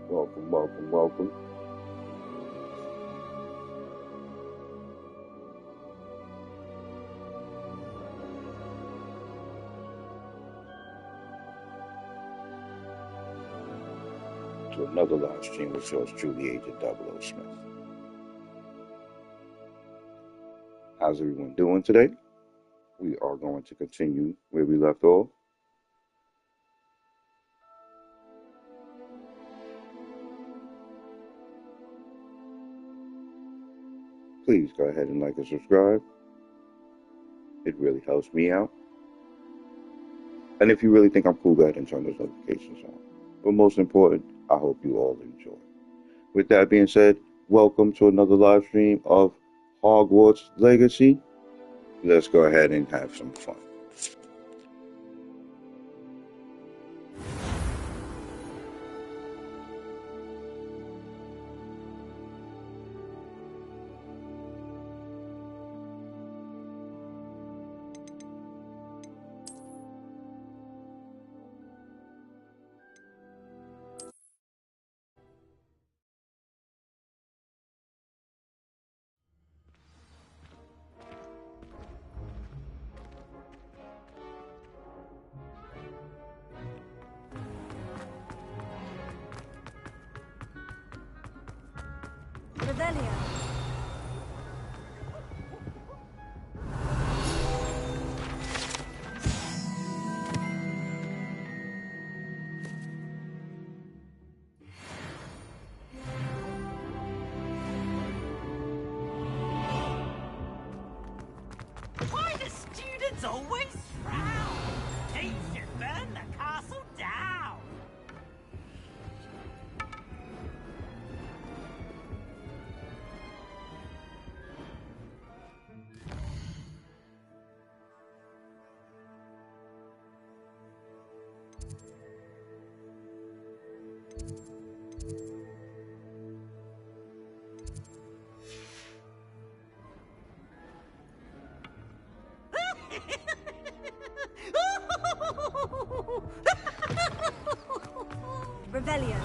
Welcome, welcome, welcome to another live stream with yours truly, Agent Double O Smith. How's everyone doing today? We are going to continue where we left off. Please go ahead and like and subscribe. It really helps me out. And if you really think I'm cool, go ahead and turn those notifications on. But most important, I hope you all enjoy. With that being said, welcome to another live stream of Hogwarts Legacy. Let's go ahead and have some fun. Revelio. Why do students always frown? Teach should burn the castle down. Revelio.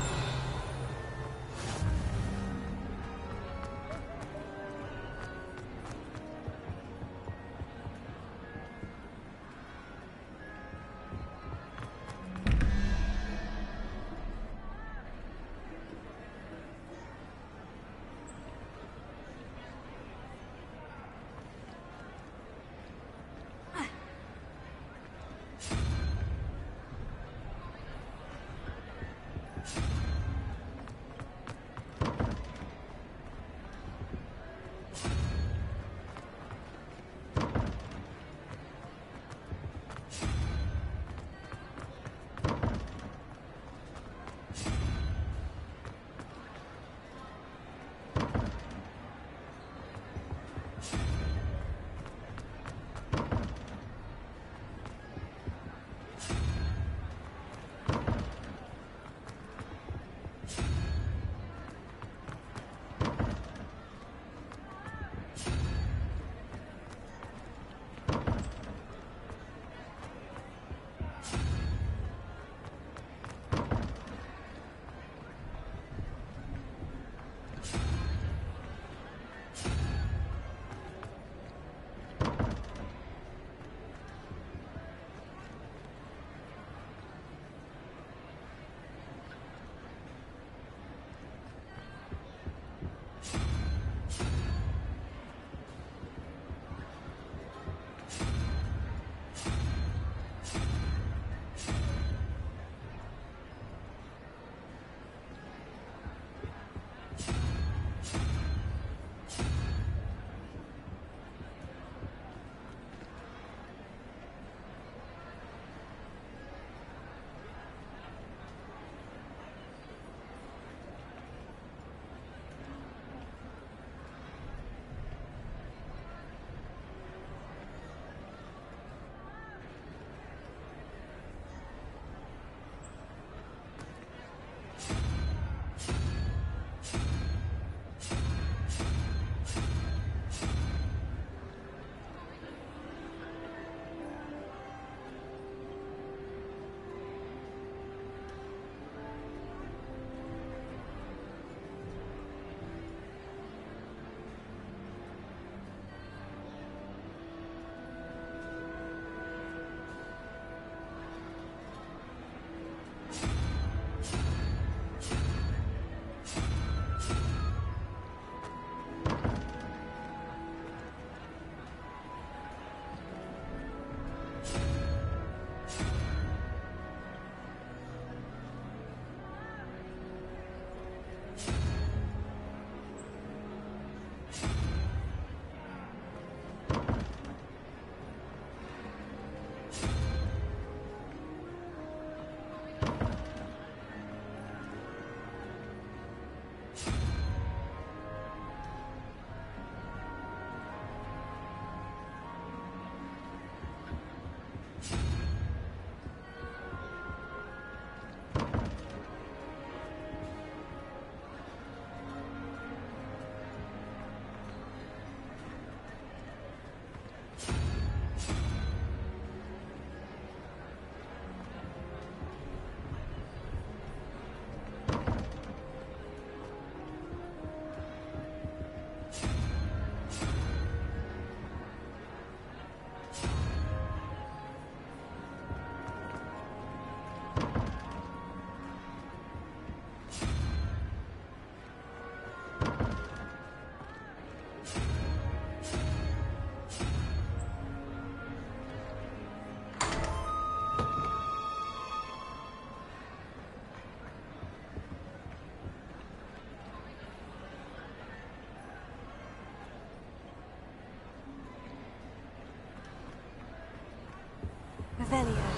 Revelio.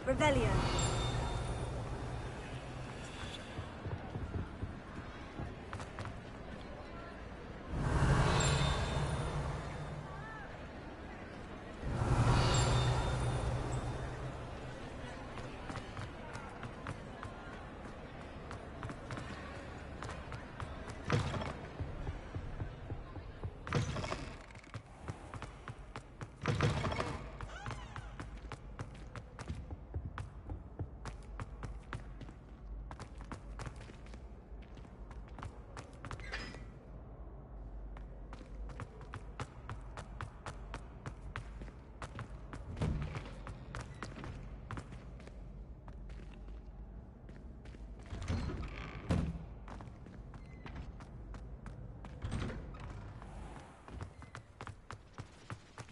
Revelio.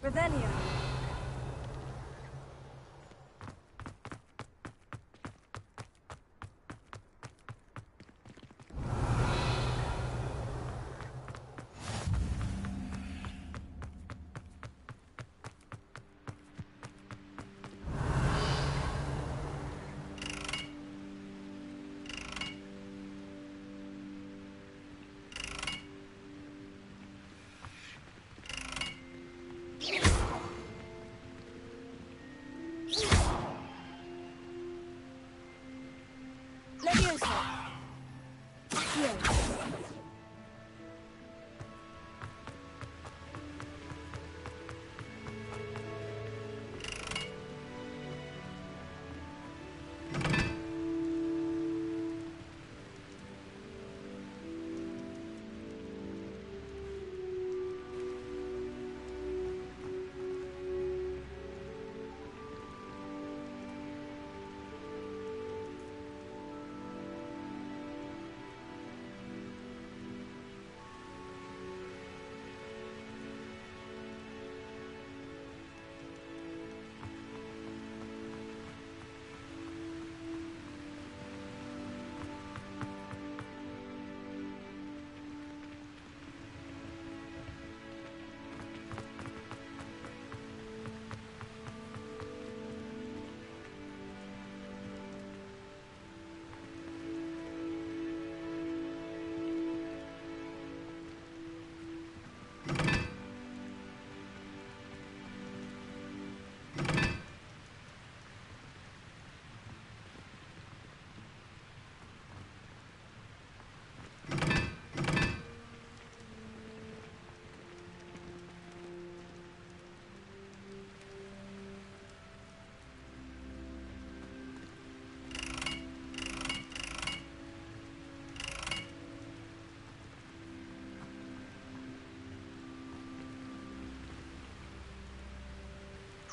Revelio. Leviosa. Accio.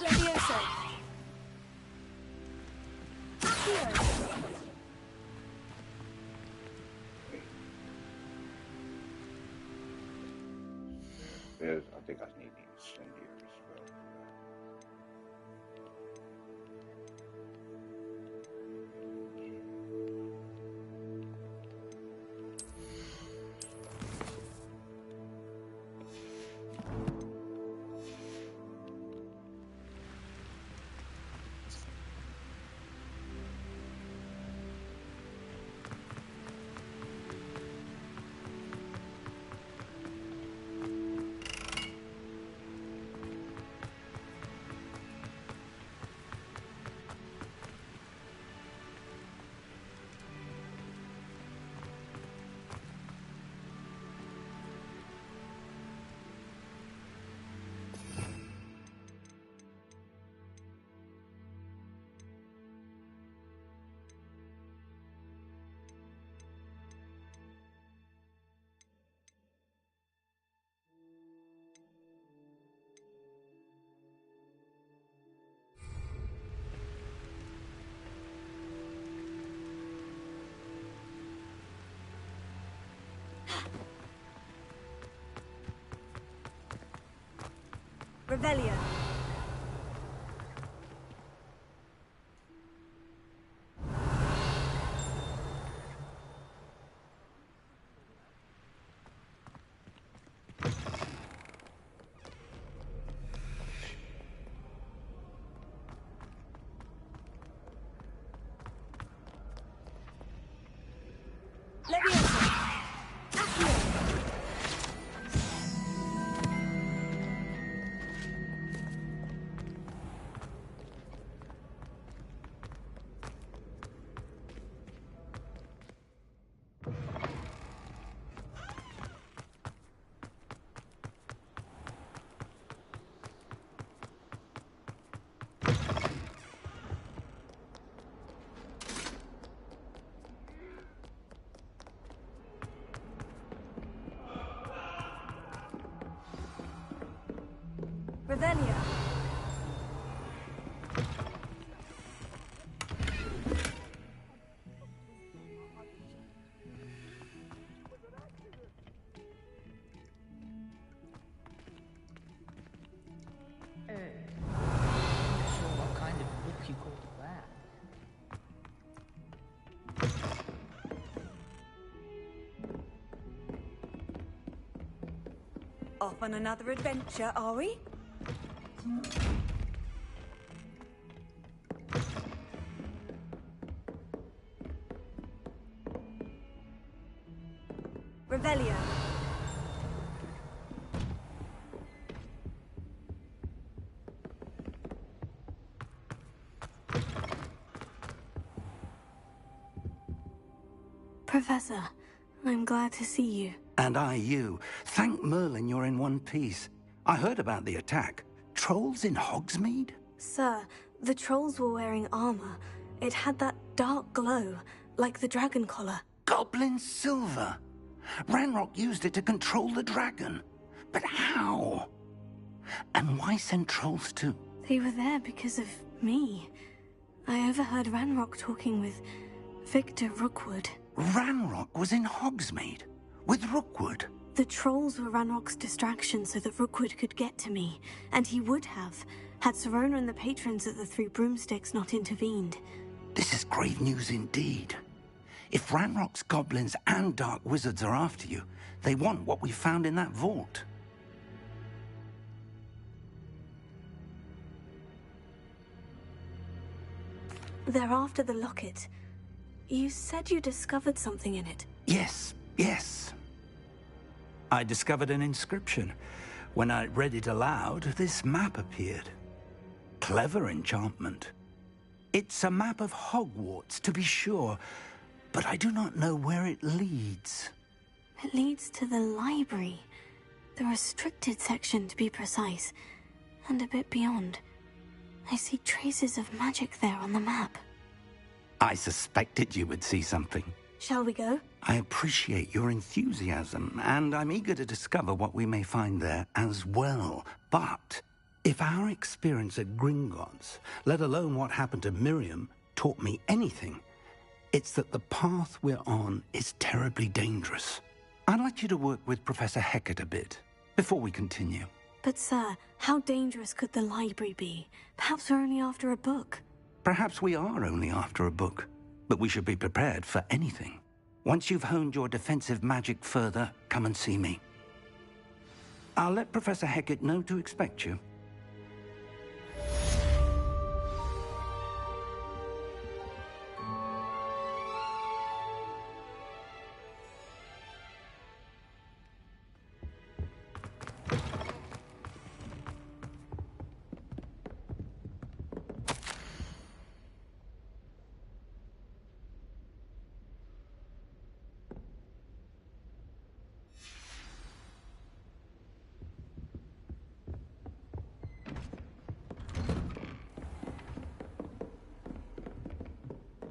Leviosa. Accio. I think I need the incendiary spell for that. Revelio. Leviosa. Accio. Revelio. Not sure what kind of book you call that. Off on another adventure, are we? Revelio. Professor, I'm glad to see you. And I you. Thank Merlin you're in one piece. I heard about the attack. Trolls in Hogsmeade? Sir, the trolls were wearing armor. It had that dark glow, like the dragon collar. Goblin silver. Ranrock used it to control the dragon. But how? And why send trolls too? They were there because of me. I overheard Ranrock talking with Victor Rookwood. Ranrock was in Hogsmeade? With Rookwood? The trolls were Ranrock's distraction so that Rookwood could get to me, and he would have, had Serona and the patrons at the Three Broomsticks not intervened. This is grave news indeed. If Ranrock's goblins and dark wizards are after you, they want what we found in that vault. They're after the locket. You said you discovered something in it. Yes. I discovered an inscription. When I read it aloud, this map appeared. Clever enchantment. It's a map of Hogwarts, to be sure, but I do not know where it leads. It leads to the library. The restricted section, to be precise. And a bit beyond. I see traces of magic there on the map. I suspected you would see something. Shall we go? I appreciate your enthusiasm, and I'm eager to discover what we may find there as well. But if our experience at Gringotts, let alone what happened to Miriam, taught me anything, it's that the path we're on is terribly dangerous. I'd like you to work with Professor Hecat a bit before we continue. But sir, how dangerous could the library be? Perhaps we're only after a book. Perhaps we are only after a book, but we should be prepared for anything. Once you've honed your defensive magic further, come and see me. I'll let Professor Hecat know to expect you.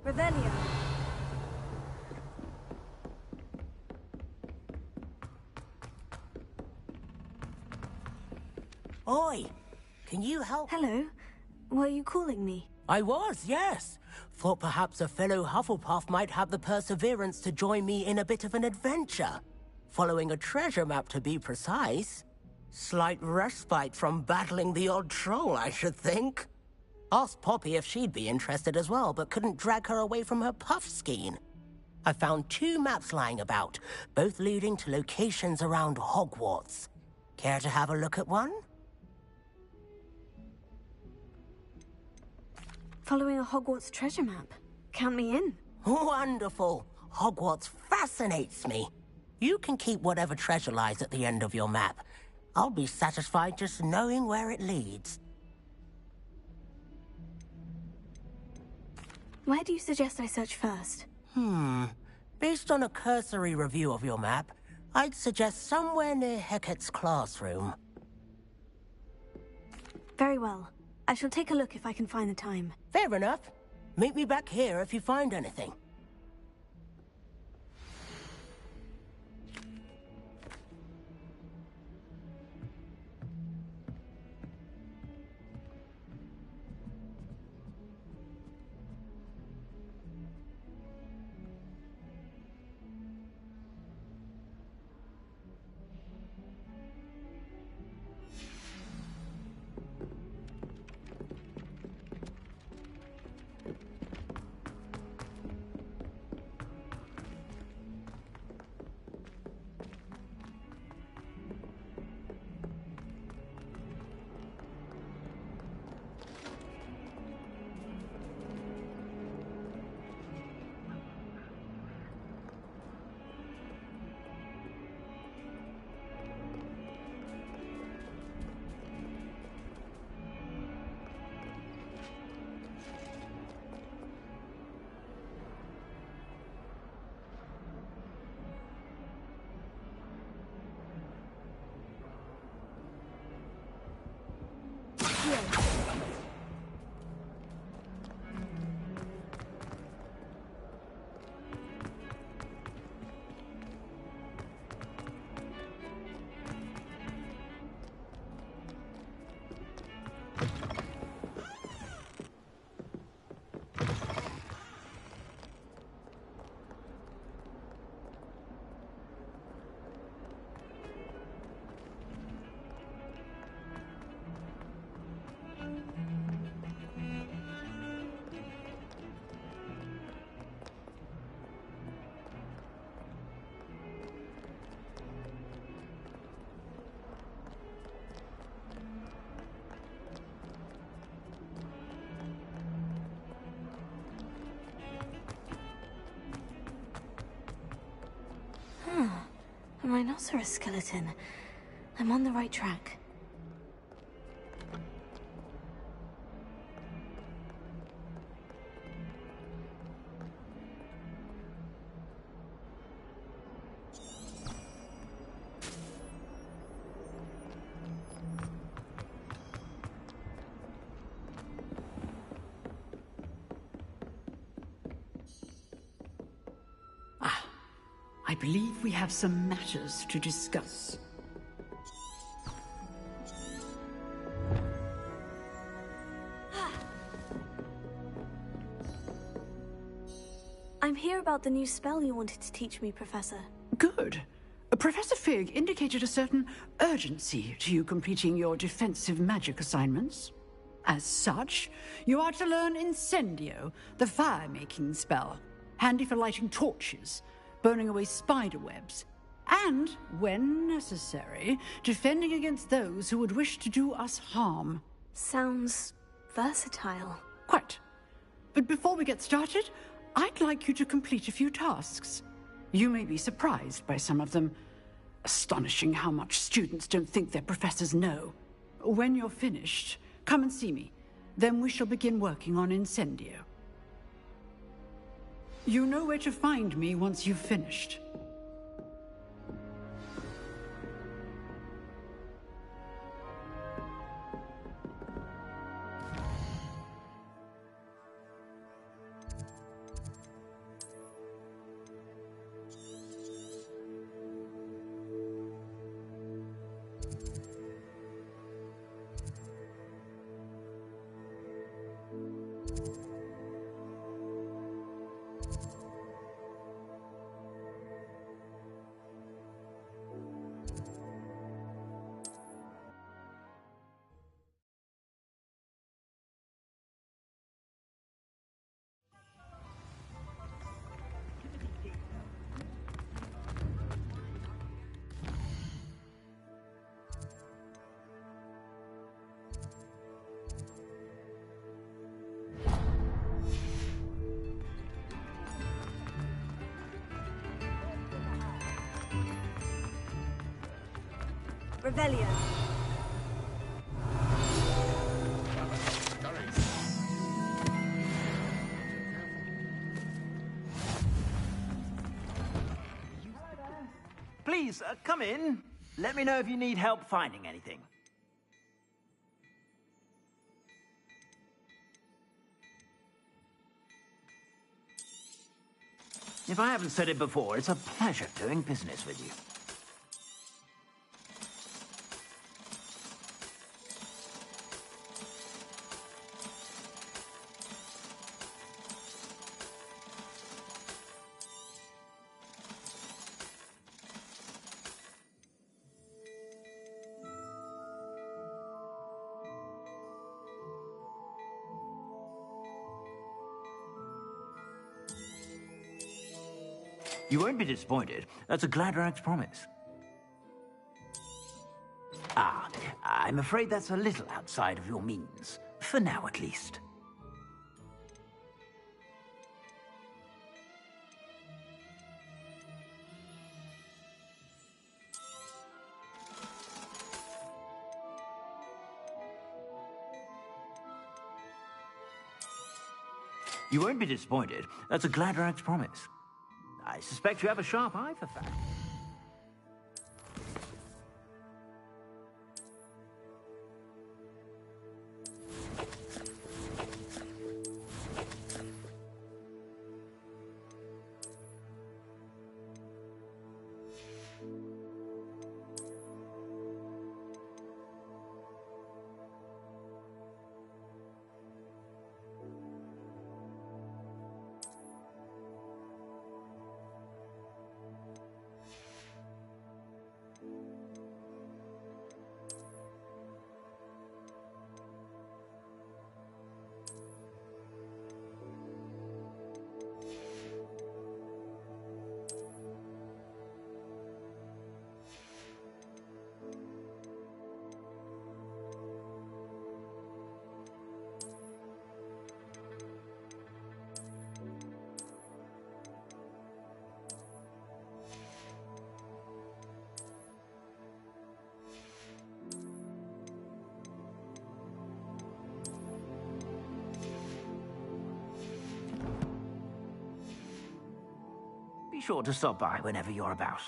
Revelio. Oi, can you help? Hello. Were you calling me? I was, yes. Thought perhaps a fellow Hufflepuff might have the perseverance to join me in a bit of an adventure. Following a treasure map, to be precise. Slight respite from battling the odd troll, I should think. Asked Poppy if she'd be interested as well, but couldn't drag her away from her puff skein. I found 2 maps lying about, both leading to locations around Hogwarts. Care to have a look at one? Following a Hogwarts treasure map. Count me in. Wonderful. Hogwarts fascinates me. You can keep whatever treasure lies at the end of your map. I'll be satisfied just knowing where it leads. Where do you suggest I search first? Based on a cursory review of your map, I'd suggest somewhere near Hecat's classroom. Very well. I shall take a look if I can find the time. Fair enough. Meet me back here if you find anything. A rhinoceros skeleton. I'm on the right track. I believe we have some matters to discuss. I'm here about the new spell you wanted to teach me, Professor. Good. Professor Fig indicated a certain urgency to you completing your defensive magic assignments. As such, you are to learn Incendio, the fire-making spell, handy for lighting torches, burning away spider webs, and, when necessary, defending against those who would wish to do us harm. Sounds versatile. Quite. But before we get started, I'd like you to complete a few tasks. You may be surprised by some of them. Astonishing how much students don't think their professors know. When you're finished, come and see me. Then we shall begin working on Incendio. You know where to find me once you've finished. Revelio. Please, come in. Let me know if you need help finding anything. If I haven't said it before, it's a pleasure doing business with you. You won't be disappointed. That's a Gladrag's promise. Ah, I'm afraid that's a little outside of your means. For now, at least. You won't be disappointed. That's a Gladrag's promise. I suspect you have a sharp eye for facts. Be sure to stop by whenever you're about.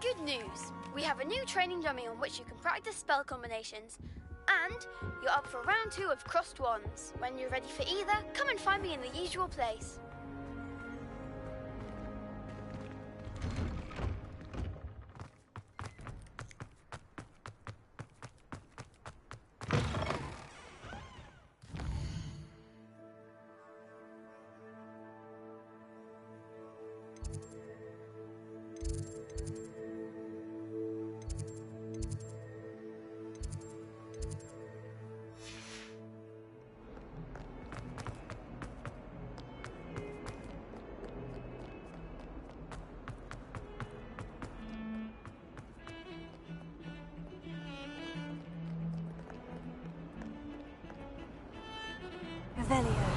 Good news! We have a new training dummy on which you can practice spell combinations. And you're up for round 2 of Crossed Wands. When you're ready for either, come and find me in the usual place. Revelio.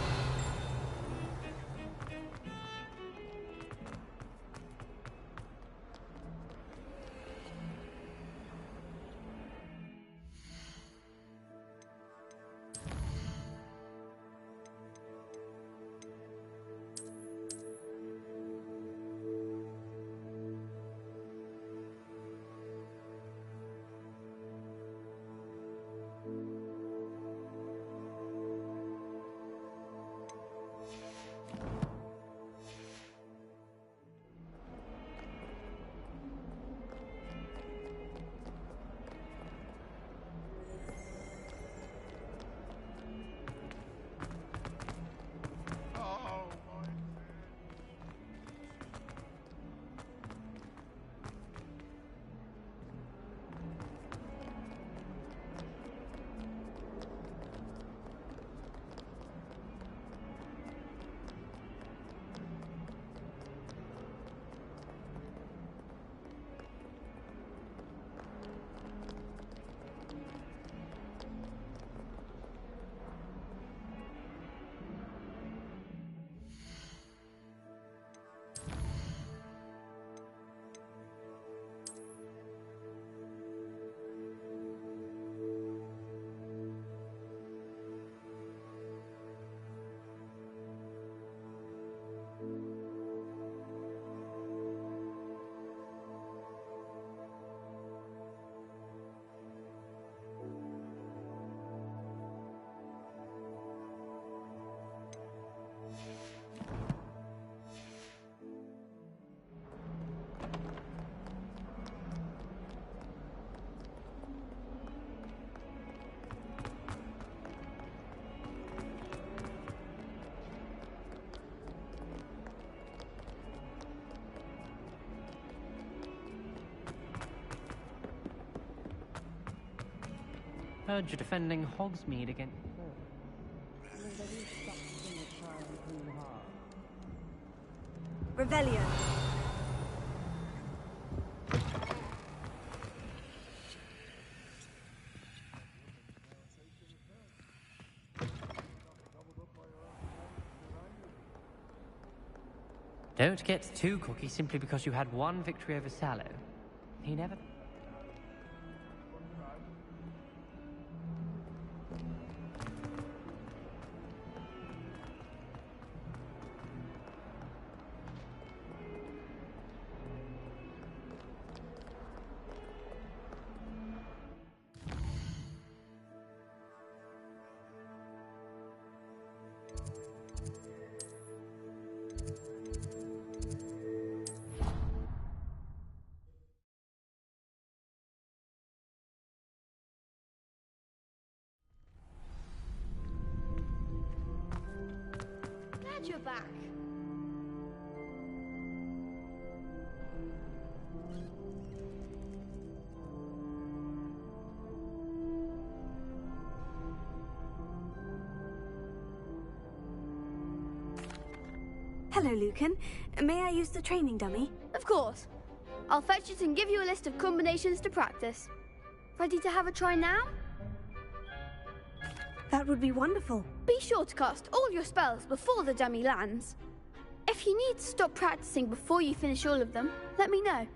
Heard you're defending Hogsmeade against... Revelio. Don't get too cocky simply because you had one victory over Sallow. He never... Glad you're back. Hello, Lucan. May I use the training dummy? Of course. I'll fetch it and give you a list of combinations to practice. Ready to have a try now? That would be wonderful. Be sure to cast all your spells before the dummy lands. If you need to stop practicing before you finish all of them, let me know.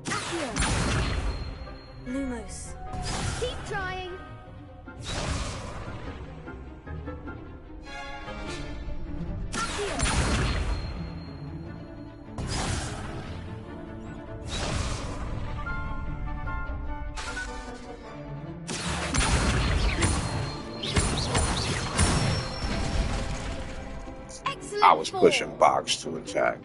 Accio. Lumos. Keep trying. I was pushing box to attack.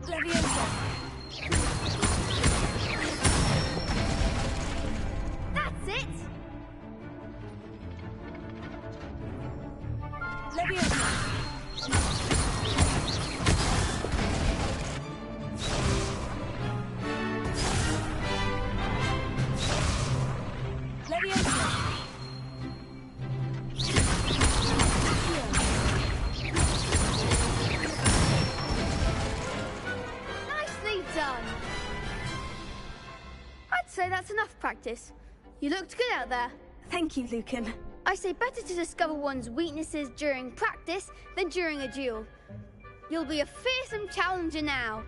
Leviosa. That's it. Leviosa. Leviosa. Nicely done. I'd say that's enough practice. You looked good out there. Thank you, Lucan. I say better to discover one's weaknesses during practice than during a duel. You'll be a fearsome challenger now.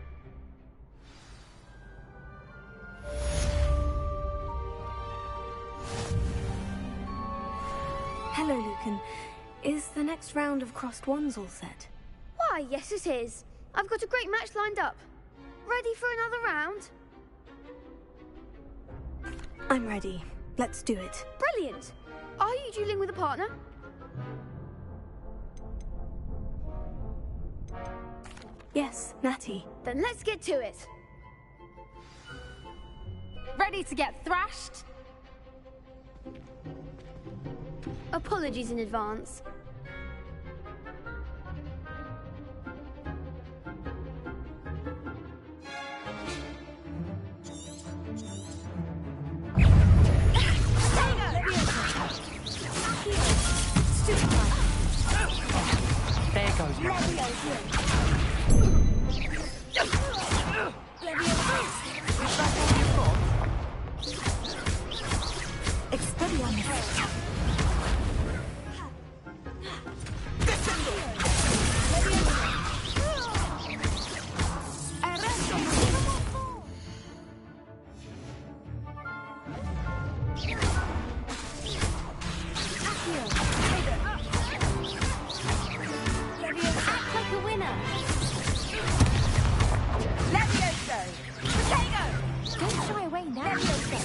Hello, Lucan. Is the next round of crossed wands all set? Why, yes it is. I've got a great match lined up. Ready for another round? I'm ready. Let's do it. Brilliant. Are you dueling with a partner? Yes, Natty. Then let's get to it. Ready to get thrashed? Apologies in advance. There goes Harry. Expelliarmus. Act like a winner. Levioso. Potato. Don't shy away now. Levioso.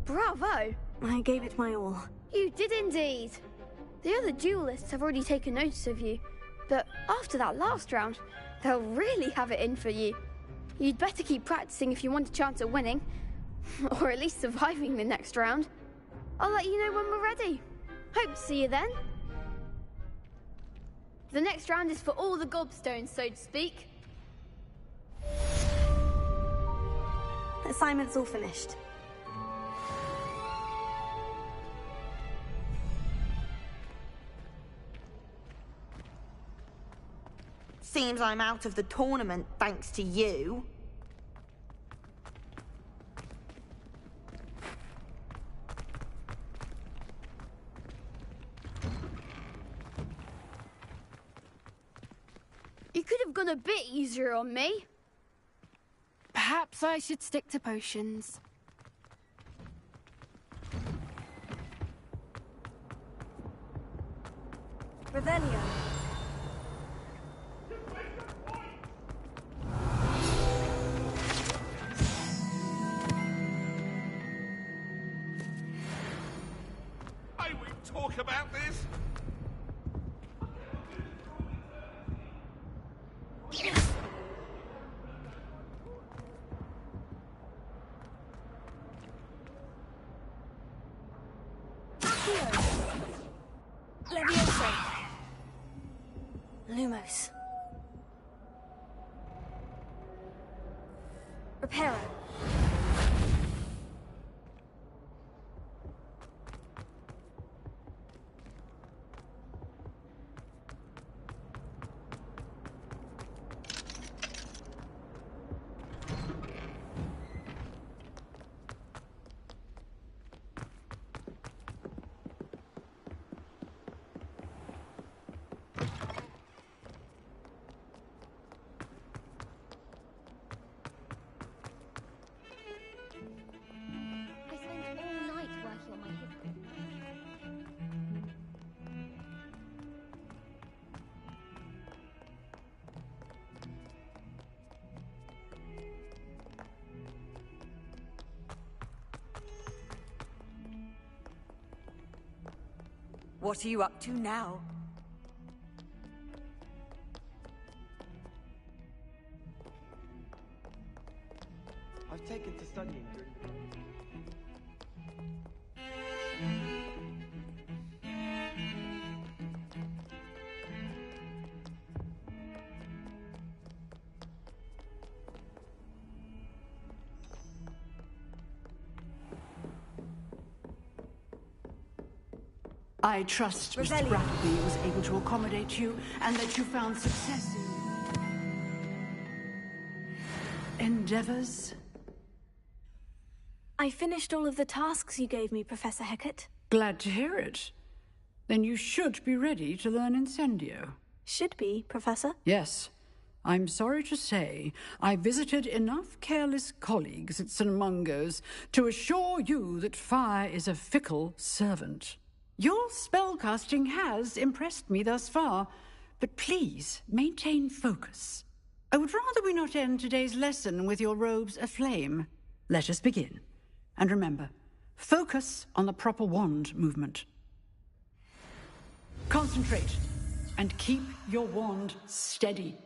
Bravo! I gave it my all. You did indeed. The other duelists have already taken notice of you, but after that last round, they'll really have it in for you. You'd better keep practicing if you want a chance at winning, or at least surviving the next round. I'll let you know when we're ready. Hope to see you then. The next round is for all the gobstones, so to speak. Assignment's all finished. Seems I'm out of the tournament thanks to you. You could have gone a bit easier on me. Perhaps I should stick to potions. Revelio. May we talk about this? Levioso. Lumos. Reparo. I spent all night working on my history. What are you up to now? I've taken to studying during the I trust Mr. Revelio. Brattleby was able to accommodate you and that you found success in endeavors. I finished all of the tasks you gave me, Professor Hecat. Glad to hear it. Then you should be ready to learn Incendio. Should be, Professor. Yes. I'm sorry to say I visited enough careless colleagues at St. Mungo's to assure you that fire is a fickle servant. Your spellcasting has impressed me thus far, but please maintain focus. I would rather we not end today's lesson with your robes aflame. Let us begin. And remember, focus on the proper wand movement. Concentrate and keep your wand steady.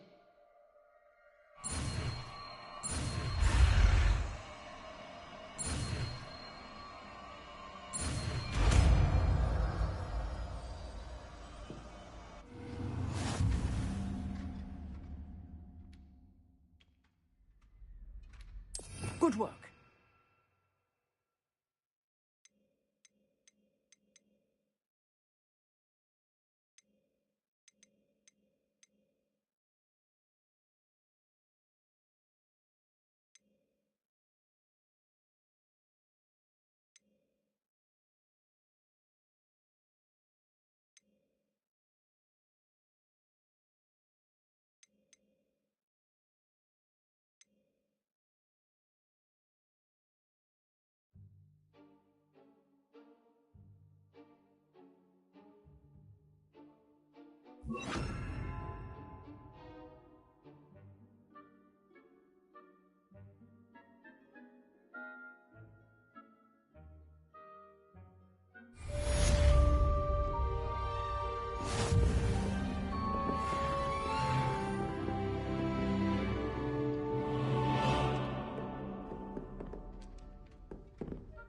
Good work.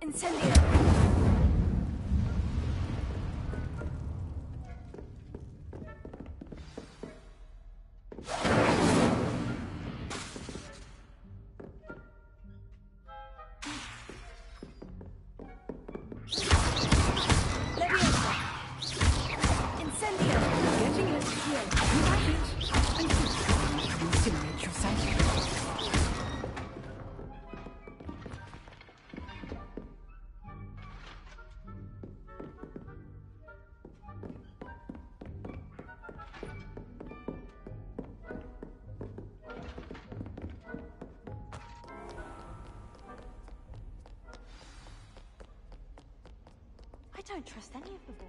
Incendio! I don't trust any of the boys.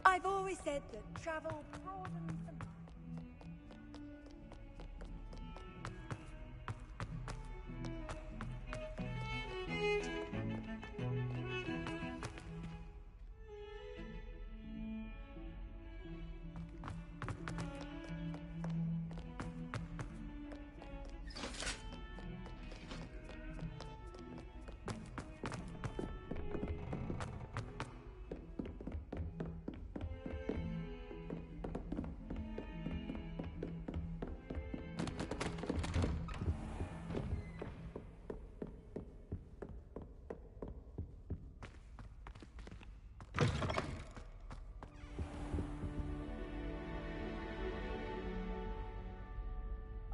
I've always said that travel broadens the mind.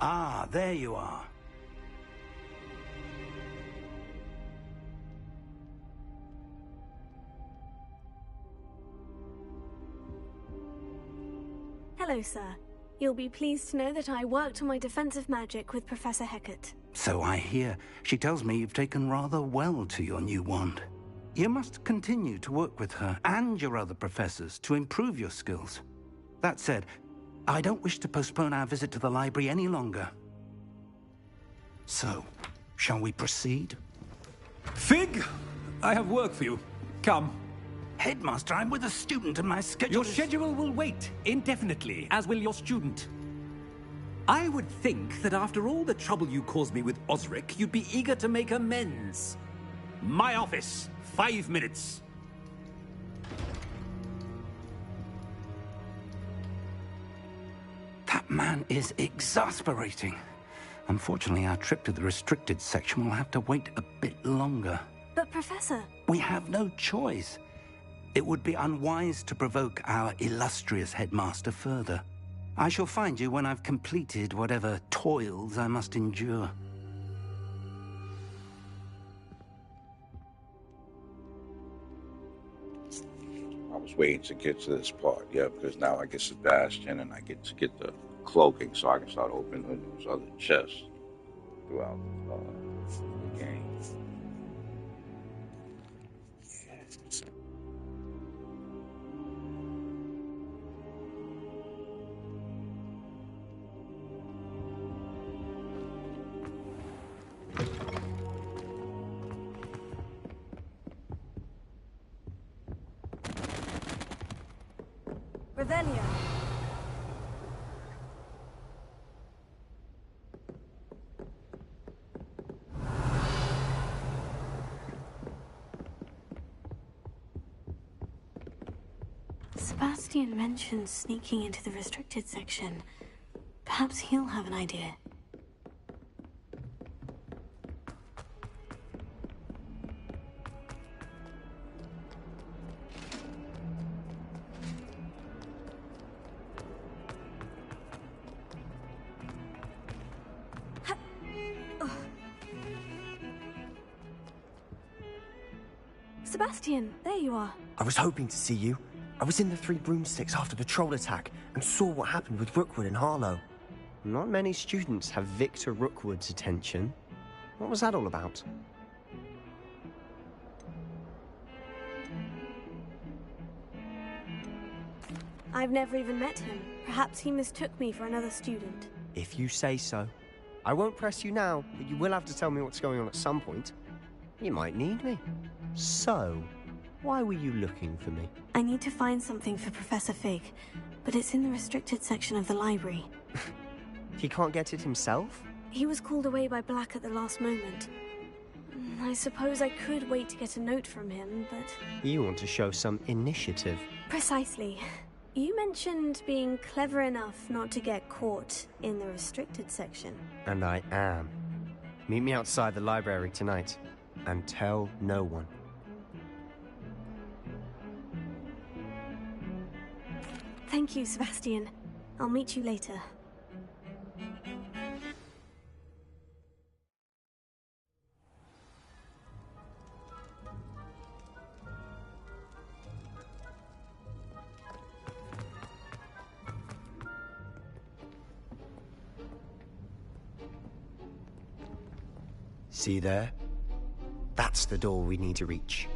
Ah, there you are. Hello, sir. You'll be pleased to know that I worked on my defensive magic with Professor Hecat. So I hear. She tells me you've taken rather well to your new wand. You must continue to work with her and your other professors to improve your skills. That said, I don't wish to postpone our visit to the library any longer. So, shall we proceed? Fig! I have work for you. Come. Headmaster, I'm with a student and my schedule Your schedule will wait indefinitely, as will your student. I would think that after all the trouble you caused me with Osric, you'd be eager to make amends. My office, 5 minutes. That man is exasperating. Unfortunately, our trip to the restricted section will have to wait a bit longer. But, Professor... We have no choice. It would be unwise to provoke our illustrious headmaster further. I shall find you when I've completed whatever toils I must endure. I was waiting to get to this part, yeah, because now I get Sebastian and I get to get the cloaking so I can start opening those other chests throughout the game. Revelio. Sebastian mentioned sneaking into the restricted section. Perhaps he'll have an idea. Sebastian, there you are. I was hoping to see you. I was in the Three Broomsticks after the troll attack and saw what happened with Rookwood and Harlow. Not many students have Victor Rookwood's attention. What was that all about? I've never even met him. Perhaps he mistook me for another student. If you say so. I won't press you now, but you will have to tell me what's going on at some point. You might need me. So, why were you looking for me? I need to find something for Professor Fig, but it's in the restricted section of the library. He can't get it himself? He was called away by Black at the last moment. I suppose I could wait to get a note from him, but... You want to show some initiative. Precisely. You mentioned being clever enough not to get caught in the restricted section. And I am. Meet me outside the library tonight, and tell no one. Thank you, Sebastian. I'll meet you later. See there? That's the door we need to reach.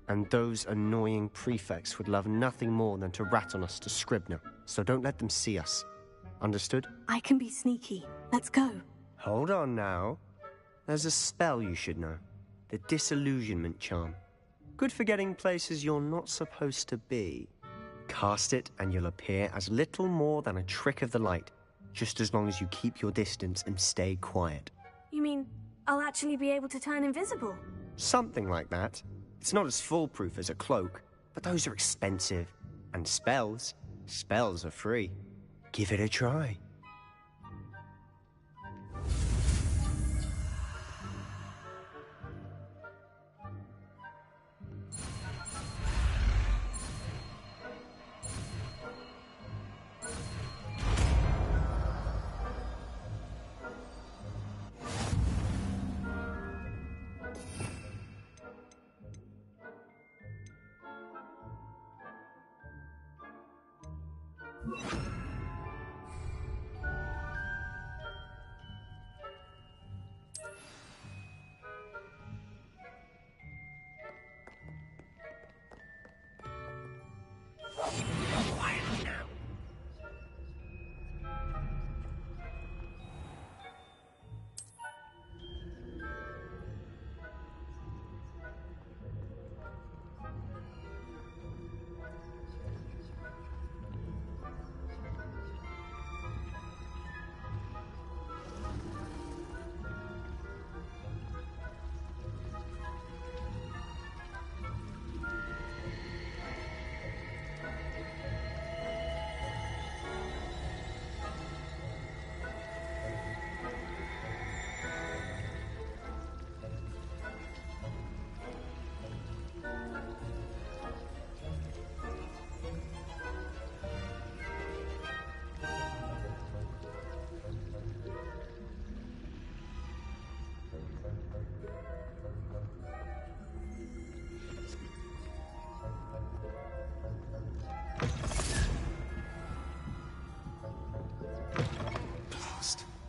And those annoying prefects would love nothing more than to rat on us to Scribner, so don't let them see us. Understood? I can be sneaky. Let's go. Hold on now. There's a spell you should know. The Disillusionment Charm. Good for getting places you're not supposed to be. Cast it and you'll appear as little more than a trick of the light, just as long as you keep your distance and stay quiet. You mean I'll actually be able to turn invisible? Something like that. It's not as foolproof as a cloak, but those are expensive. And spells are free. Give it a try.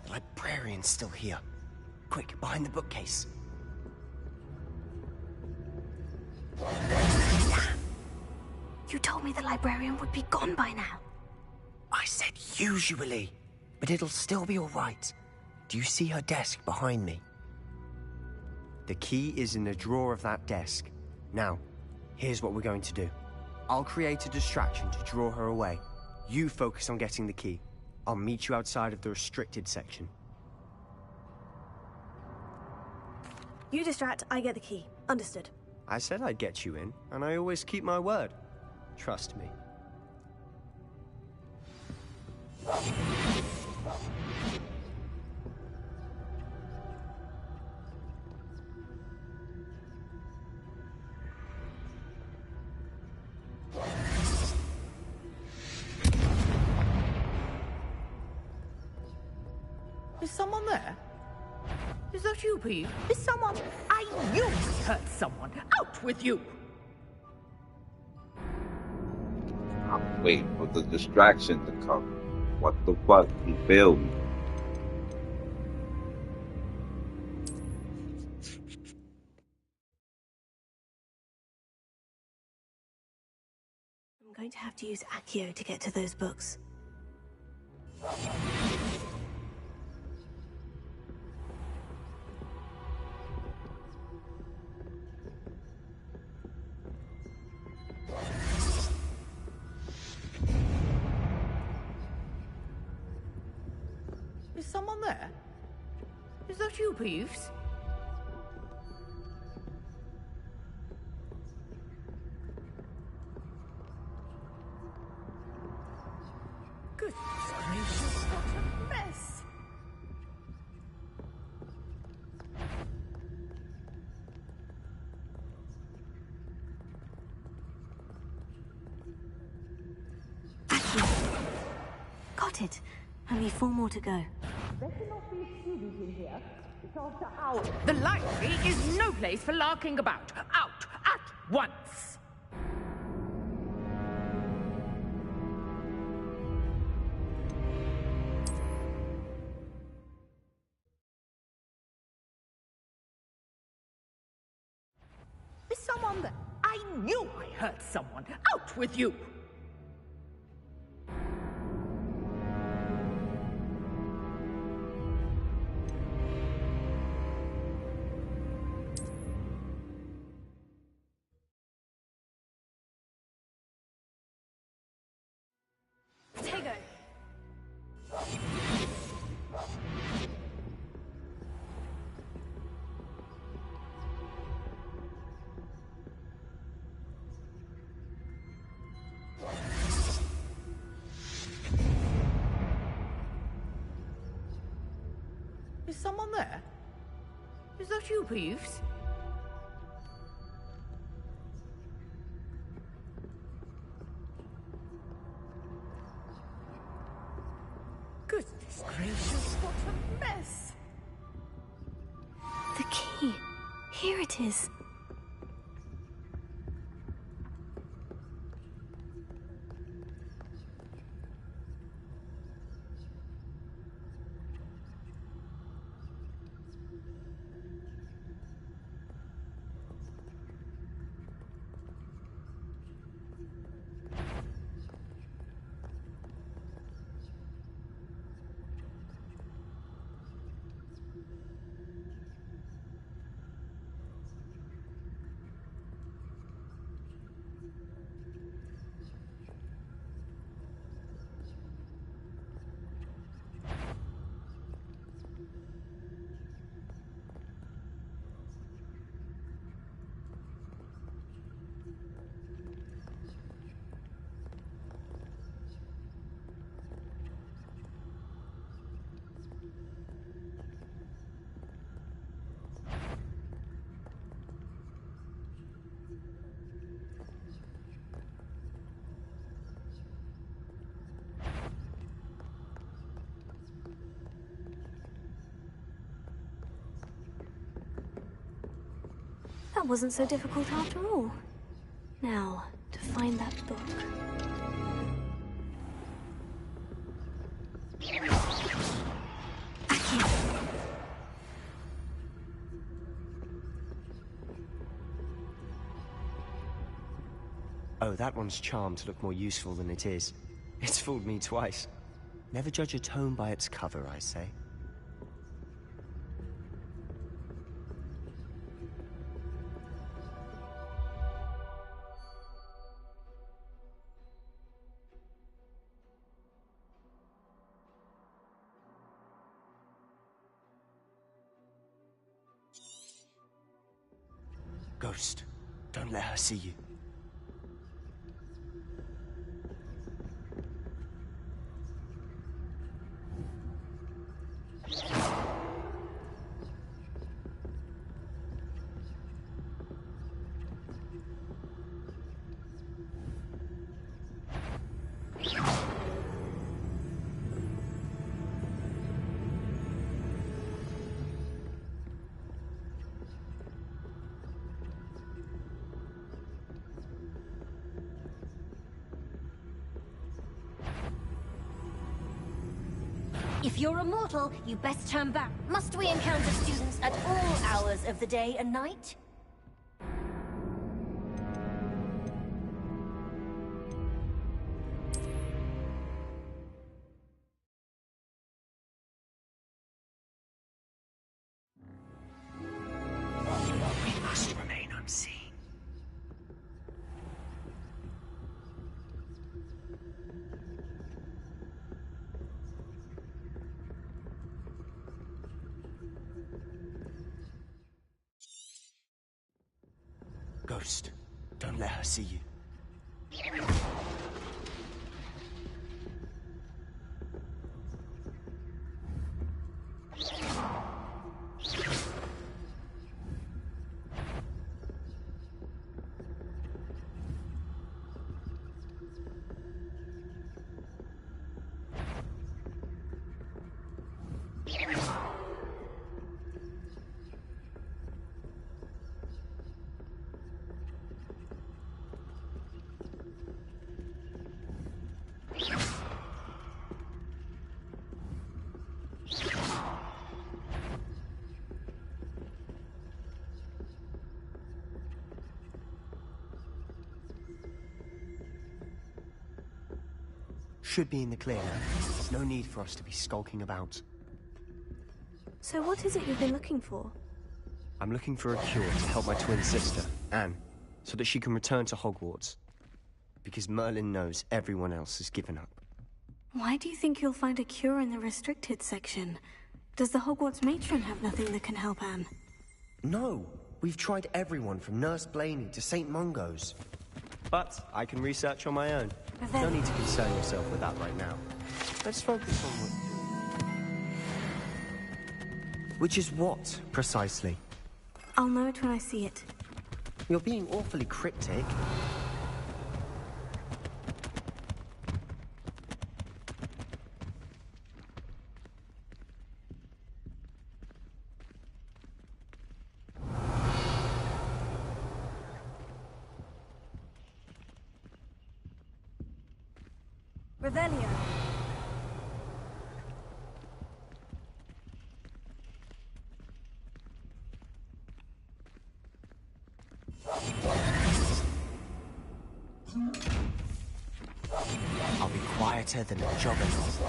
The librarian's still here. Quick, behind the bookcase. You told me the librarian would be gone by now. I said usually, but it'll still be all right. Do you see her desk behind me? The key is in the drawer of that desk. Now, here's what we're going to do. I'll create a distraction to draw her away. You focus on getting the key. I'll meet you outside of the restricted section. You distract, I get the key. Understood. I said I'd get you in, and I always keep my word. Trust me. Is someone there? Is that you, Pete? Is someone... I knew we heard someone! Out with you! I'm waiting for the distraction to come. What the fuck? He failed me. I'm going to have to use Accio to get to those books. Is someone there? Is that you, Peeves? Got it. Only 4 more to go. There cannot be a student in here. It's after hours. The library is no place for larking about. Out at once. Is someone there? I knew I heard someone. Out with you! Potato. Is someone there? Is that you, Peeves? Goodness gracious, what a mess! The key. Here it is. That wasn't so difficult after all. Now, to find that book. Oh, that one's charmed to look more useful than it is. It's fooled me twice. Never judge a tome by its cover, I say. Ghost, don't let her see you. If you're a mortal, you best turn back. Must we encounter students at all hours of the day and night? We must remain unseen. Ghost, don't let her see you. should be in the clear now. No need for us to be skulking about. So what is it you've been looking for? I'm looking for a cure to help my twin sister, Anne, so that she can return to Hogwarts. Because Merlin knows everyone else has given up. Why do you think you'll find a cure in the restricted section? Does the Hogwarts matron have nothing that can help Anne? No! We've tried everyone from Nurse Blaney to St. Mungo's. But I can research on my own. No need to concern yourself with that right now. Let's focus on what... Which is what, precisely? I'll know it when I see it. You're being awfully cryptic. Revelio. I'll be quieter than a juggernaut.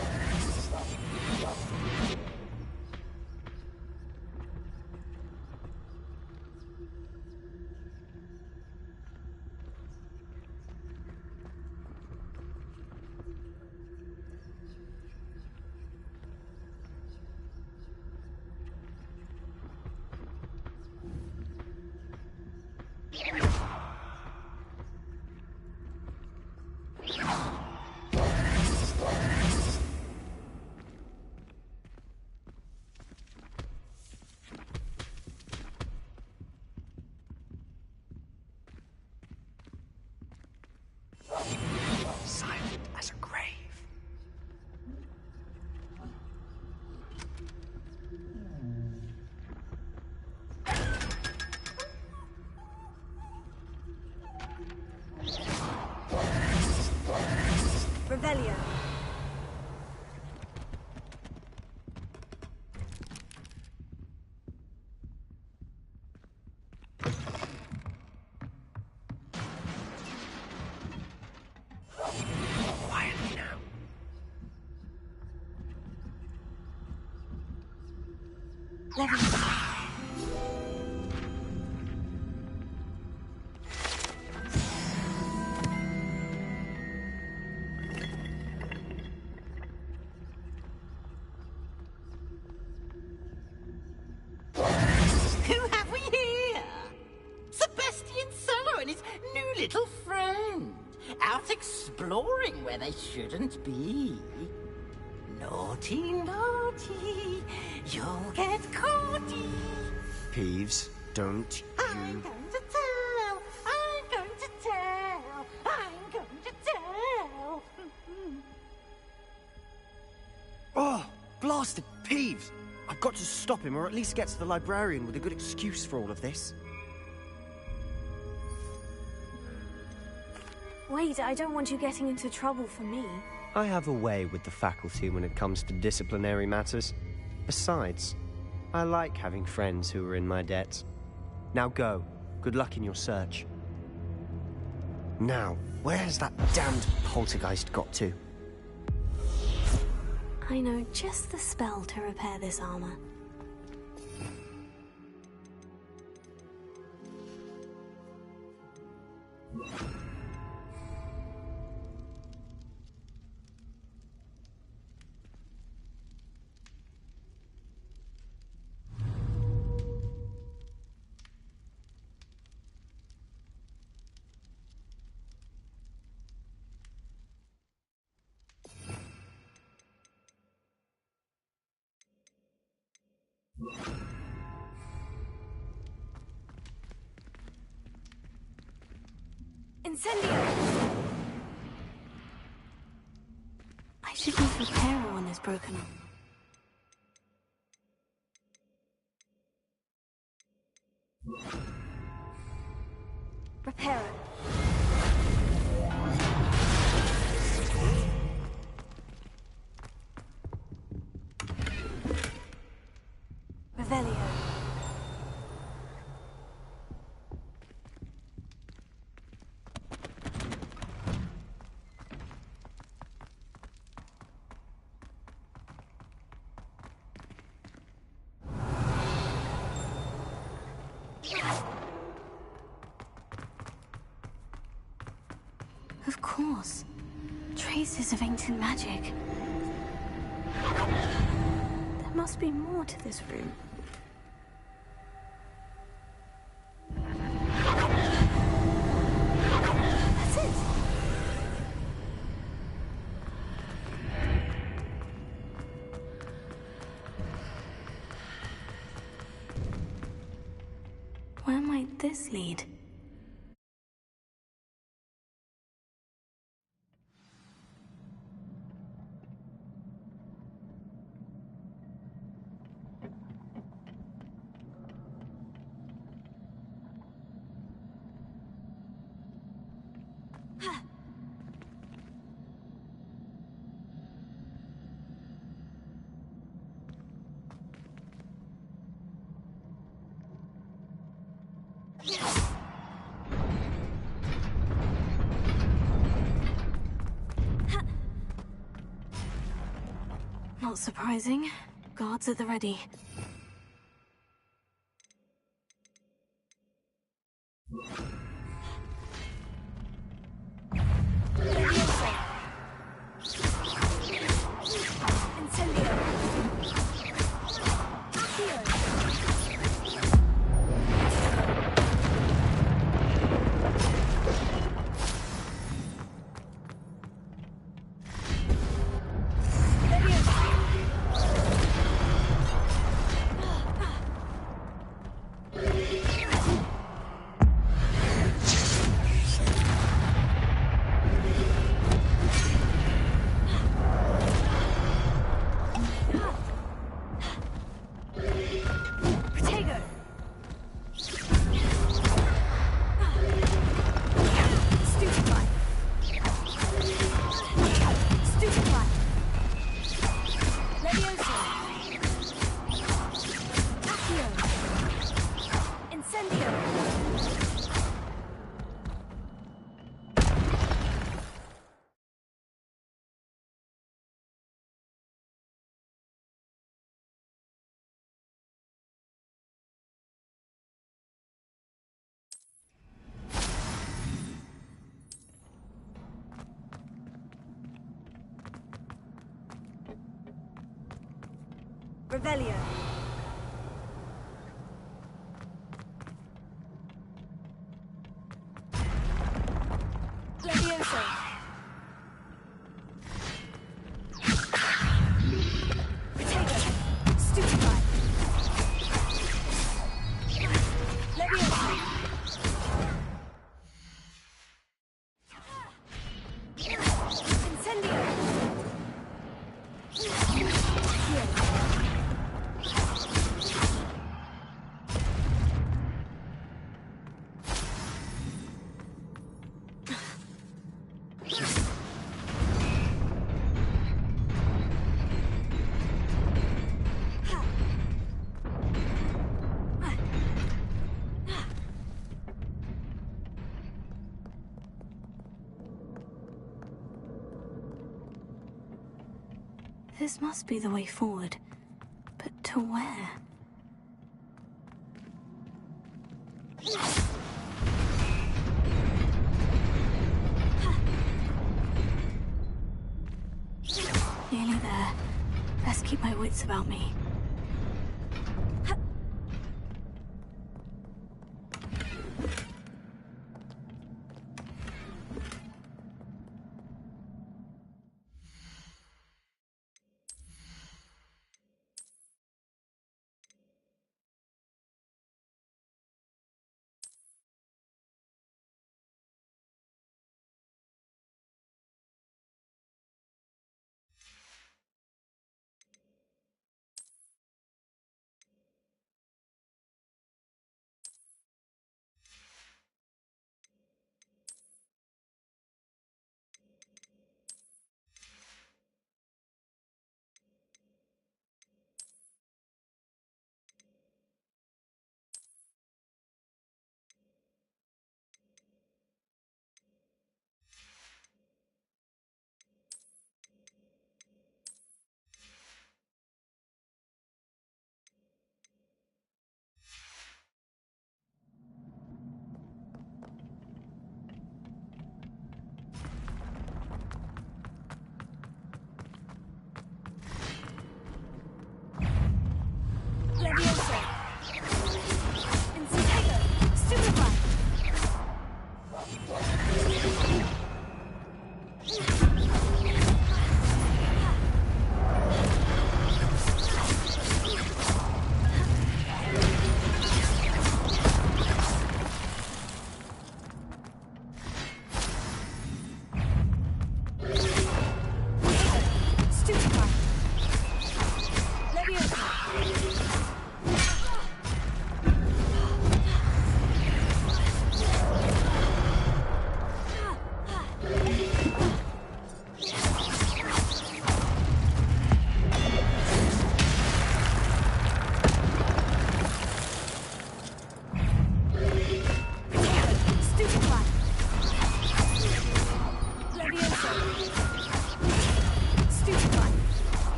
Silent as a grave. Revelio. Quietly now. Who have we here? Sebastian Sallow and his new little friend. Out exploring where they shouldn't be. Naughty, naughty. You'll get caughty. Peeves, don't I'm you... going to tell. I'm going to tell. I'm going to tell. Oh, blasted Peeves! I've got to stop him, or at least get to the librarian with a good excuse for all of this. Wait, I don't want you getting into trouble for me. I have a way with the faculty when it comes to disciplinary matters. Besides, I like having friends who are in my debt. Now go. Good luck in your search. Now, where has that damned poltergeist got to? I know just the spell to repair this armor. Incendio! I should use Repairer when it's broken up. Repairer. Revelio. Of course. Traces of ancient magic. There must be more to this room. That's it! Where might this lead? Not surprising. Guards at the ready. Revelio. Levioso. Potato. Stupefy. Levioso. Incendio. This must be the way forward. But to where? Nearly there. Best keep my wits about me.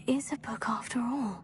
is a book after all.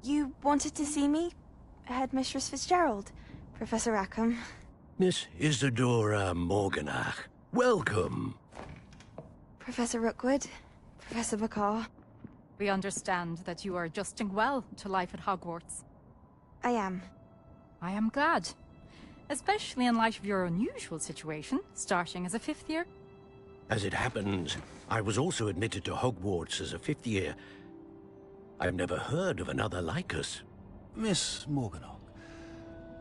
You wanted to see me? Headmistress Fitzgerald, Professor Rackham. Miss Isadora Morganach, welcome. Professor Rookwood, Professor Bakar. We understand that you are adjusting well to life at Hogwarts. I am. I am glad. Especially in light of your unusual situation, starting as a 5th year. As it happens, I was also admitted to Hogwarts as a 5th year. I've never heard of another like us. Miss Morganach,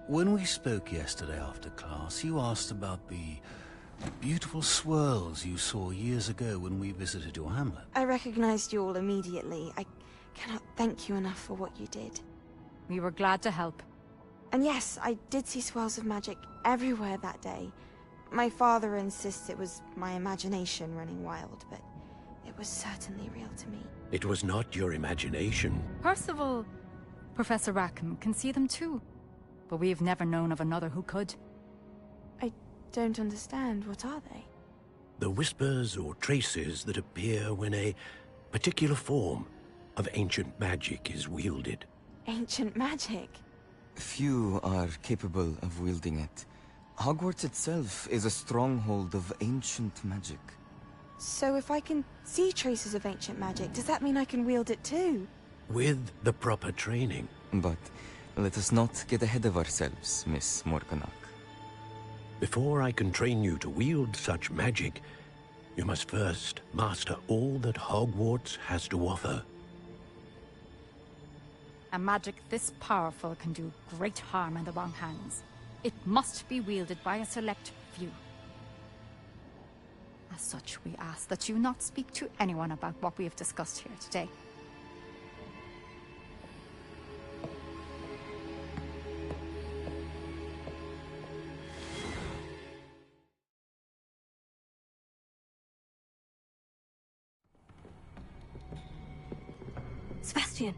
when we spoke yesterday after class, you asked about the beautiful swirls you saw years ago when we visited your hamlet. I recognized you all immediately. I cannot thank you enough for what you did. We were glad to help. And yes, I did see swirls of magic everywhere that day. My father insists it was my imagination running wild, but it was certainly real to me. It was not your imagination. Percival, Professor Rackham can see them too. But we've never known of another who could. I don't understand. What are they? The whispers or traces that appear when a particular form of ancient magic is wielded. Ancient magic? Few are capable of wielding it. Hogwarts itself is a stronghold of ancient magic. So if I can see traces of ancient magic, does that mean I can wield it too? With the proper training. But let us not get ahead of ourselves, Miss Morganach. Before I can train you to wield such magic, you must first master all that Hogwarts has to offer. A magic this powerful can do great harm in the wrong hands. It must be wielded by a select few. As such, we ask that you not speak to anyone about what we have discussed here today. Sebastian!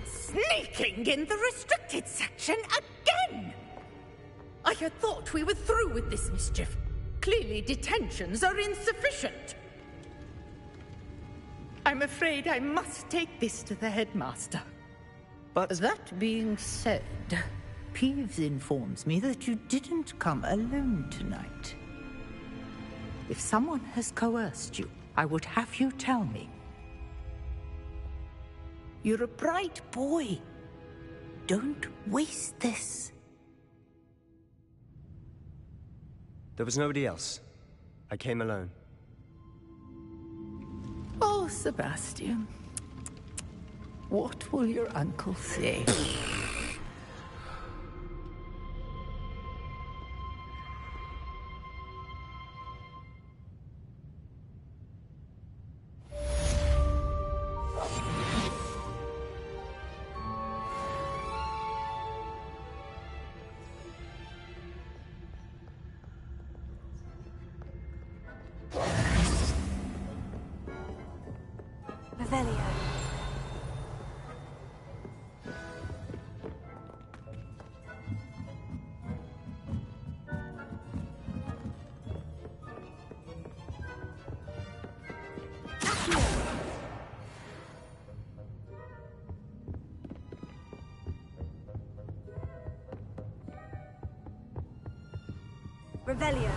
Sneaking in the restricted section again! I had thought we were through with this mischief. Clearly detentions are insufficient. I'm afraid I must take this to the headmaster. But that being said, Peeves informs me that you didn't come alone tonight. If someone has coerced you, I would have you tell me. You're a bright boy. Don't waste this. There was nobody else. I came alone. Oh, Sebastian. What will your uncle say? Revelio. Revelio.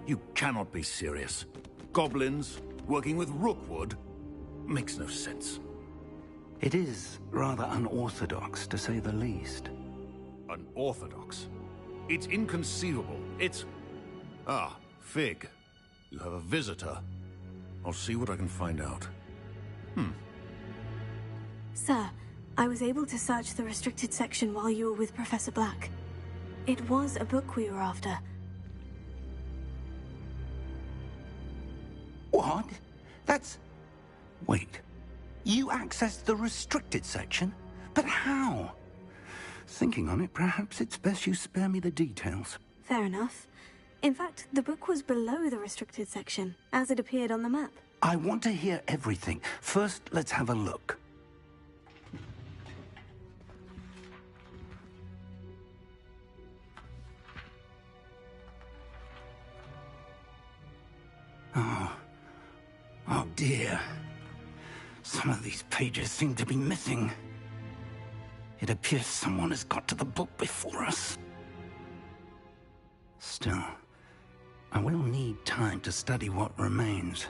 You cannot be serious. Goblins working with Rookwood? Makes no sense. It is rather unorthodox, to say the least. Unorthodox? It's inconceivable. It's... Ah, Fig. You have a visitor. I'll see what I can find out. Sir, I was able to search the restricted section while you were with Professor Black. It was a book we were after. What? That's... Wait. You accessed the restricted section? But how? Thinking on it, perhaps it's best you spare me the details. Fair enough. In fact, the book was below the restricted section, as it appeared on the map. I want to hear everything. First, let's have a look. Oh dear. Some of these pages seem to be missing. It appears someone has got to the book before us. Still, I will need time to study what remains.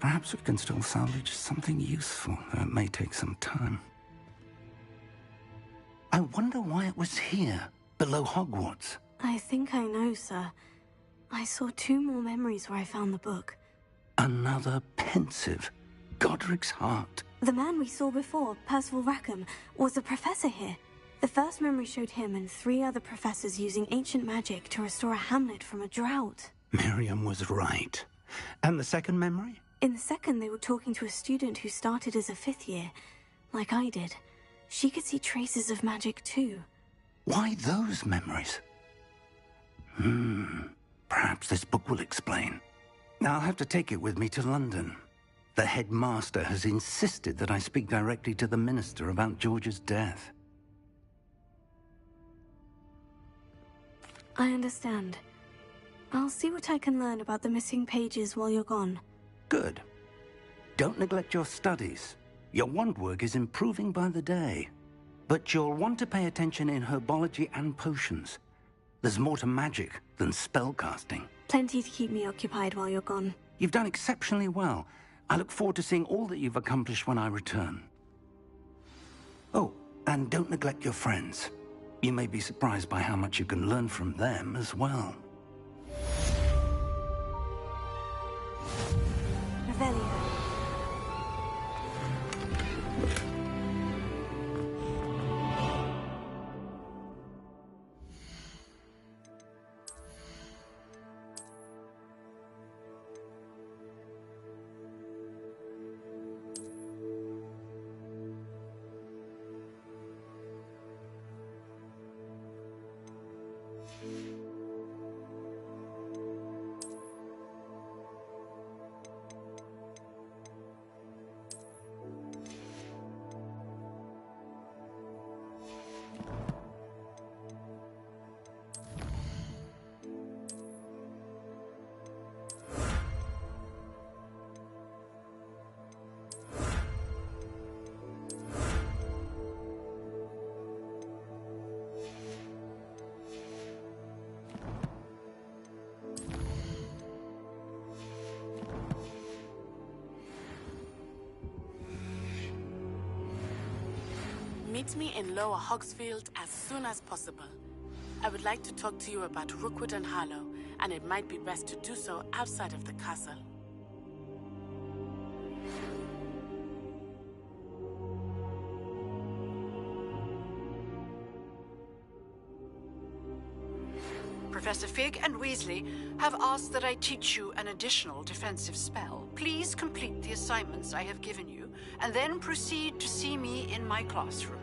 Perhaps we can still salvage something useful, though it may take some time. I wonder why it was here, below Hogwarts. I think I know, sir. I saw 2 more memories where I found the book. Another pensive. Godric's heart. The man we saw before, Percival Rackham, was a professor here. The first memory showed him and 3 other professors using ancient magic to restore a hamlet from a drought. Miriam was right. And the second memory? In the second, they were talking to a student who started as a 5th year, like I did. She could see traces of magic too. Why those memories? Perhaps this book will explain. I'll have to take it with me to London. The headmaster has insisted that I speak directly to the minister about George's death. I understand. I'll see what I can learn about the missing pages while you're gone. Good. Don't neglect your studies. Your wand work is improving by the day. But you'll want to pay attention in herbology and potions. There's more to magic than spellcasting. Plenty to keep me occupied while you're gone. You've done exceptionally well. I look forward to seeing all that you've accomplished when I return. Oh, and don't neglect your friends. You may be surprised by how much you can learn from them as well. Revelio. Meet me in Lower Hogsfield as soon as possible. I would like to talk to you about Rookwood and Harlow, and it might be best to do so outside of the castle. Professor Fig and Weasley have asked that I teach you an additional defensive spell. Please complete the assignments I have given you, and then proceed to see me in my classroom.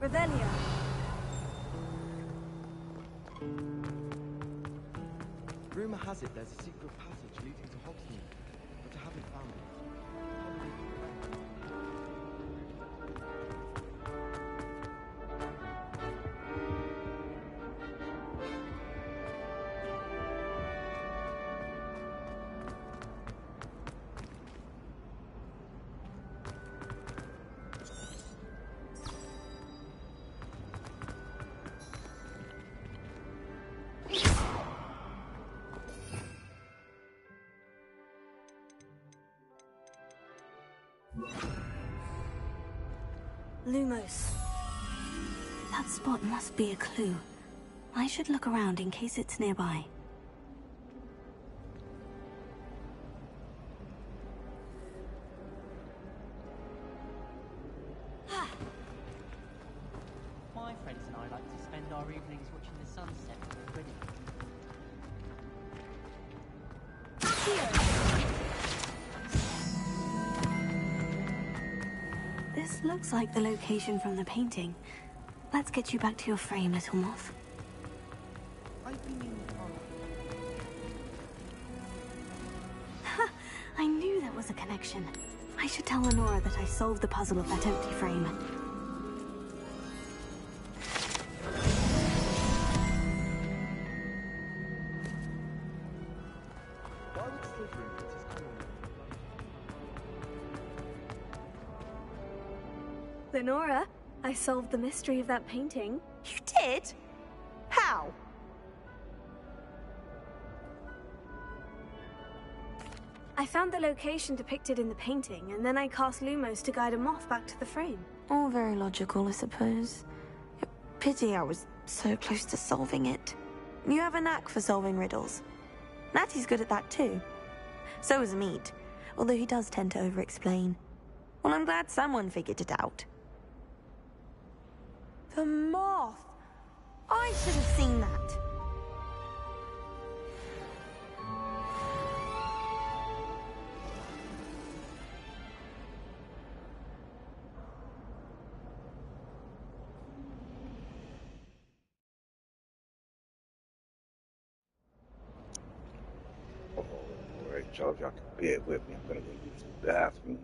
Revelio. Rumor has it there's a secret passage leading to Hogsmeade, but I haven't found it. Lumos. That spot must be a clue. I should look around in case it's nearby. My friends and I like to spend our evenings watching the sunset with Quidditch. This looks like the location from the painting. Let's get you back to your frame, little moth. Ha! I knew there was a connection. I should tell Lenora that I solved the puzzle of that empty frame. Lenora, I solved the mystery of that painting. You did? How? I found the location depicted in the painting, and then I cast Lumos to guide a moth back to the frame. All very logical, I suppose. Pity I was so close to solving it. You have a knack for solving riddles. Natty's good at that too. So is Meat, although he does tend to over-explain. Well, I'm glad someone figured it out. The moth! I should have seen that. Alright, y'all can bear with me. I'm gonna go use the bathroom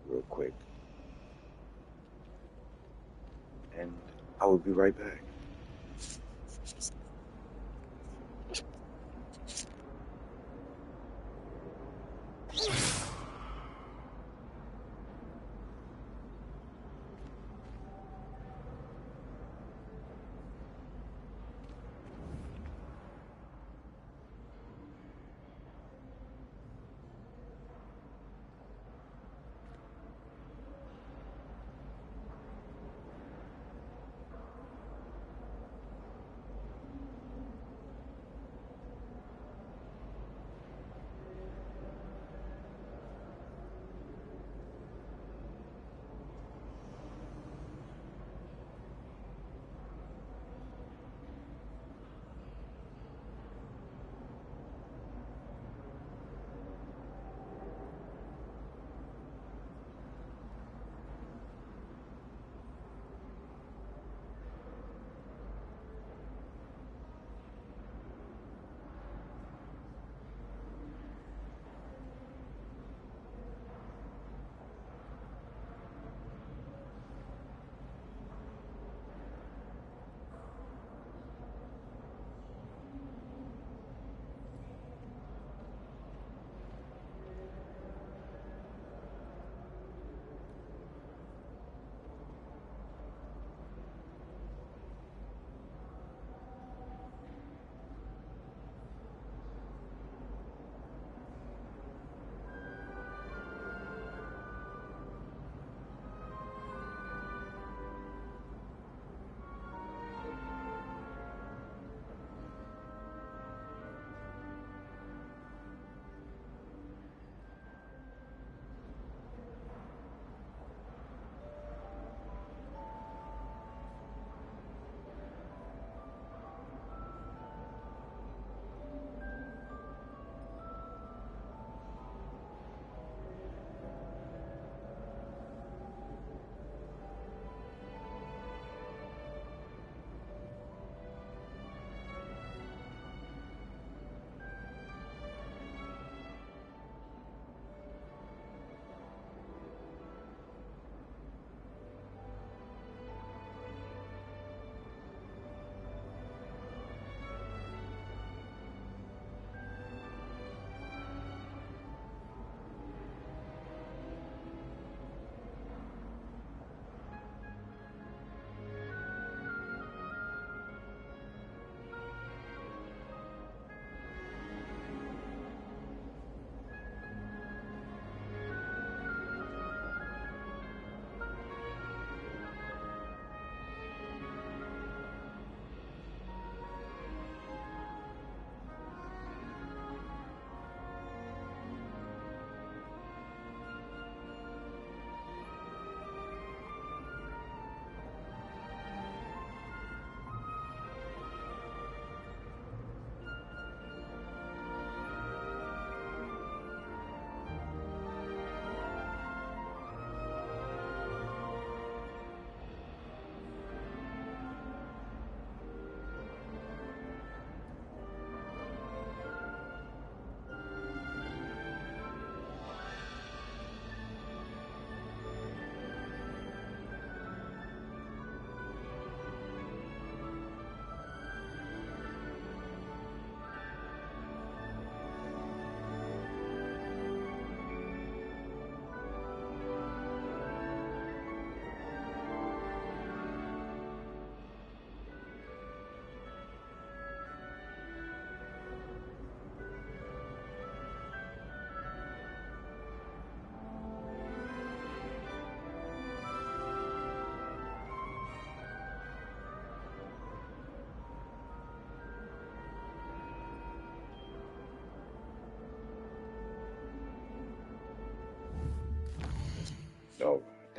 real quick. And I will be right back.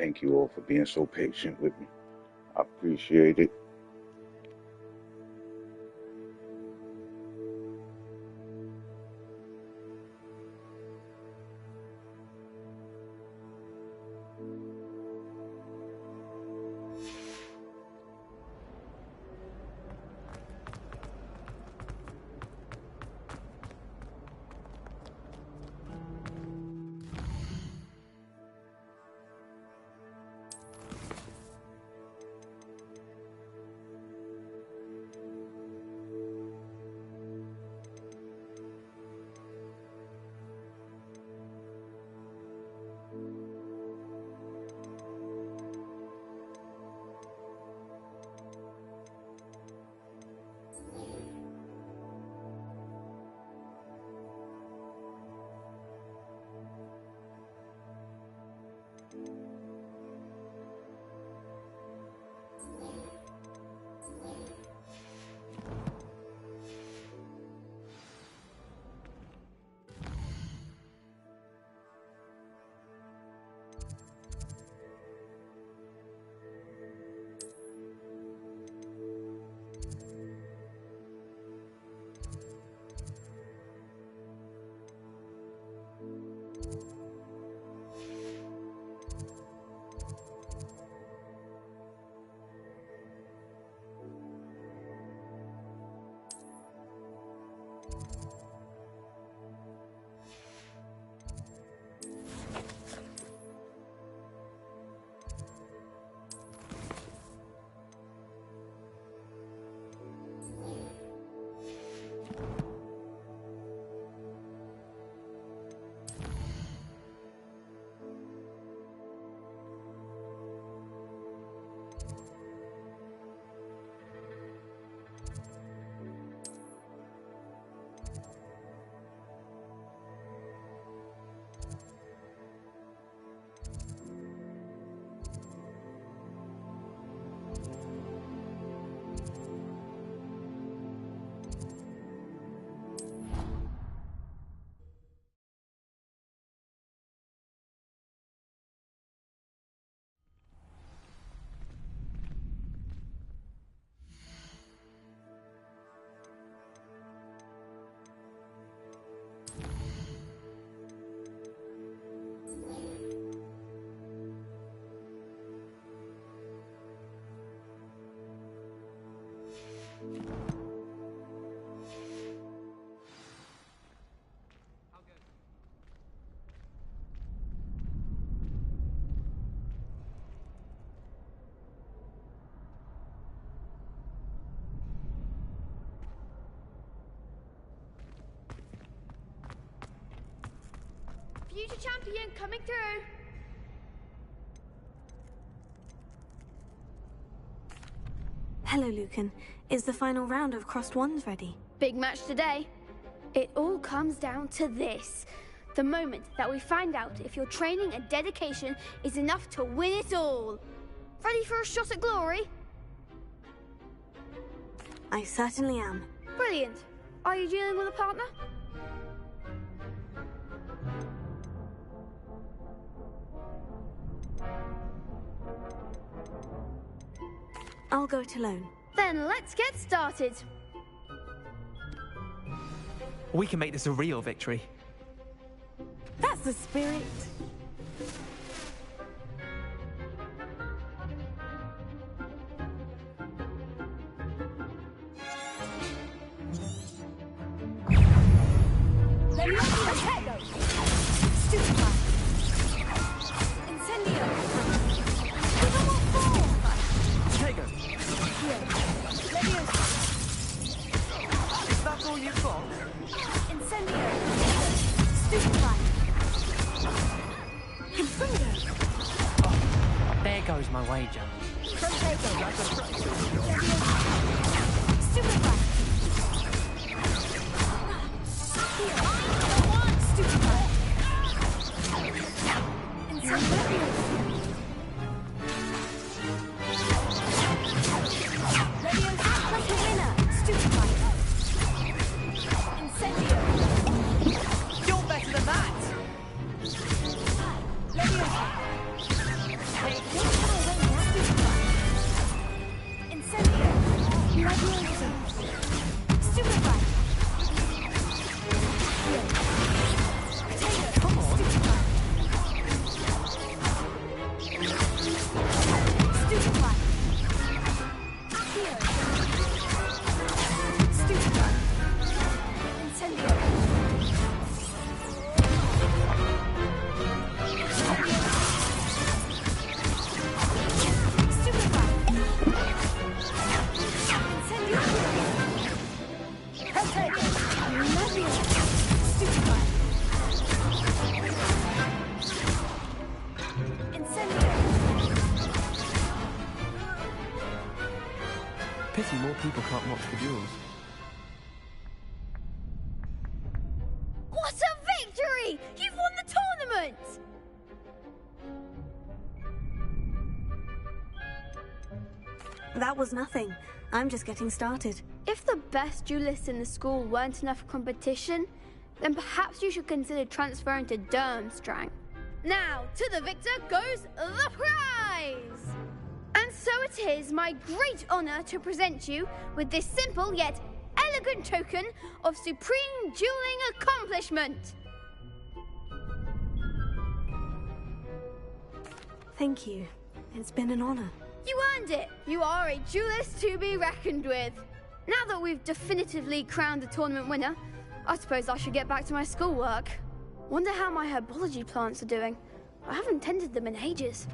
thank you all for being so patient with me. I appreciate it. Future champion coming through. Hello, Lucan. Is the final round of Crossed Wands ready? Big match today. It all comes down to this. The moment that we find out if your training and dedication is enough to win it all. Ready for a shot at glory? I certainly am. Brilliant. Are you dealing with a partner? I'll go it alone. Then let's get started. We can make this a real victory. That's the spirit. There goes my wager. Hey, pity more people can't watch the duels. What a victory! You've won the tournament! That was nothing. I'm just getting started. If the best duelists in the school weren't enough for competition, then perhaps you should consider transferring to Durmstrang. Now, to the victor goes the prize! And so it is my great honor to present you with this simple yet elegant token of supreme dueling accomplishment. Thank you. It's been an honor. You earned it! You are a duelist to be reckoned with. Now that we've definitively crowned the tournament winner, I suppose I should get back to my schoolwork. Wonder how my herbology plants are doing. I haven't tended them in ages.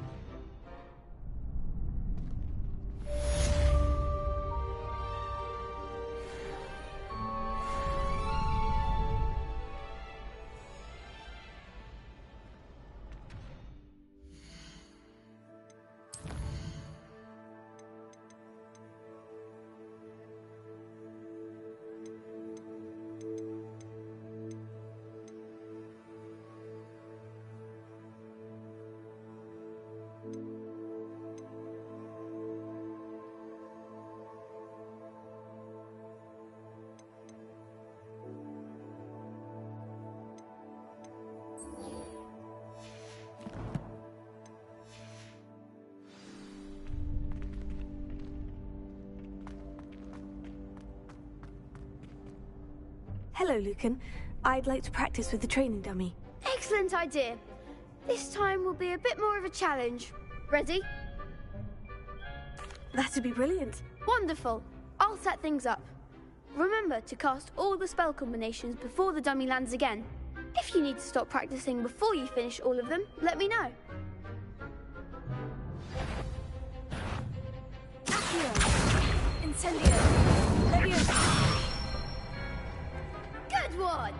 Hello, Lucan. I'd like to practice with the training dummy. Excellent idea. This time will be a bit more of a challenge. Ready? That'd be brilliant. Wonderful. I'll set things up. Remember to cast all the spell combinations before the dummy lands again. If you need to stop practicing before you finish all of them, let me know. Accio. Incendio. Leviosa. Good one!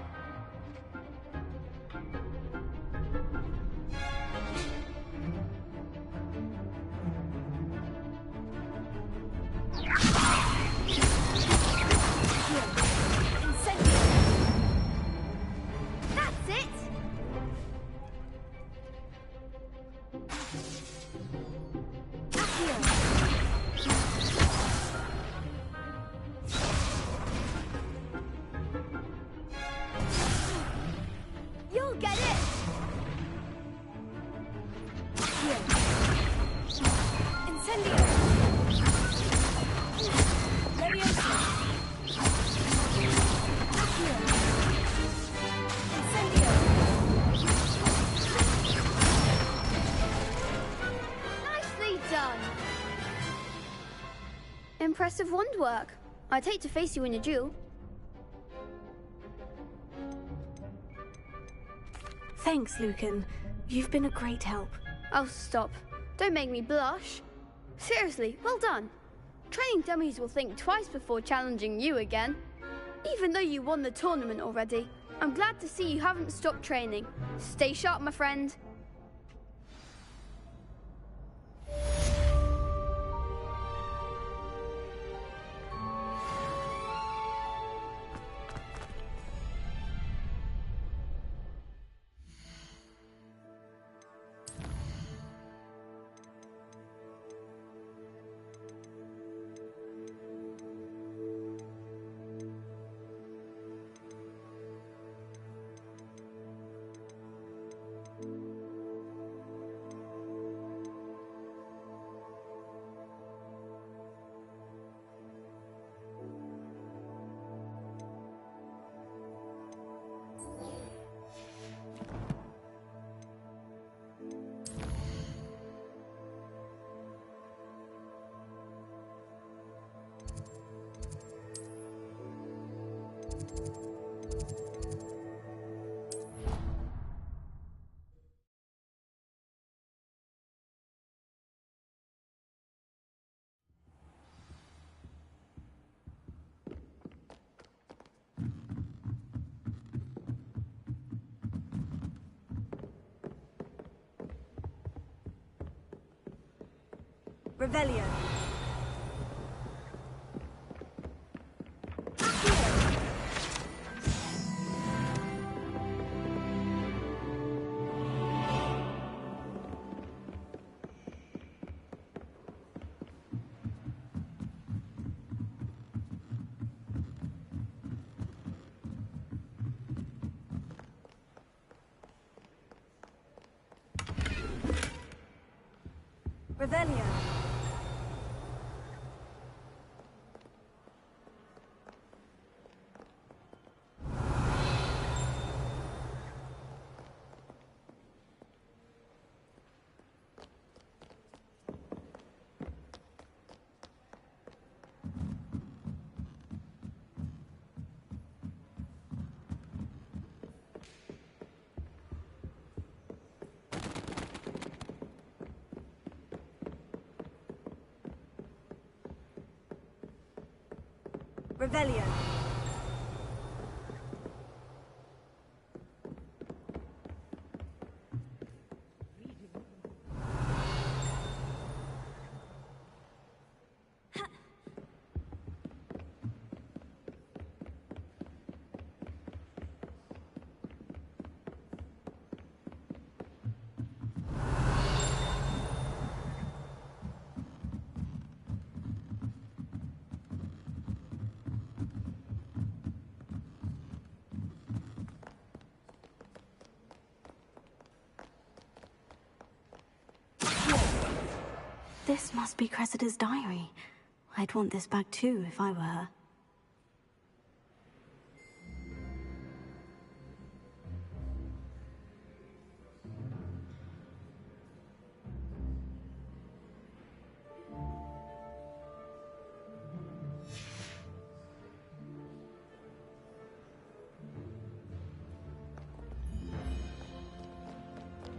That's it! You'll get it! Incendio. Leviosa. Incendio. Nicely done! Impressive wand work. I'd hate to face you in a duel. Thanks, Lucan. You've been a great help. Oh, stop. Don't make me blush. Seriously, well done. Training dummies will think twice before challenging you again. Even though you won the tournament already, I'm glad to see you haven't stopped training. Stay sharp, my friend. Revelio. Revelio. Revelio. This must be Cressida's diary. I'd want this back too if I were her.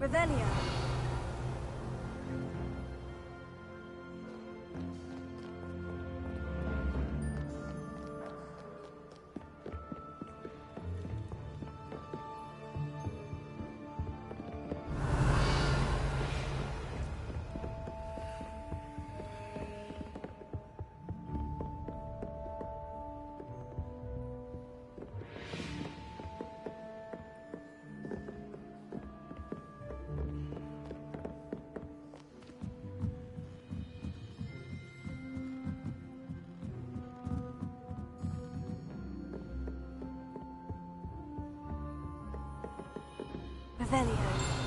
Revelio. Revelio.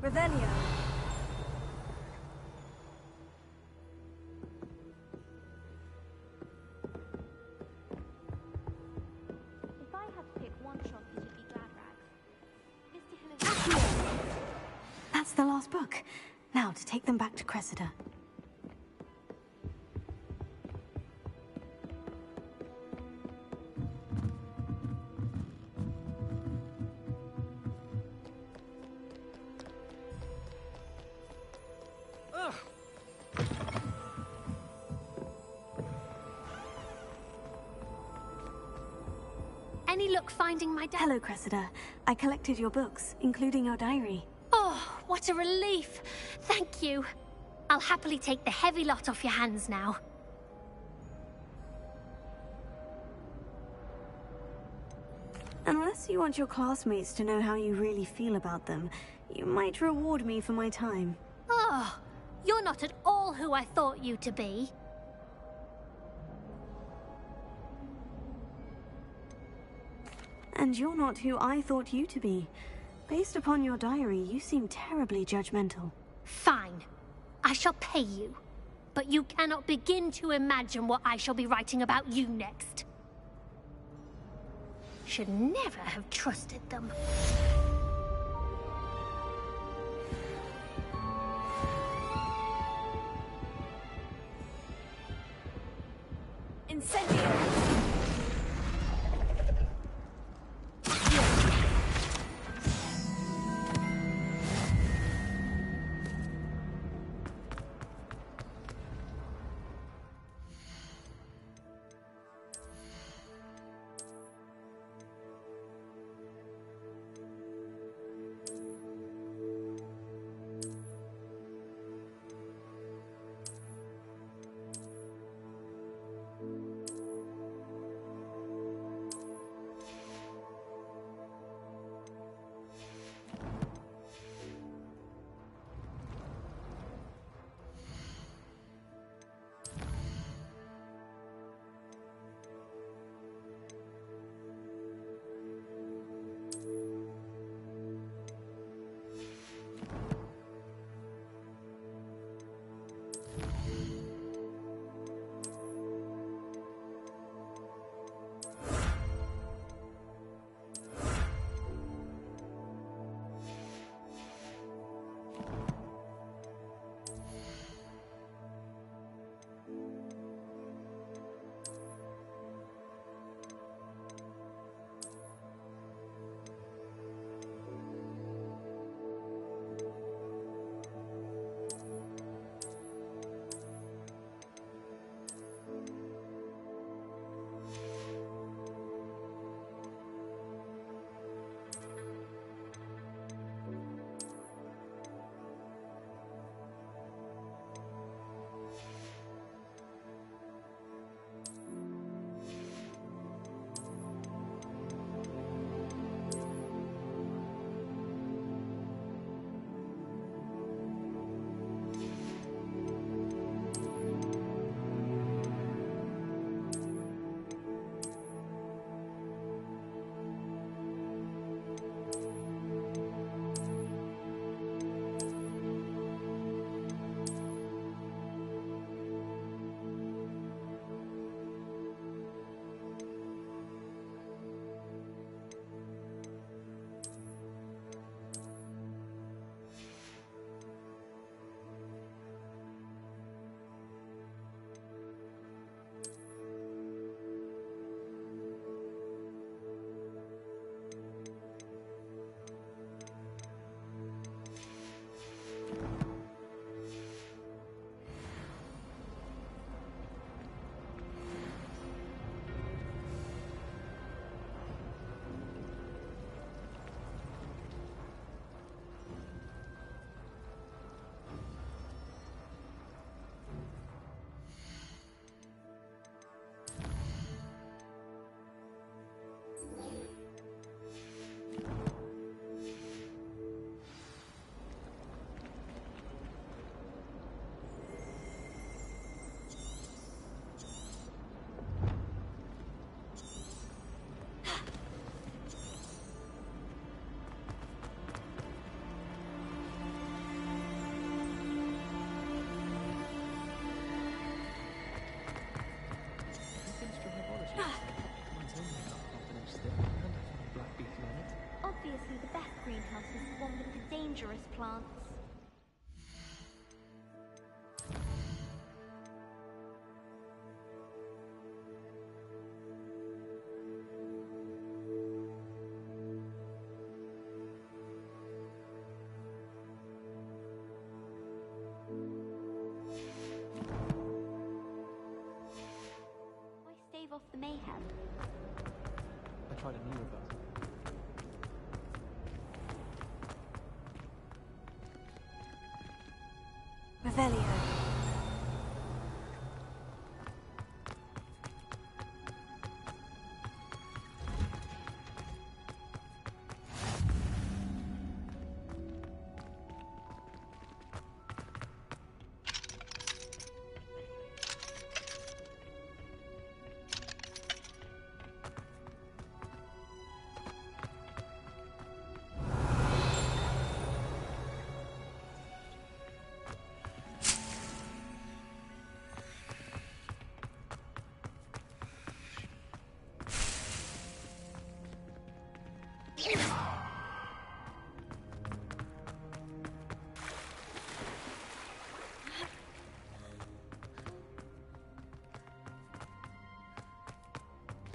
Revelio. If I had to pick one shop, it would be Glad Rags. Mr. Hill is... That's the last book. Now to take them back to Cressida. Any luck finding my Hello, Cressida. I collected your books, including your diary. Oh, what a relief. Thank you. I'll happily take the heavy lot off your hands now. Unless you want your classmates to know how you really feel about them, you might reward me for my time. Oh, you're not at all who I thought you to be. And you're not who I thought you to be. Based upon your diary, you seem terribly judgmental. Fine. I shall pay you. But you cannot begin to imagine what I shall be writing about you next. Should never have trusted them. Incendio! forest plants. Why stave off the mayhem? I tried a newer version. Revelio.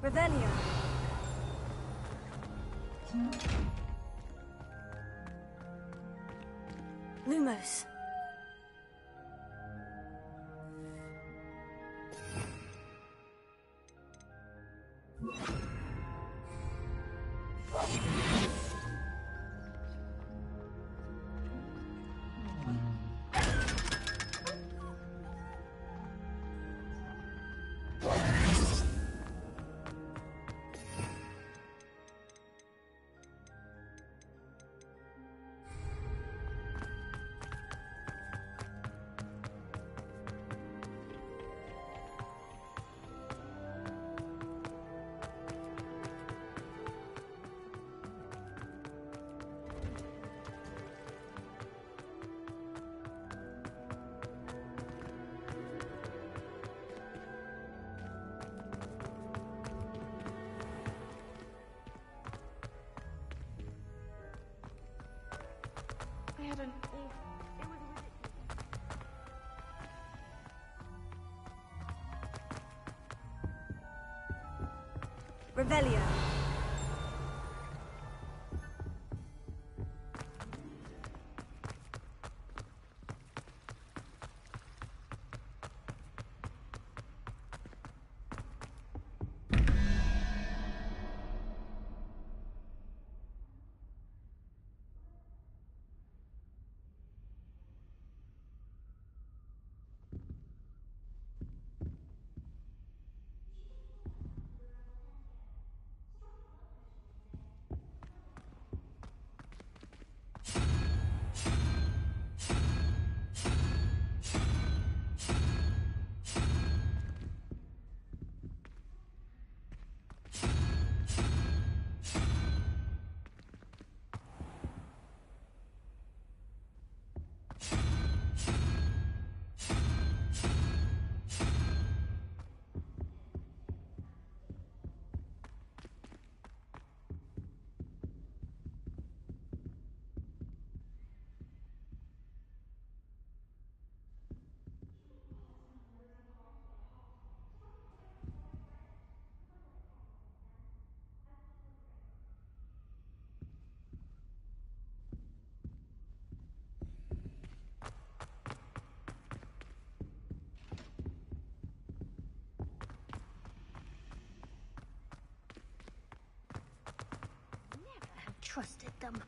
Revelio. Lumos. I had an awful... It was ridiculous. Revelio. Trusted them.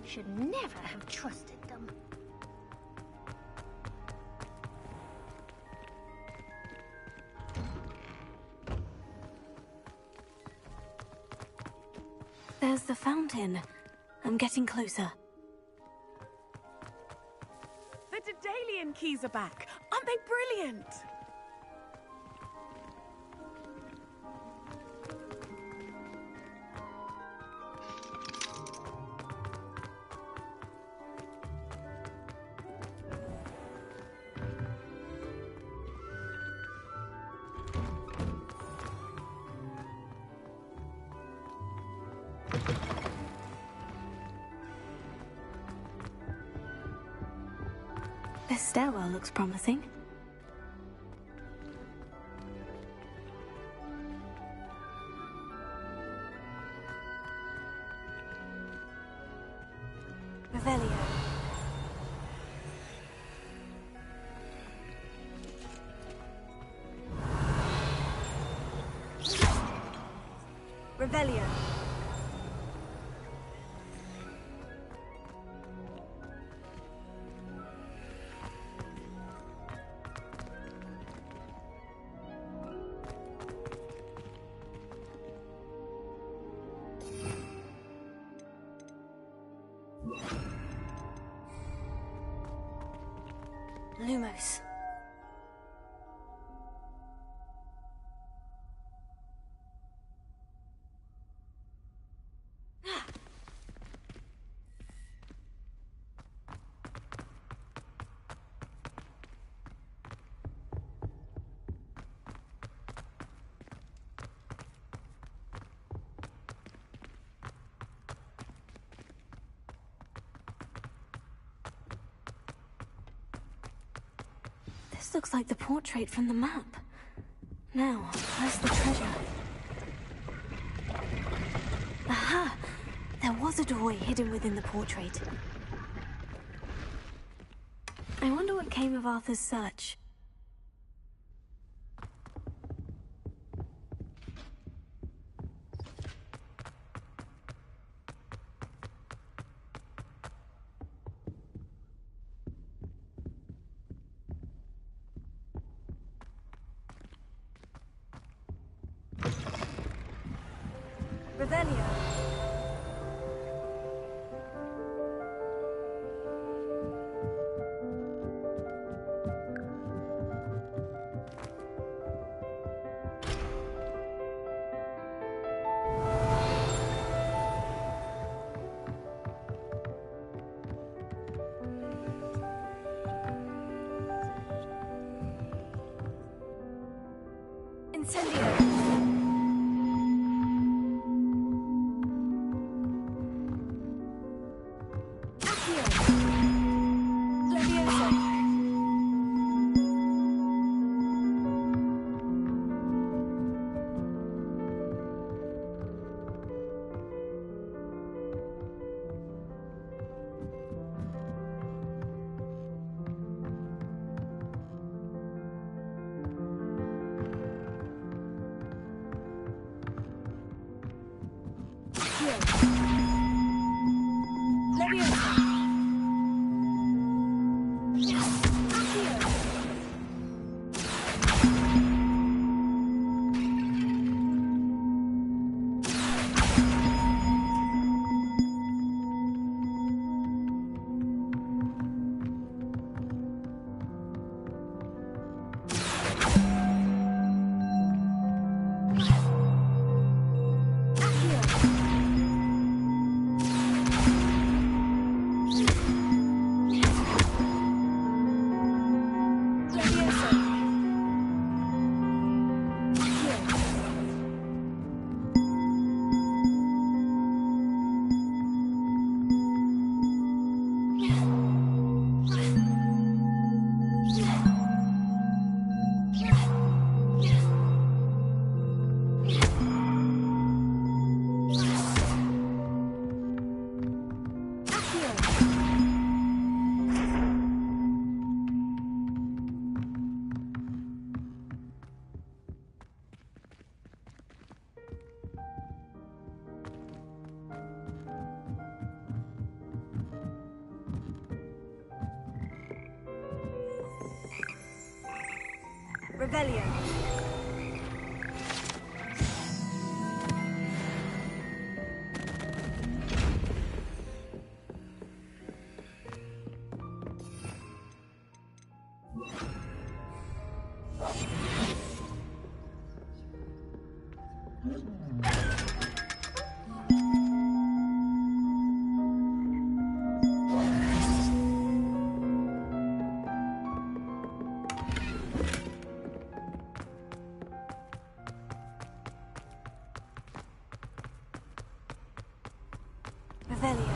Should never have trusted them. There's the fountain. I'm getting closer. The Daedalian keys are back. Aren't they brilliant? This stairwell looks promising. Revelio. Revelio. Lumos. This looks like the portrait from the map. Now, where's the treasure? Aha! There was a doorway hidden within the portrait. I wonder what came of Arthur's search. Revelio. Incendio. Revelio. Revelio.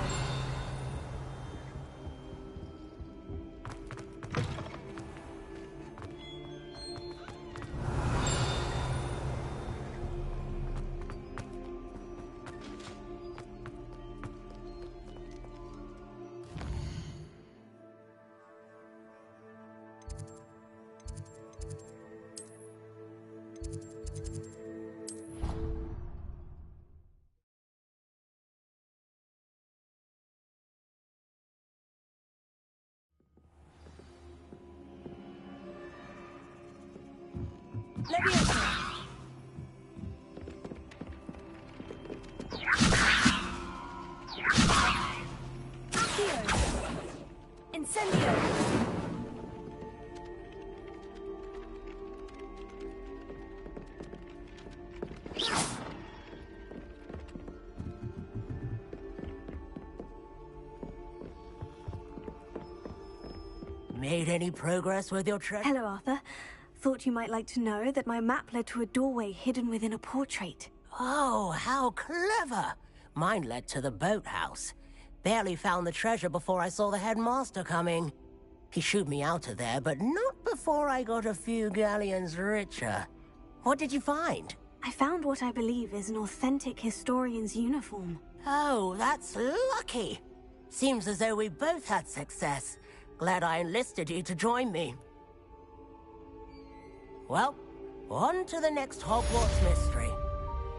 Leviosa. Accio. Incendio. Made any progress with your treasure? Hello, Arthur. Thought you might like to know that my map led to a doorway hidden within a portrait. Oh, how clever! Mine led to the boathouse. Barely found the treasure before I saw the headmaster coming. He shooed me out of there, but not before I got a few galleons richer. What did you find? I found what I believe is an authentic historian's uniform. Oh, that's lucky. Seems as though we both had success. Glad I enlisted you to join me. Well, on to the next Hogwarts mystery.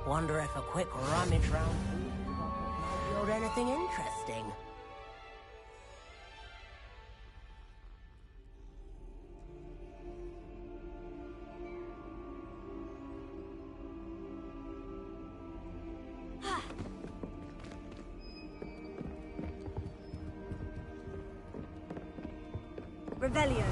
Wonder if a quick rummage round might yield anything interesting. Revelio.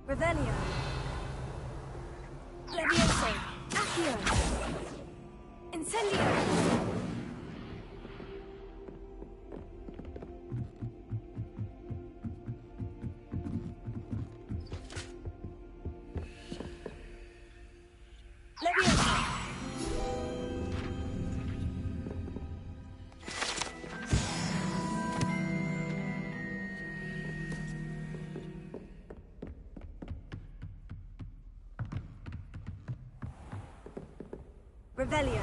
Revelio. Levioso. Accio. Incendio. Levioso. Revelio.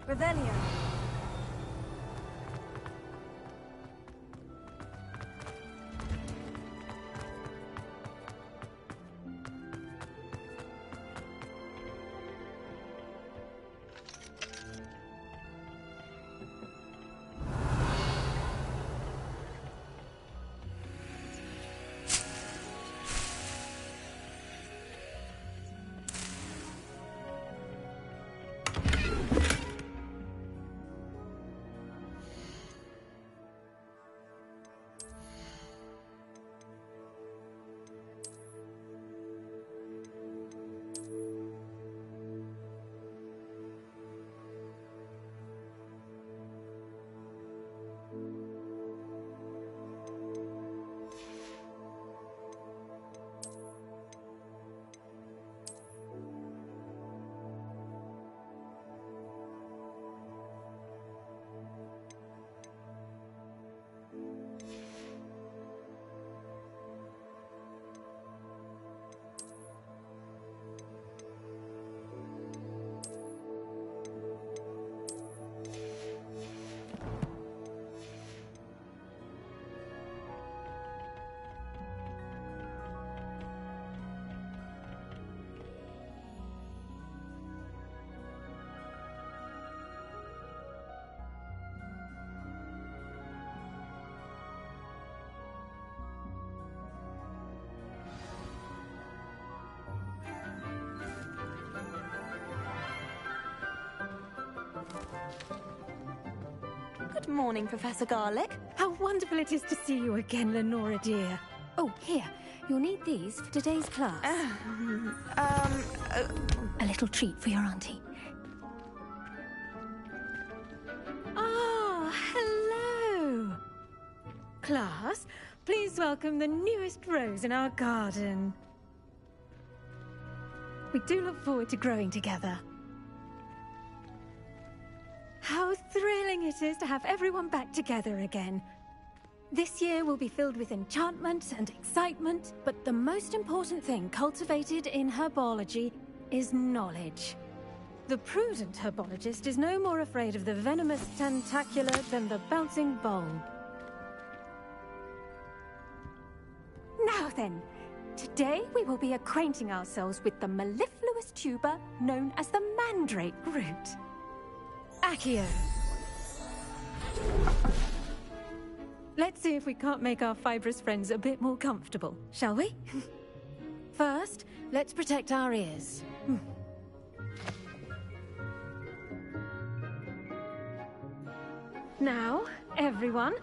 Revelio. Good morning, Professor Garlick. How wonderful it is to see you again, Lenora dear. Oh, here. You'll need these for today's class. A little treat for your auntie. Ah, hello. Class, please welcome the newest rose in our garden. We do look forward to growing together. How thrilling it is to have everyone back together again. This year will be filled with enchantment and excitement, but the most important thing cultivated in herbology is knowledge. The prudent herbologist is no more afraid of the venomous tentacular than the bouncing bulb. Now then, today we will be acquainting ourselves with the mellifluous tuber known as the mandrake root. Accio. Let's see if we can't make our fibrous friends a bit more comfortable, shall we? First, let's protect our ears. Now, everyone,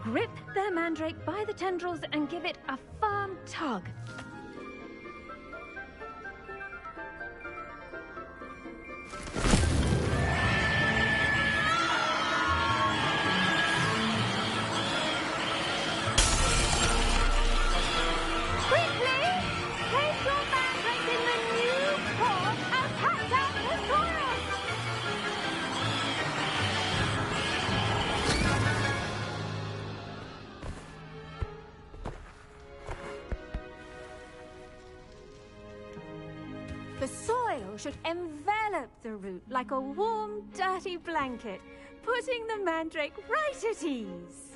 grip their mandrake by the tendrils and give it a firm tug. The soil should envelop the root like a warm, dirty blanket, putting the mandrake right at ease.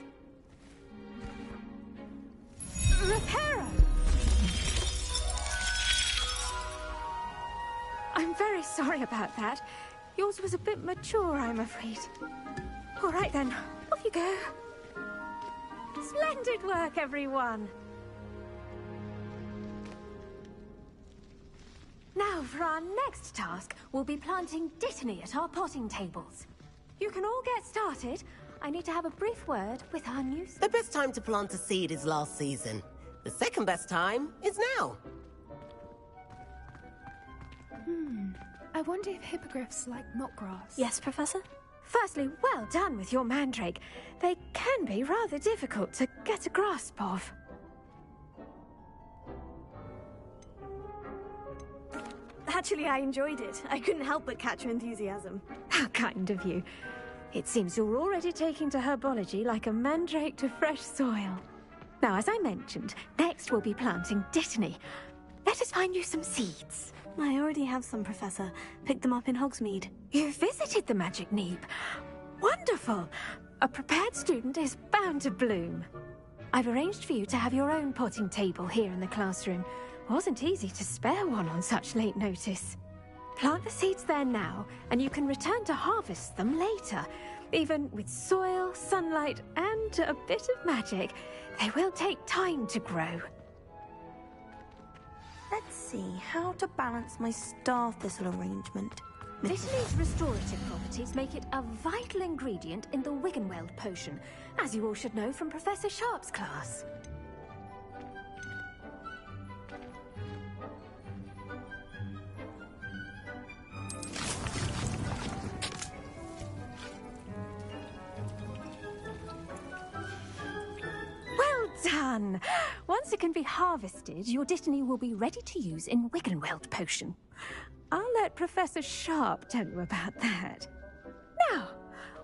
Reparo! I'm very sorry about that. Yours was a bit mature, I'm afraid. All right then, off you go. Splendid work, everyone. Now, for our next task, we'll be planting Dittany at our potting tables. You can all get started. I need to have a brief word with our new... The best time to plant a seed is last season. The second best time is now. I wonder if hippogriffs like knotgrass. Yes, Professor? Firstly, well done with your mandrake. They can be rather difficult to get a grasp of. Actually, I enjoyed it. I couldn't help but catch your enthusiasm. How kind of you. It seems you're already taking to herbology like a mandrake to fresh soil. Now, as I mentioned, next we'll be planting Dittany. Let us find you some seeds. I already have some, Professor. Picked them up in Hogsmeade. You visited the Magic Neep. Wonderful! A prepared student is bound to bloom. I've arranged for you to have your own potting table here in the classroom. Wasn't easy to spare one on such late notice. Plant the seeds there now, and you can return to harvest them later. Even with soil, sunlight, and a bit of magic, they will take time to grow. Let's see, how to balance my star thistle arrangement. Vitamin's restorative properties make it a vital ingredient in the Wiggenweld potion, as you all should know from Professor Sharp's class. Well done! Once it can be harvested, your Dittany will be ready to use in Wiggenweld potion. I'll let Professor Sharp tell you about that. Now,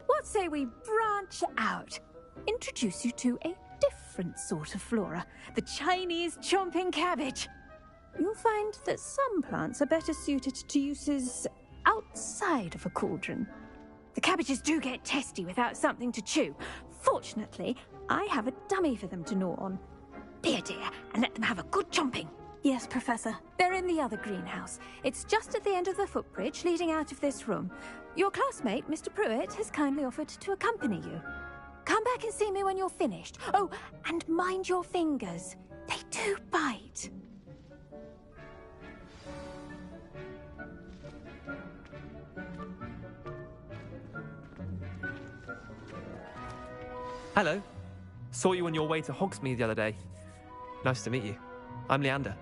what say we branch out? Introduce you to a different sort of flora, the Chinese chomping cabbage. You'll find that some plants are better suited to uses outside of a cauldron. The cabbages do get testy without something to chew. Fortunately, I have a dummy for them to gnaw on. Be a dear and let them have a good chomping. Yes, Professor. They're in the other greenhouse. It's just at the end of the footbridge leading out of this room. Your classmate, Mr. Pruitt, has kindly offered to accompany you. Come back and see me when you're finished. Oh, and mind your fingers. They do bite. Hello. Saw you on your way to Hogsmeade the other day. Nice to meet you. I'm Leander.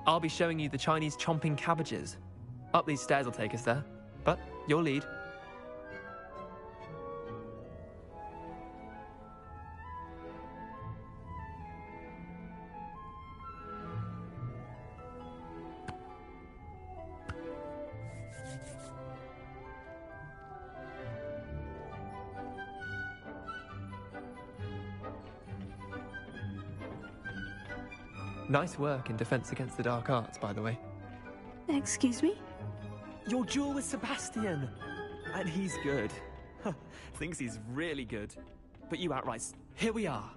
I'll be showing you the Chinese chomping cabbages. Up these stairs will take us there, but you'll lead. Nice work in Defense Against the Dark Arts, by the way. Excuse me? Your duel with Sebastian! And he's good. Thinks he's really good. But you outright, here we are.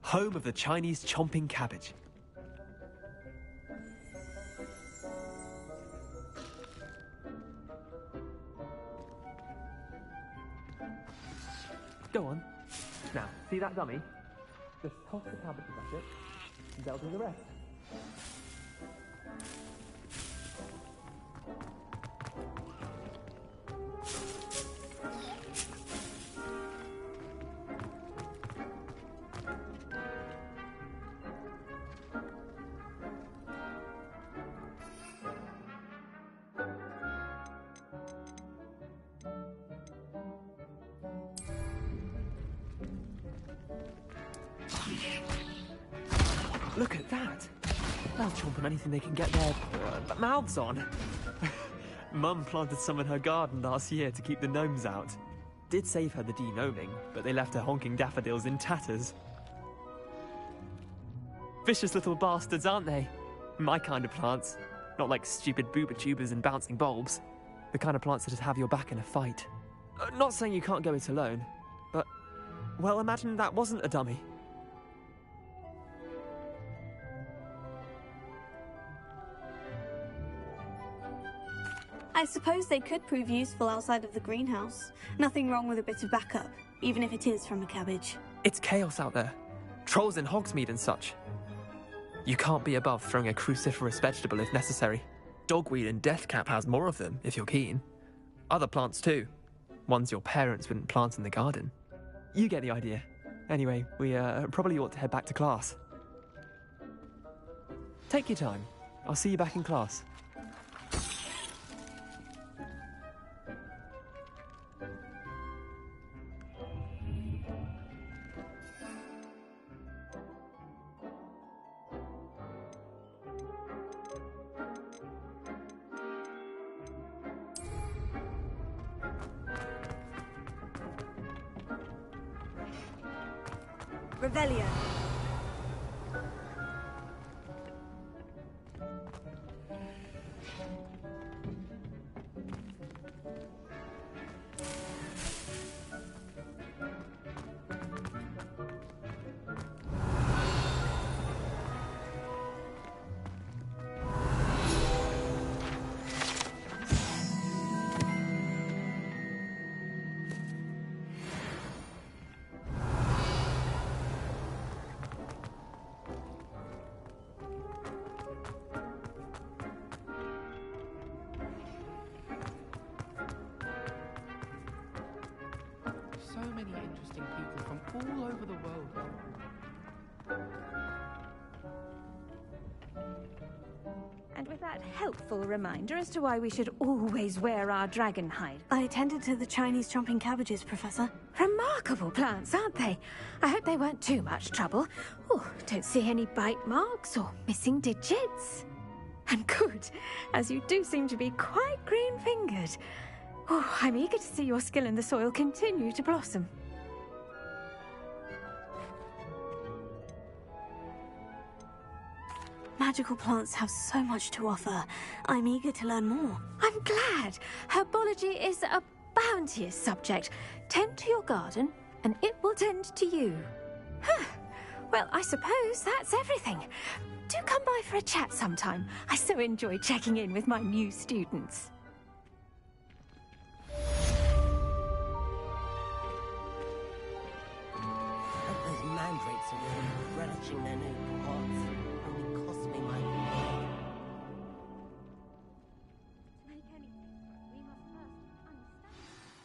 Home of the Chinese chomping cabbage. Go on. Now, see that dummy? Just toss the cabbage at it. They'll do the rest. Look at that! They'll chomp on anything they can get their mouths on. Mum planted some in her garden last year to keep the gnomes out. Did save her the de-gnoming, but they left her honking daffodils in tatters. Vicious little bastards, aren't they? My kind of plants. Not like stupid booba tubers and bouncing bulbs. The kind of plants that'd have your back in a fight. Not saying you can't go it alone, but... well, imagine that wasn't a dummy. I suppose they could prove useful outside of the greenhouse. Nothing wrong with a bit of backup, even if it is from a cabbage. It's chaos out there. Trolls in Hogsmeade and such. You can't be above throwing a cruciferous vegetable if necessary. Dogweed and deathcap has more of them, if you're keen. Other plants too. Ones your parents wouldn't plant in the garden. You get the idea. Anyway, we probably ought to head back to class. Take your time. I'll see you back in class. Revelio. all over the world. And with that helpful reminder as to why we should always wear our dragon hide. I attended to the Chinese chomping cabbages, Professor. Remarkable plants, aren't they? I hope they weren't too much trouble. Oh, don't see any bite marks or missing digits. And good, as you do seem to be quite green-fingered. Oh, I'm eager to see your skill in the soil continue to blossom. Magical plants have so much to offer. I'm eager to learn more. I'm glad. Herbology is a bounteous subject. Tend to your garden, and it will tend to you. Huh. Well, I suppose that's everything. Do come by for a chat sometime. I so enjoy checking in with my new students. Those mandrakes are really relishing their new pots. Only cost me my head. To make anything, we must first understand.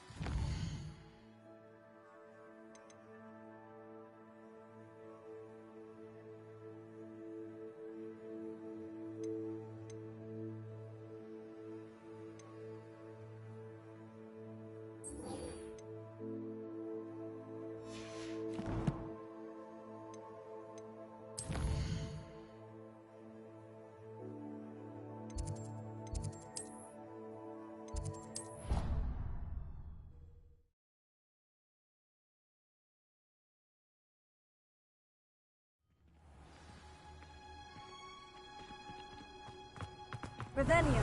Revelio.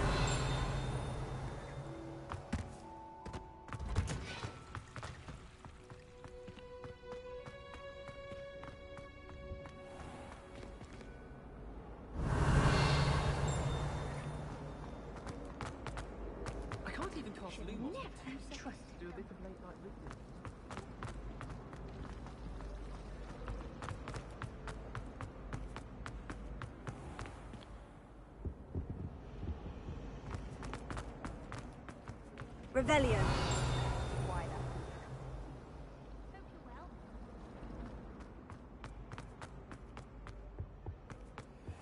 I can't even cast Lumos. Never have trusted Do a bit of late night reading. Revelio.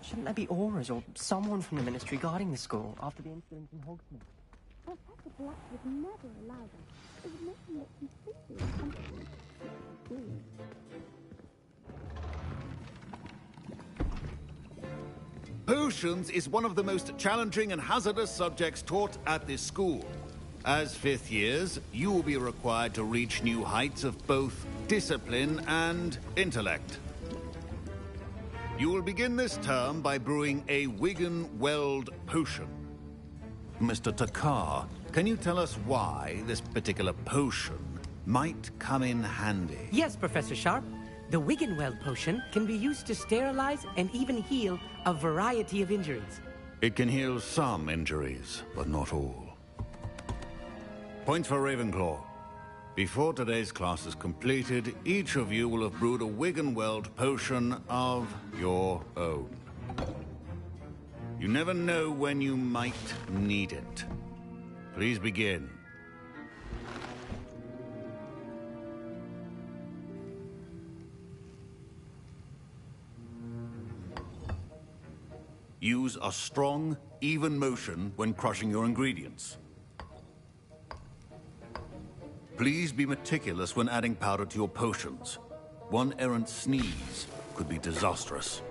Shouldn't there be auras or someone from the ministry guarding the school after the incident in Hogsmeade? Professor Black would never allow that. It would make him look completely incompetent. Weird. Potions is one of the most challenging and hazardous subjects taught at this school. As fifth years, you will be required to reach new heights of both discipline and intellect. You will begin this term by brewing a Wigan-Weld potion. Mr. Takar, can you tell us why this particular potion might come in handy? Yes, Professor Sharp. The Wiggenweld potion can be used to sterilize and even heal a variety of injuries. It can heal some injuries, but not all. Points for Ravenclaw. Before today's class is completed, each of you will have brewed a Wiggenweld potion of your own. You never know when you might need it. Please begin. Use a strong, even motion when crushing your ingredients. Please be meticulous when adding powder to your potions. One errant sneeze could be disastrous.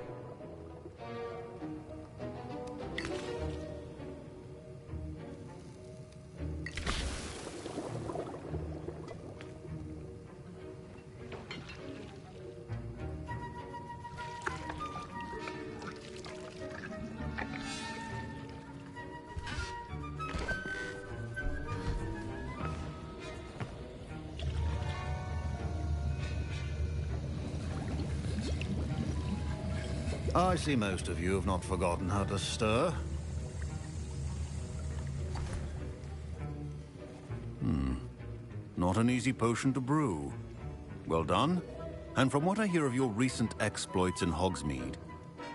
I see most of you have not forgotten how to stir. Not an easy potion to brew. Well done. And from what I hear of your recent exploits in Hogsmeade,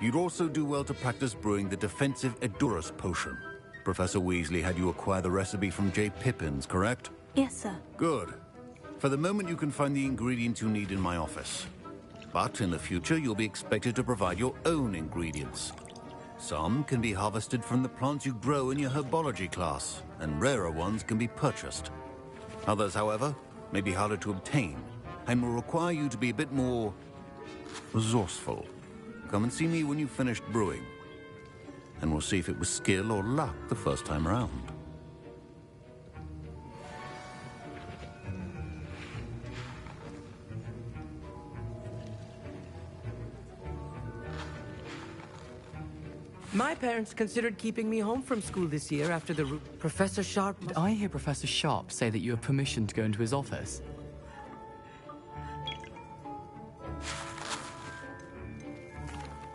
you'd also do well to practice brewing the defensive Edurus potion. Professor Weasley had you acquire the recipe from J. Pippins, correct? Yes, sir. Good. For the moment, you can find the ingredients you need in my office. But in the future, you'll be expected to provide your own ingredients. Some can be harvested from the plants you grow in your herbology class, and rarer ones can be purchased. Others, however, may be harder to obtain, and will require you to be a bit more resourceful. Come and see me when you've finished brewing, and we'll see if it was skill or luck the first time around. My parents considered keeping me home from school this year after the Professor Sharp... Did I hear Professor Sharp say that you have permission to go into his office?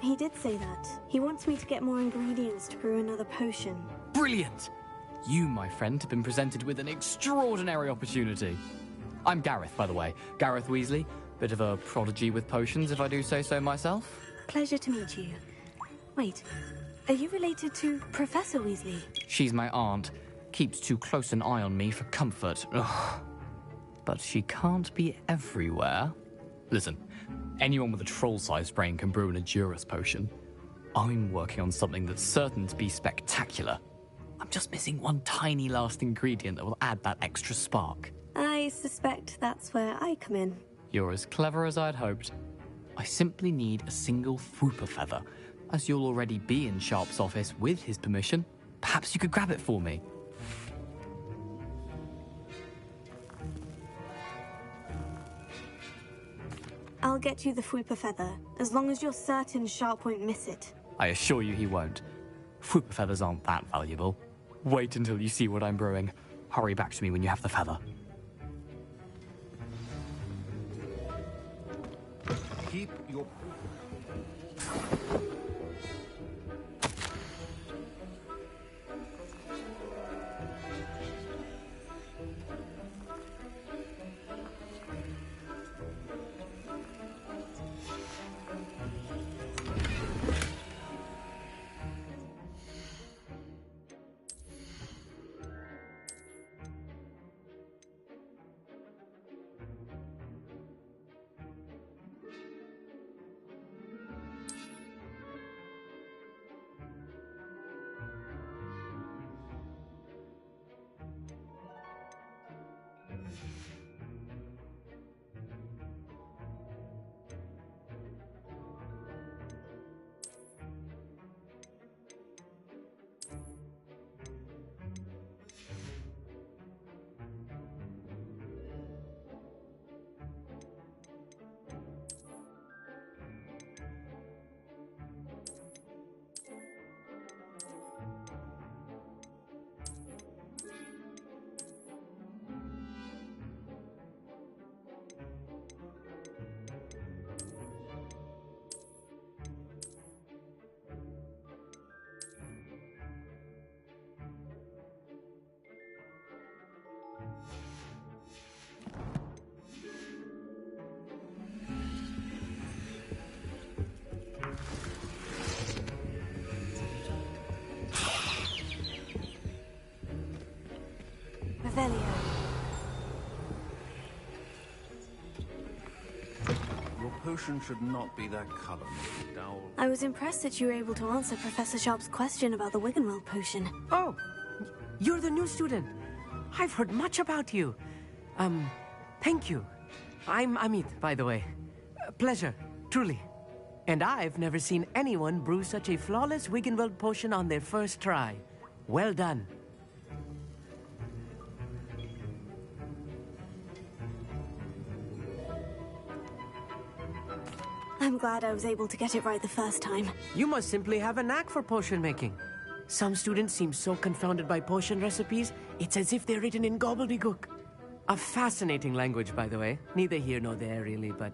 He did say that. He wants me to get more ingredients to brew another potion. Brilliant! You, my friend, have been presented with an extraordinary opportunity. I'm Gareth, by the way. Gareth Weasley. Bit of a prodigy with potions, if I do say so myself. Pleasure to meet you. Wait, are you related to Professor Weasley? She's my aunt. Keeps too close an eye on me for comfort. Ugh. But she can't be everywhere. Listen, anyone with a troll-sized brain can brew an Adurus potion. I'm working on something that's certain to be spectacular. I'm just missing one tiny last ingredient that will add that extra spark. I suspect that's where I come in. You're as clever as I'd hoped. I simply need a single Fwooper feather. As you'll already be in Sharp's office with his permission, perhaps you could grab it for me. I'll get you the Fwooper feather, as long as you're certain Sharp won't miss it. I assure you he won't. Fwooper feathers aren't that valuable. Wait until you see what I'm brewing. Hurry back to me when you have the feather. Keep your... Your potion should not be that color, Mr. Dowell. I was impressed that you were able to answer Professor Sharp's question about the Wiggenweld potion. Oh, you're the new student. I've heard much about you. Thank you. I'm Amit, by the way. Pleasure, truly. And I've never seen anyone brew such a flawless Wiggenweld potion on their first try. Well done. I'm glad I was able to get it right the first time. You must simply have a knack for potion making. Some students seem so confounded by potion recipes, it's as if they're written in gobbledygook. A fascinating language, by the way. Neither here nor there, really, but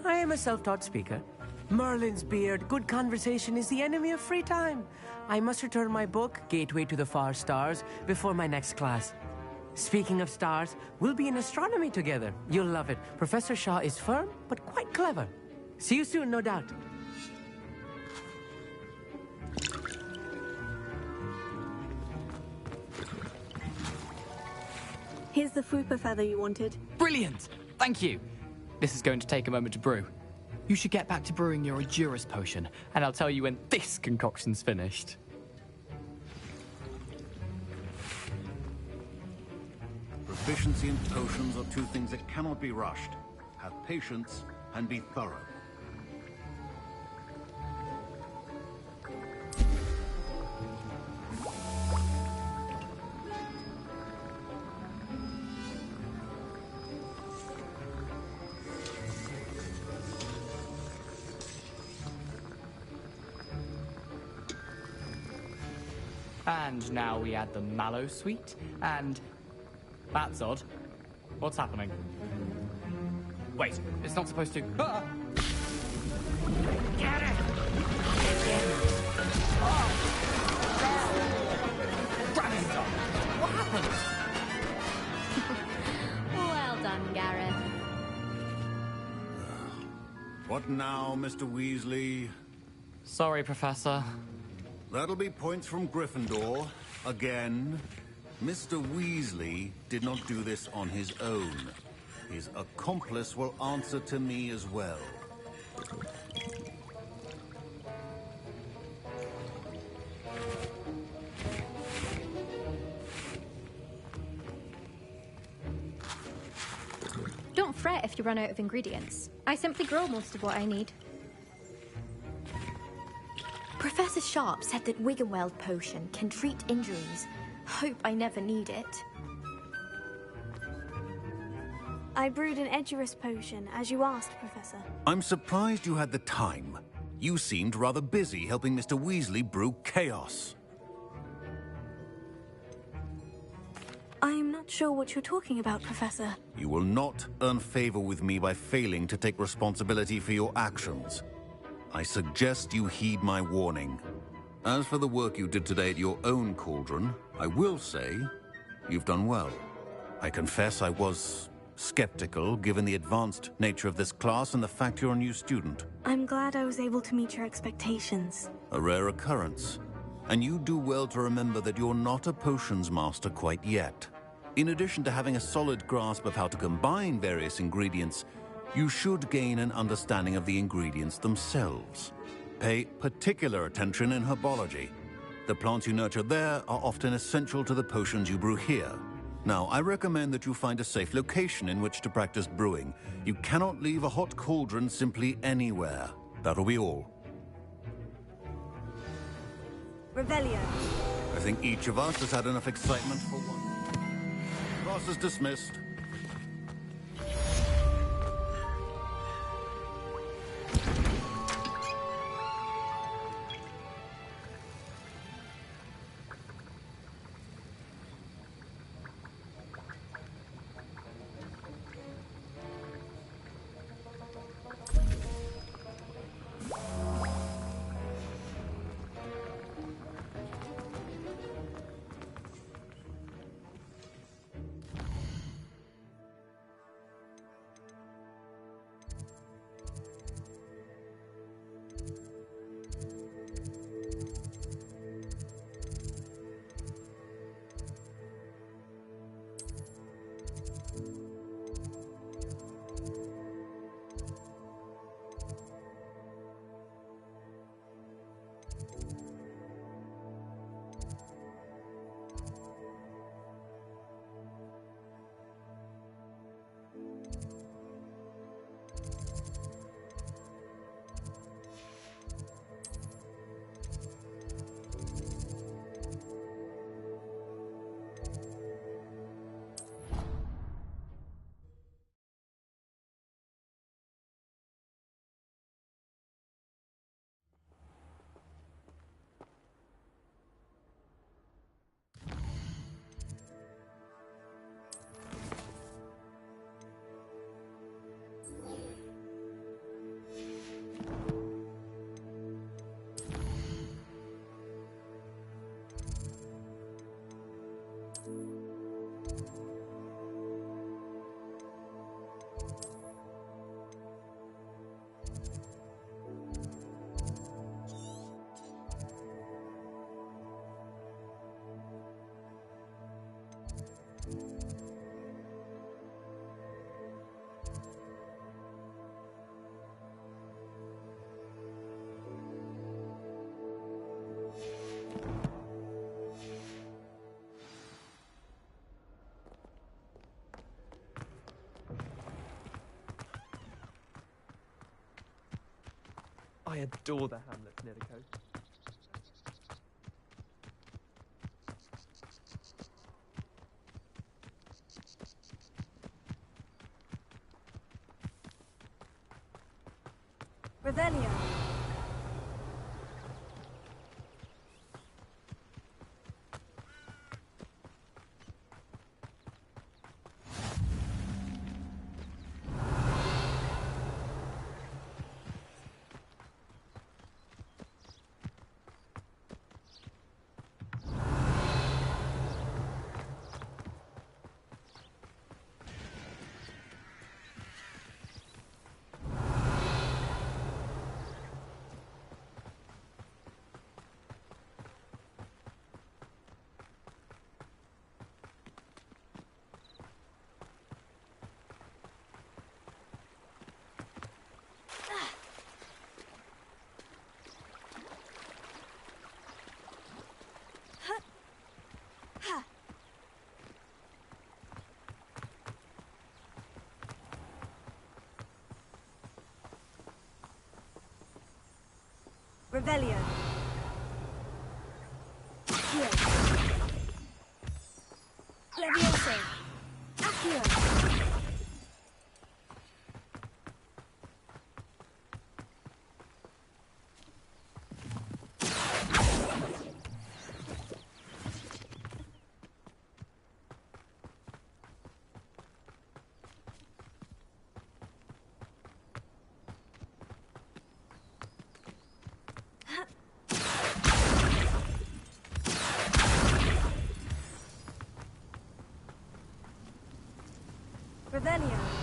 I am a self-taught speaker. Merlin's beard, good conversation is the enemy of free time. I must return my book, Gateway to the Far Stars, before my next class. Speaking of stars, we'll be in astronomy together. You'll love it. Professor Shaw is firm, but quite clever. See you soon, no doubt. Here's the Fwooper feather you wanted. Brilliant! Thank you. This is going to take a moment to brew. You should get back to brewing your Edurus potion, and I'll tell you when this concoction's finished. Proficiency and potions are two things that cannot be rushed. Have patience and be thorough. And now we add the mallow sweet, and... That's odd. What's happening? Wait, it's not supposed to... Ah! Get it! Oh! Grandson! What happened? Well done, Gareth. What now, Mr. Weasley? Sorry, Professor. That'll be points from Gryffindor. Again. Mr. Weasley did not do this on his own. His accomplice will answer to me as well. Don't fret if you run out of ingredients. I simply grow most of what I need. Professor Sharp said that Wiggenweld potion can treat injuries. Hope I never need it. I brewed an Edurus potion, as you asked, Professor. I'm surprised you had the time. You seemed rather busy helping Mr. Weasley brew chaos. I'm not sure what you're talking about, Professor. You will not earn favor with me by failing to take responsibility for your actions. I suggest you heed my warning. As for the work you did today at your own cauldron, I will say you've done well. I confess I was skeptical, given the advanced nature of this class and the fact you're a new student. I'm glad I was able to meet your expectations. A rare occurrence. And you do well to remember that you're not a potions master quite yet. In addition to having a solid grasp of how to combine various ingredients, you should gain an understanding of the ingredients themselves. Pay particular attention in herbology. The plants you nurture there are often essential to the potions you brew here. Now, I recommend that you find a safe location in which to practice brewing. You cannot leave a hot cauldron simply anywhere. That'll be all. Revelio. I think each of us has had enough excitement for one. Class is dismissed. I adore the hamlets near the coast. Revelio. Revelio. Accio. Levioso. Accio. Revelio.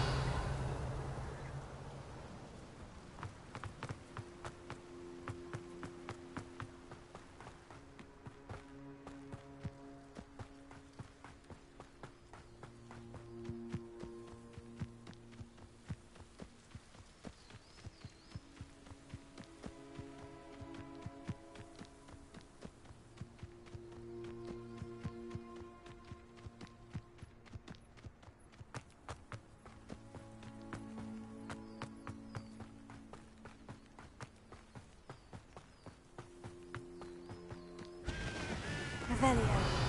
Revelio.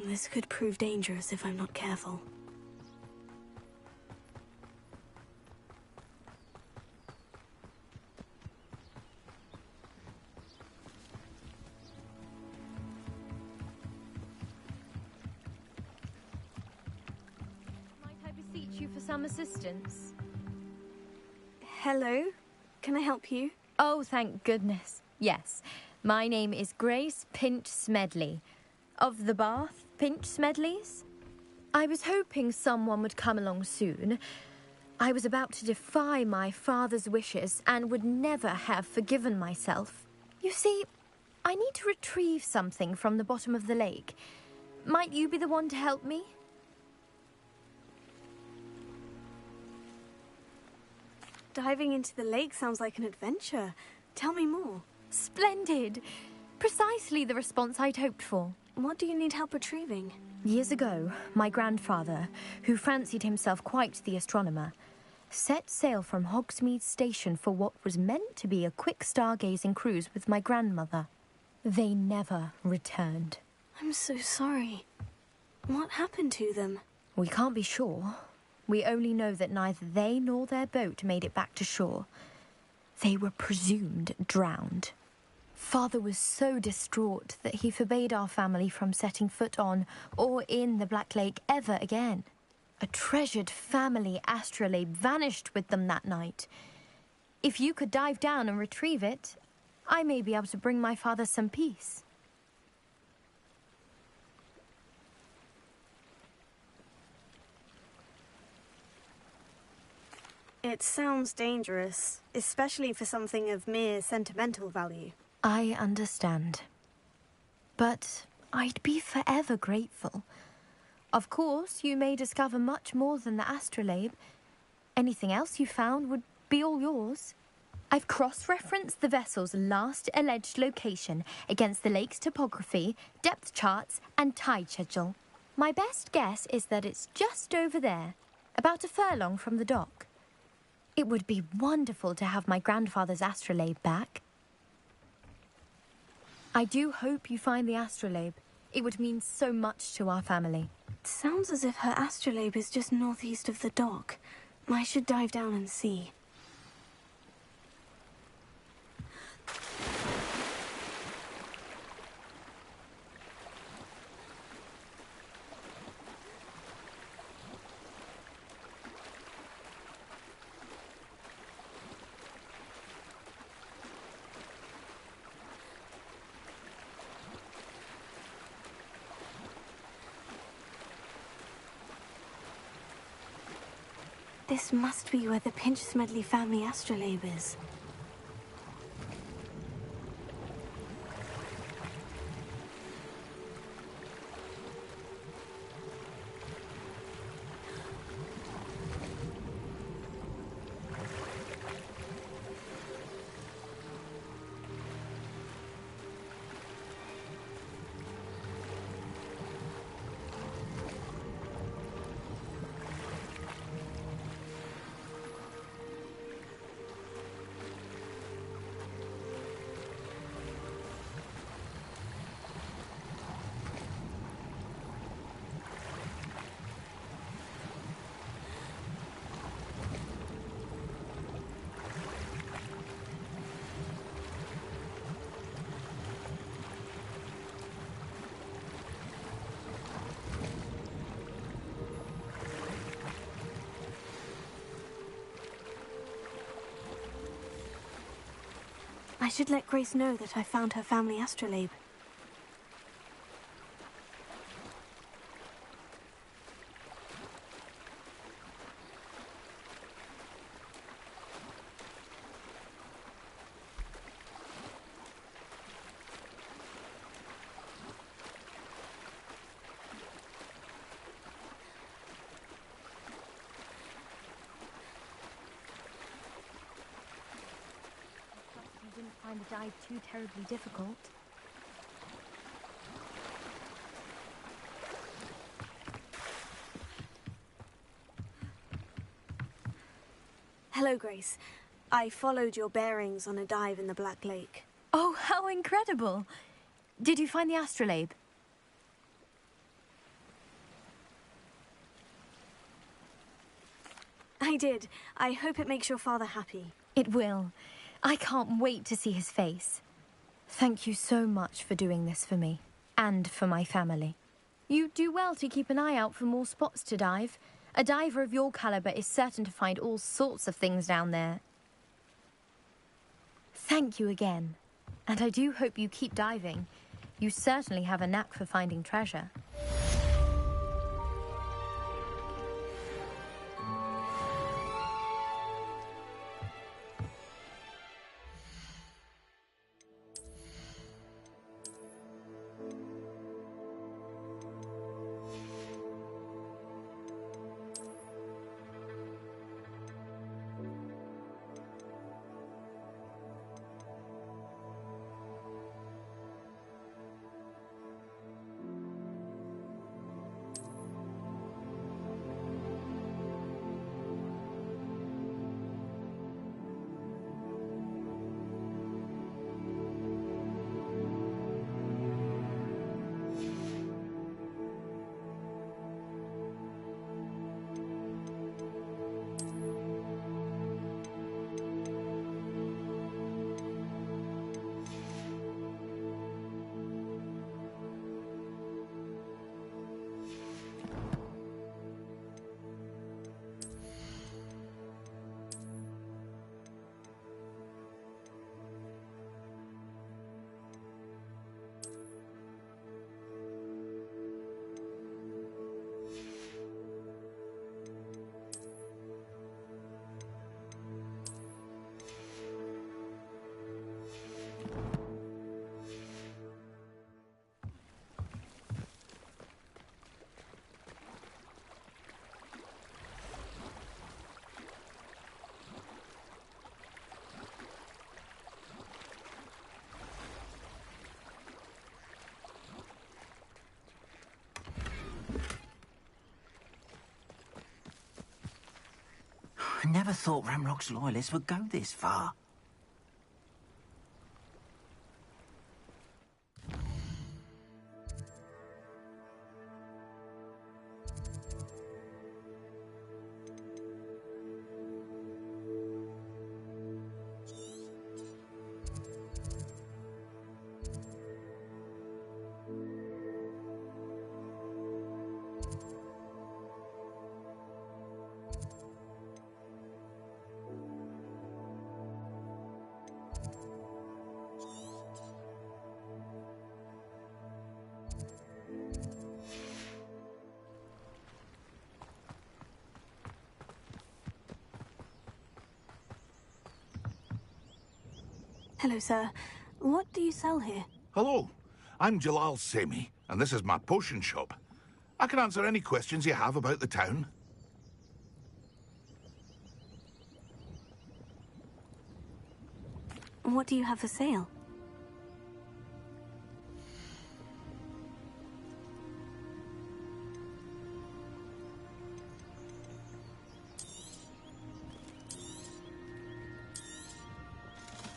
This could prove dangerous if I'm not careful. Might I beseech you for some assistance? Hello? Can I help you? Oh, thank goodness. Yes. My name is Grace Pinch Smedley. Of the Bath Pinch Smedleys? I was hoping someone would come along soon. I was about to defy my father's wishes and would never have forgiven myself. You see, I need to retrieve something from the bottom of the lake. Might you be the one to help me? Diving into the lake sounds like an adventure. Tell me more. Splendid! Precisely the response I'd hoped for. What do you need help retrieving? Years ago, my grandfather, who fancied himself quite the astronomer, set sail from Hogsmeade Station for what was meant to be a quick stargazing cruise with my grandmother. They never returned. I'm so sorry. What happened to them? We can't be sure. We only know that neither they nor their boat made it back to shore. They were presumed drowned. Father was so distraught that he forbade our family from setting foot on or in the Black Lake ever again. A treasured family astrolabe vanished with them that night. If you could dive down and retrieve it, I may be able to bring my father some peace. It sounds dangerous, especially for something of mere sentimental value. I understand. But I'd be forever grateful. Of course, you may discover much more than the astrolabe. Anything else you found would be all yours. I've cross-referenced the vessel's last alleged location against the lake's topography, depth charts, and tide schedule. My best guess is that it's just over there, about a furlong from the dock. It would be wonderful to have my grandfather's astrolabe back. I do hope you find the astrolabe. It would mean so much to our family. It sounds as if her astrolabe is just northeast of the dock. I should dive down and see. This must be where the Pinch Smedley family astrolabe is. I should let Grace know that I found her family astrolabe. You didn't find the dive too terribly difficult. Hello, Grace. I followed your bearings on a dive in the Black Lake. Oh, how incredible! Did you find the astrolabe? I did. I hope it makes your father happy. It will. I can't wait to see his face. Thank you so much for doing this for me, and for my family. You do well to keep an eye out for more spots to dive. A diver of your caliber is certain to find all sorts of things down there. Thank you again, and I do hope you keep diving. You certainly have a knack for finding treasure. I never thought Ramrock's loyalists would go this far. Hello, sir. What do you sell here? Hello, I'm Jalal Semi, and this is my potion shop. I can answer any questions you have about the town. What do you have for sale?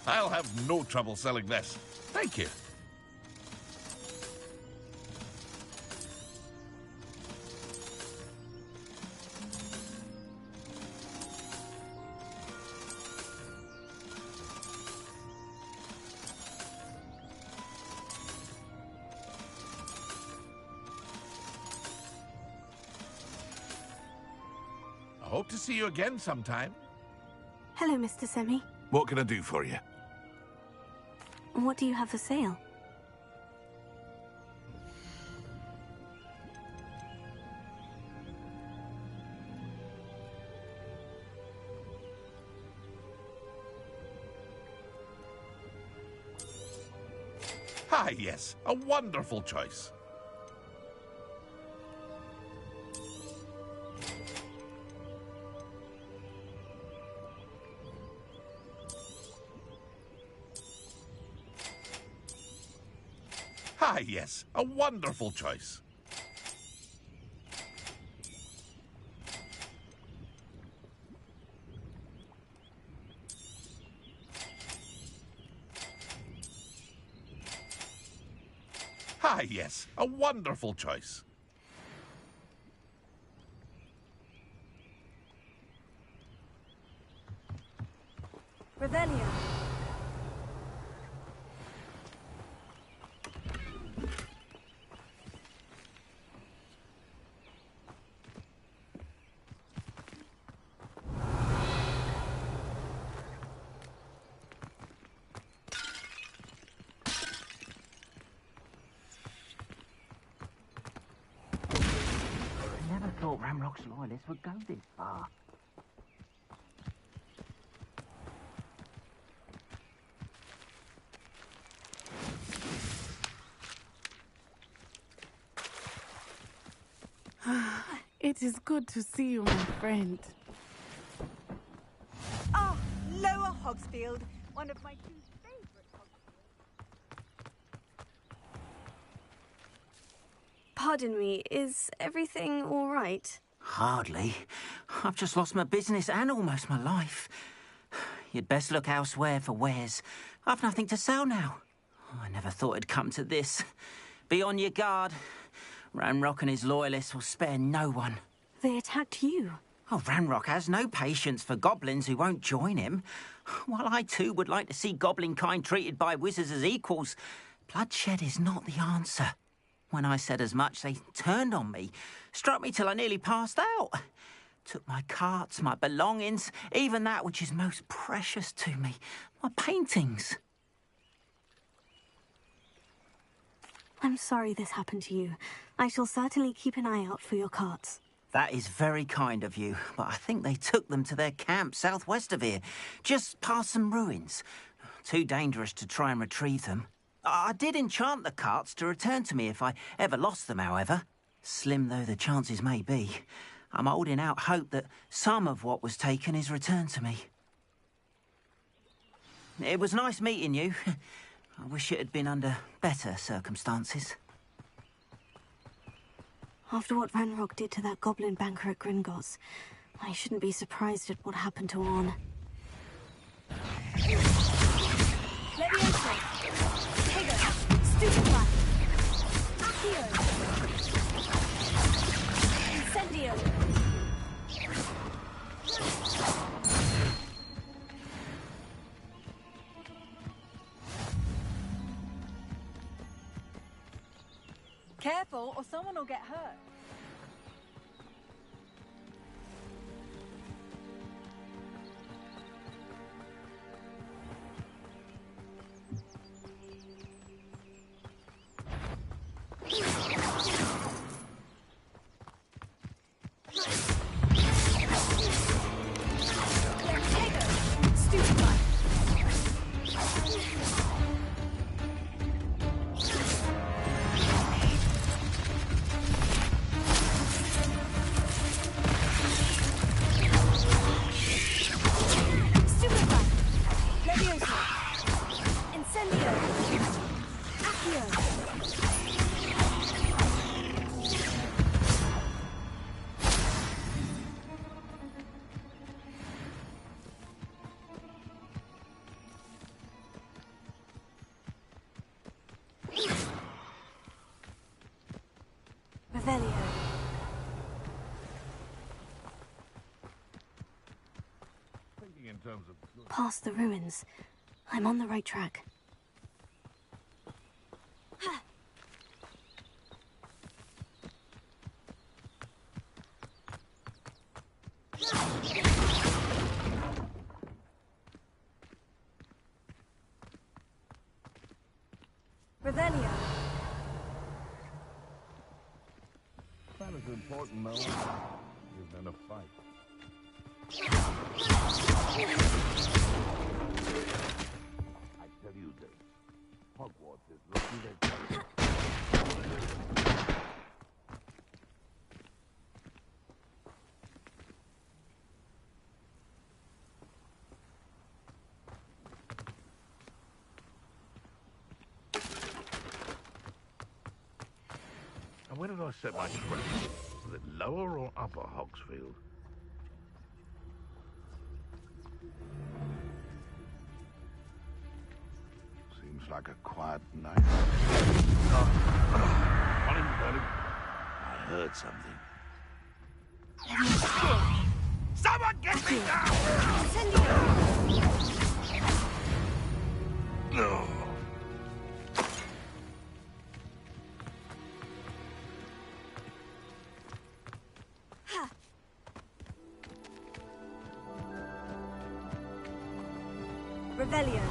I'll have no trouble selling this. Thank you. I hope to see you again sometime. Hello, Mr. Semi. What can I do for you? What do you have for sale? Ah, yes, a wonderful choice. Ah, yes, a wonderful choice. Ah, yes, a wonderful choice. Revelio. I never thought Ramrock's loyalists would go this far. It is good to see you, my friend. Ah, Lower Hogsfield, one of my two favorite Hogsfields. Pardon me, is everything all right? Hardly. I've just lost my business and almost my life. You'd best look elsewhere for wares. I've nothing to sell now. I never thought it'd come to this. Be on your guard. Ranrock and his loyalists will spare no one. They attacked you. Oh, Ranrock has no patience for goblins who won't join him. While I too would like to see goblin kind treated by wizards as equals, bloodshed is not the answer. When I said as much, they turned on me, struck me till I nearly passed out. Took my carts, my belongings, even that which is most precious to me, my paintings. I'm sorry this happened to you. I shall certainly keep an eye out for your carts. That is very kind of you, but I think they took them to their camp southwest of here, just past some ruins. Too dangerous to try and retrieve them. I did enchant the carts to return to me if I ever lost them, however. Slim though the chances may be, I'm holding out hope that some of what was taken is returned to me. It was nice meeting you. I wish it had been under better circumstances. After what Ranrock did to that goblin banker at Gringotts, I shouldn't be surprised at what happened to Orn. Levioso. Tego. Stupefy. Accio. Incendio. Careful, or someone will get hurt. Past the ruins. I'm on the right track. Revelio. That is important, Mel. You've been a fight. I tell you this, Hogwarts is lucky they got it. And where did I set my trap? Was it lower or upper Hogsfield? Seems like a quiet night. Morning, Bernie. I heard something. Someone get me down! No. Revelio.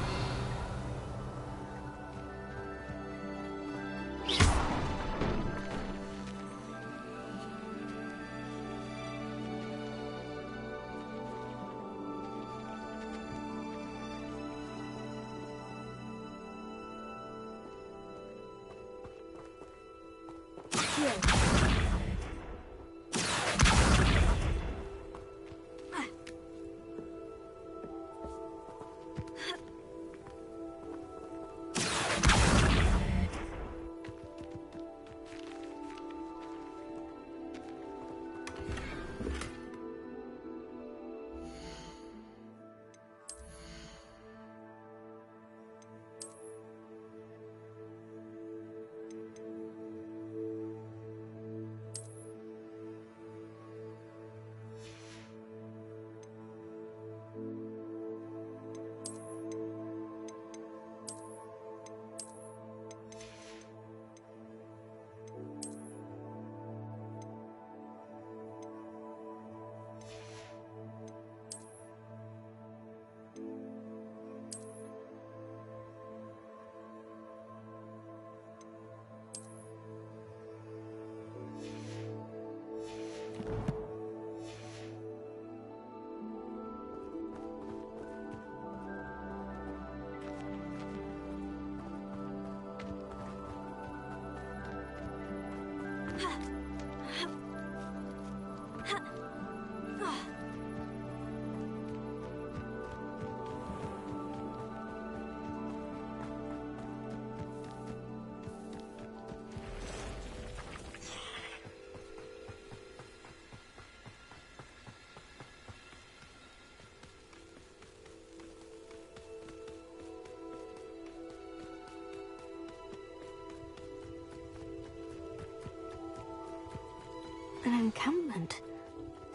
encampment.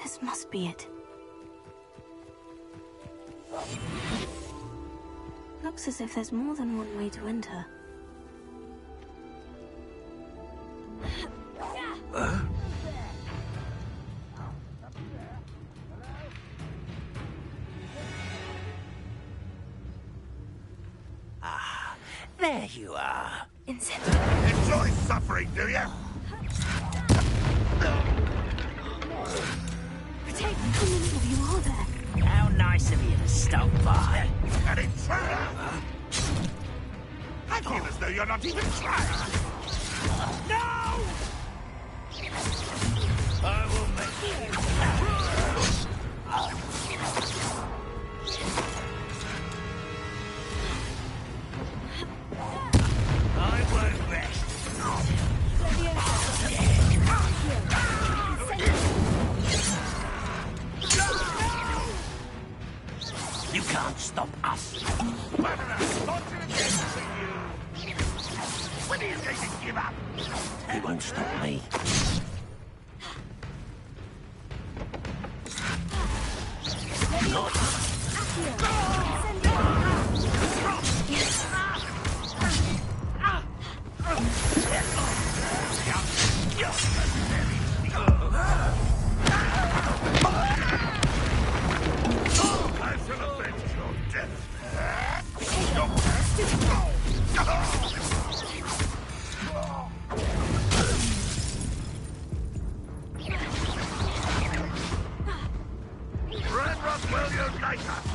This must be it. Looks as if there's more than one way to enter. Ah, there you are. Enjoy suffering, do you? Protect, how many of you are there? How nice of you to stop by. An intruder! I feel as though you're not even trying. No! I will make you. I won't rest. You can't stop us. When are you going to give up? He won't stop me. I shall avenge your death. Red Rock will unite us.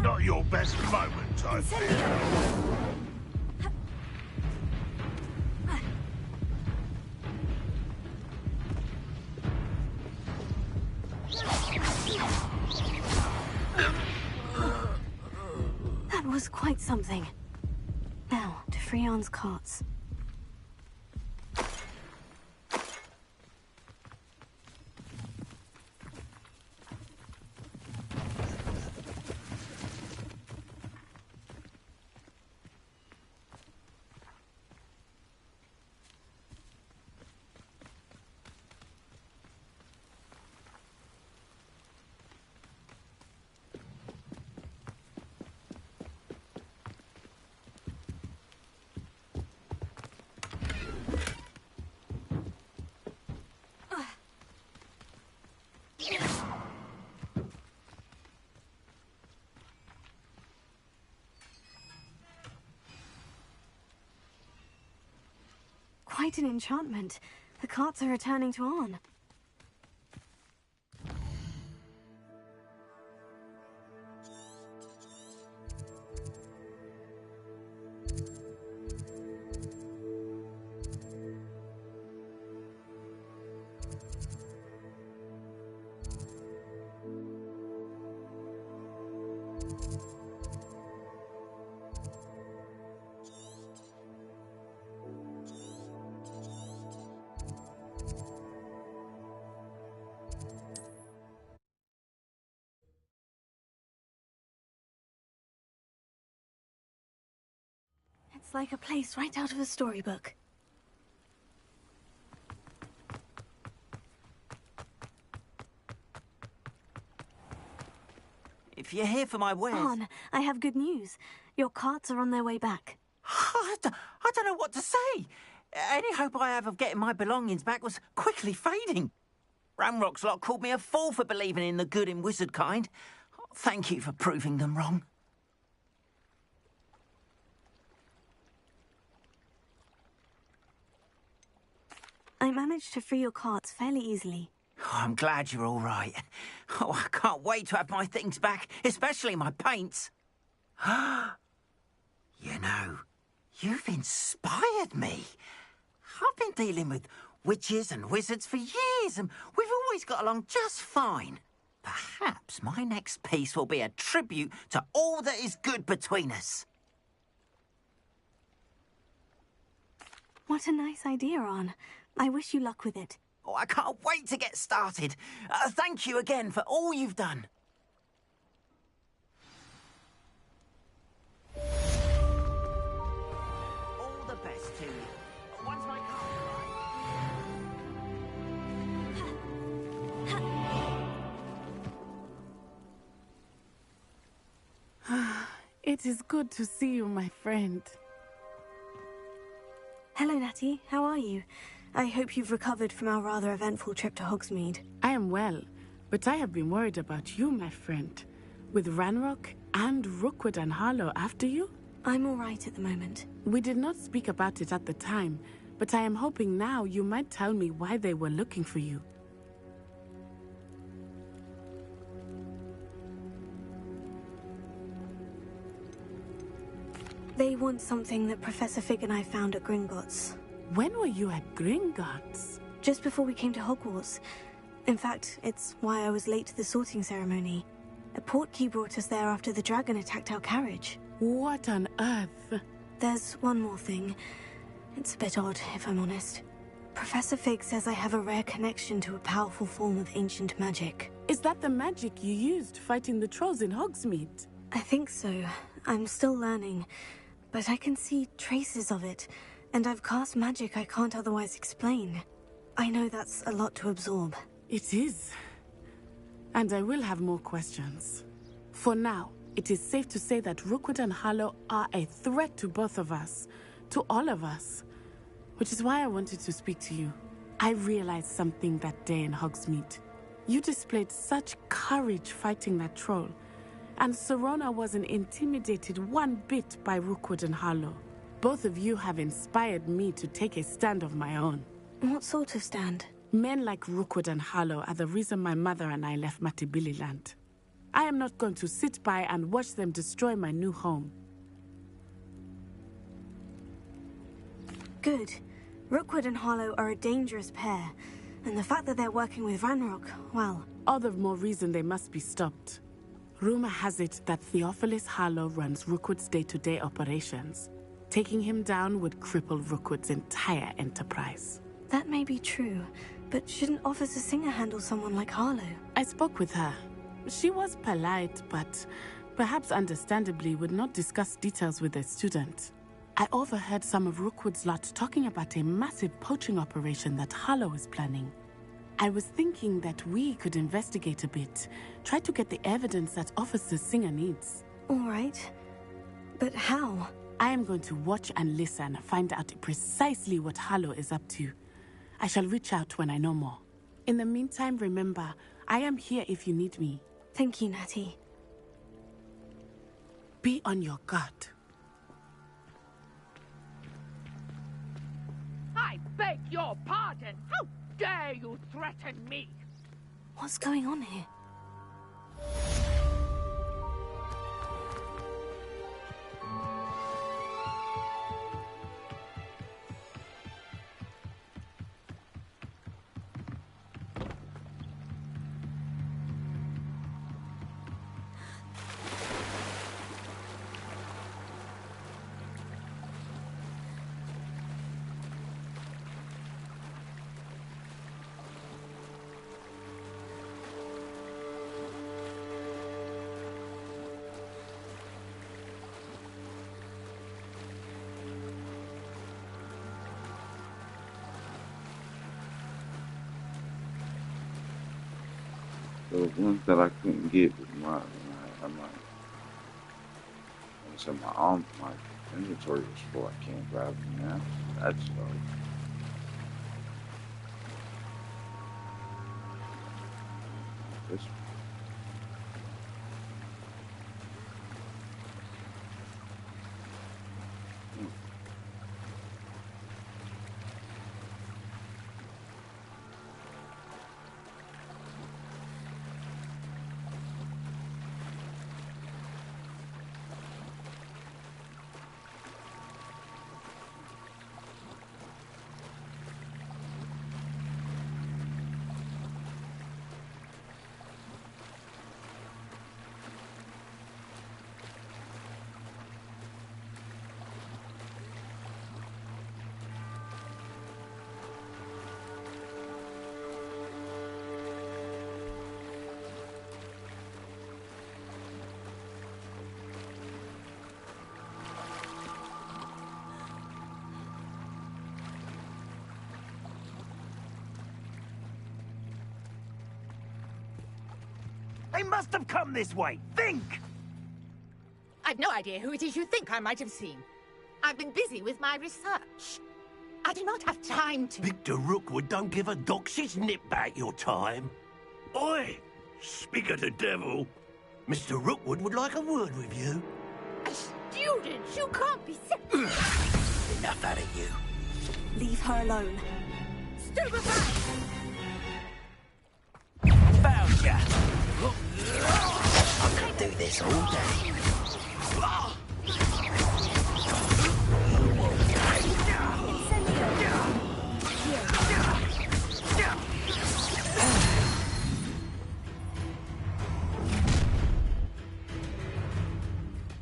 Not your best moment, I fear. That was quite something. Now, to Freon's carts. Quite an enchantment. The carts are returning to Arn. It's like a place right out of a storybook. If you're here for my wares... Arn, I have good news. Your carts are on their way back. I don't know what to say. Any hope I have of getting my belongings back was quickly fading. Ramrock's lot called me a fool for believing in the good in wizard kind. Thank you for proving them wrong. I managed to free your carts fairly easily. Oh, I'm glad you're all right. Oh, I can't wait to have my things back, especially my paints. You know, you've inspired me. I've been dealing with witches and wizards for years, and we've always got along just fine. Perhaps my next piece will be a tribute to all that is good between us. What a nice idea, Ron. I wish you luck with it. Oh, I can't wait to get started. Thank you again for all you've done. All the best to you. Once my It is good to see you, my friend. Hello, Natty. How are you? I hope you've recovered from our rather eventful trip to Hogsmeade. I am well, but I have been worried about you, my friend. With Ranrock and Rookwood and Harlow after you? I'm all right at the moment. We did not speak about it at the time, but I am hoping now you might tell me why they were looking for you. They want something that Professor Fig and I found at Gringotts. When were you at Gringotts? Just before we came to Hogwarts. In fact, it's why I was late to the sorting ceremony. A portkey brought us there after the dragon attacked our carriage. What on earth? There's one more thing. It's a bit odd, if I'm honest. Professor Fig says I have a rare connection to a powerful form of ancient magic. Is that the magic you used fighting the trolls in Hogsmeade? I think so. I'm still learning. But I can see traces of it, and I've cast magic I can't otherwise explain. I know that's a lot to absorb. It is. And I will have more questions. For now, it is safe to say that Rookwood and Harlow are a threat to both of us, to all of us. Which is why I wanted to speak to you. I realized something that day in Hogsmeade. You displayed such courage fighting that troll. And Serona wasn't intimidated one bit by Rookwood and Harlow. Both of you have inspired me to take a stand of my own. What sort of stand? Men like Rookwood and Harlow are the reason my mother and I left Matibililand. I am not going to sit by and watch them destroy my new home. Good. Rookwood and Harlow are a dangerous pair. And the fact that they're working with Ranrock, well... All the more reason they must be stopped. Rumor has it that Theophilus Harlow runs Rookwood's day-to-day operations. Taking him down would cripple Rookwood's entire enterprise. That may be true, but shouldn't Officer Singer handle someone like Harlow? I spoke with her. She was polite, but perhaps understandably would not discuss details with a student. I overheard some of Rookwood's lot talking about a massive poaching operation that Harlow is planning. I was thinking that we could investigate a bit, try to get the evidence that Officer Singer needs. All right. But how? I am going to watch and listen, find out precisely what Harlow is up to. I shall reach out when I know more. In the meantime, remember, I am here if you need me. Thank you, Natty. Be on your guard. I beg your pardon. How dare you threaten me? What's going on here? The ones that I couldn't get with so my inventory was full. I can't grab them now. That's slow. This one. They must have come this way. Think! I've no idea who it is you think I might have seen. I've been busy with my research. I do not have time to... Victor Rookwood don't give a doxy's nip back your time. Oi! Speak of the devil. Mr. Rookwood would like a word with you. A student? You can't be... Enough out of you. Leave her alone. Stupefy! Found ya! I could do this all day.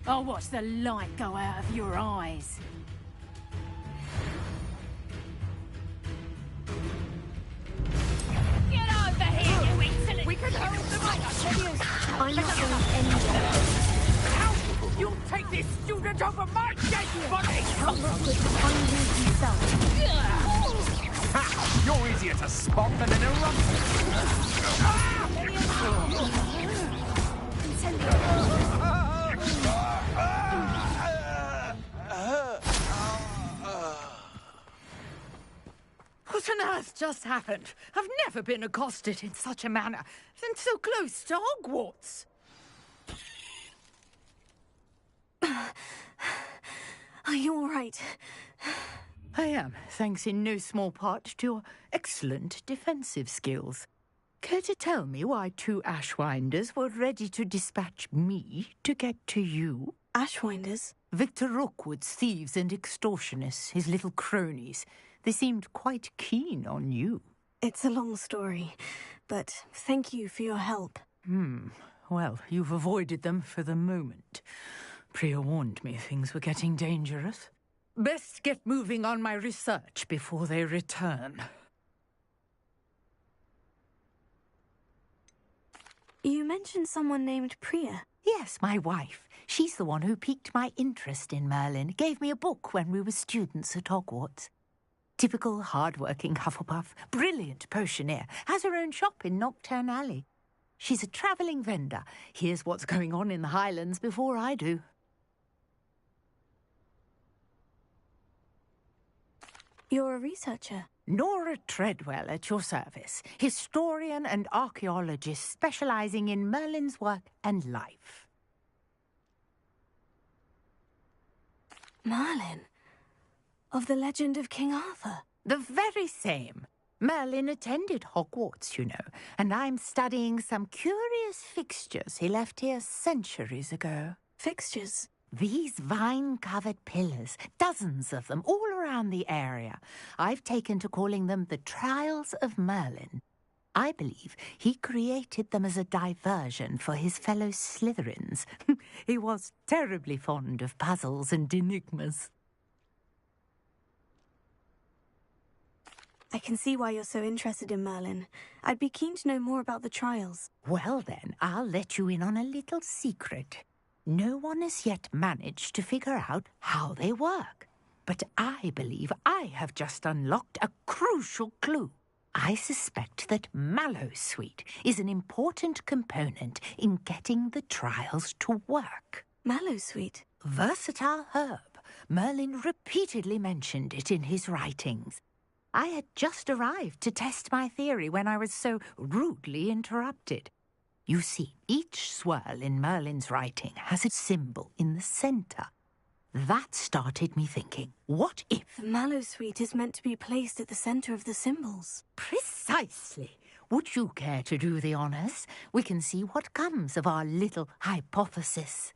I'll watch the light go out of your eyes. Get over here, you insolent... We can hold them up. I'm not going anywhere. How? You'll take this student over my dead body! Count Rookwood unleash himself. Ha! You're easier to spot than an What on earth just happened? I've never been accosted in such a manner, and so close to Hogwarts. Are you all right? I am, thanks in no small part to your excellent defensive skills. Care to tell me why two Ashwinders were ready to dispatch me to get to you? Ashwinders? Victor Rookwood's thieves and extortionists, his little cronies. They seemed quite keen on you. It's a long story, but thank you for your help. Well, you've avoided them for the moment. Priya warned me things were getting dangerous. Best get moving on my research before they return. You mentioned someone named Priya. Yes, my wife. She's the one who piqued my interest in Merlin. Gave me a book when we were students at Hogwarts. Typical hard-working Hufflepuff, brilliant potioneer, has her own shop in Knockturn Alley. She's a travelling vendor. Hears what's going on in the Highlands before I do. You're a researcher? Nora Treadwell at your service, historian and archaeologist specialising in Merlin's work and life. Merlin? Of the legend of King Arthur? The very same. Merlin attended Hogwarts, you know, and I'm studying some curious fixtures he left here centuries ago. Fixtures? These vine-covered pillars, dozens of them, all around the area. I've taken to calling them the Trials of Merlin. I believe he created them as a diversion for his fellow Slytherins. He was terribly fond of puzzles and enigmas. I can see why you're so interested in Merlin. I'd be keen to know more about the trials. Well then, I'll let you in on a little secret. No one has yet managed to figure out how they work. But I believe I have just unlocked a crucial clue. I suspect that Mallowsweet is an important component in getting the trials to work. Mallowsweet? Versatile herb. Merlin repeatedly mentioned it in his writings. I had just arrived to test my theory when I was so rudely interrupted. You see, each swirl in Merlin's writing has a symbol in the centre. That started me thinking, what if... The Mallowsweet is meant to be placed at the centre of the symbols. Precisely. Would you care to do the honours? We can see what comes of our little hypothesis.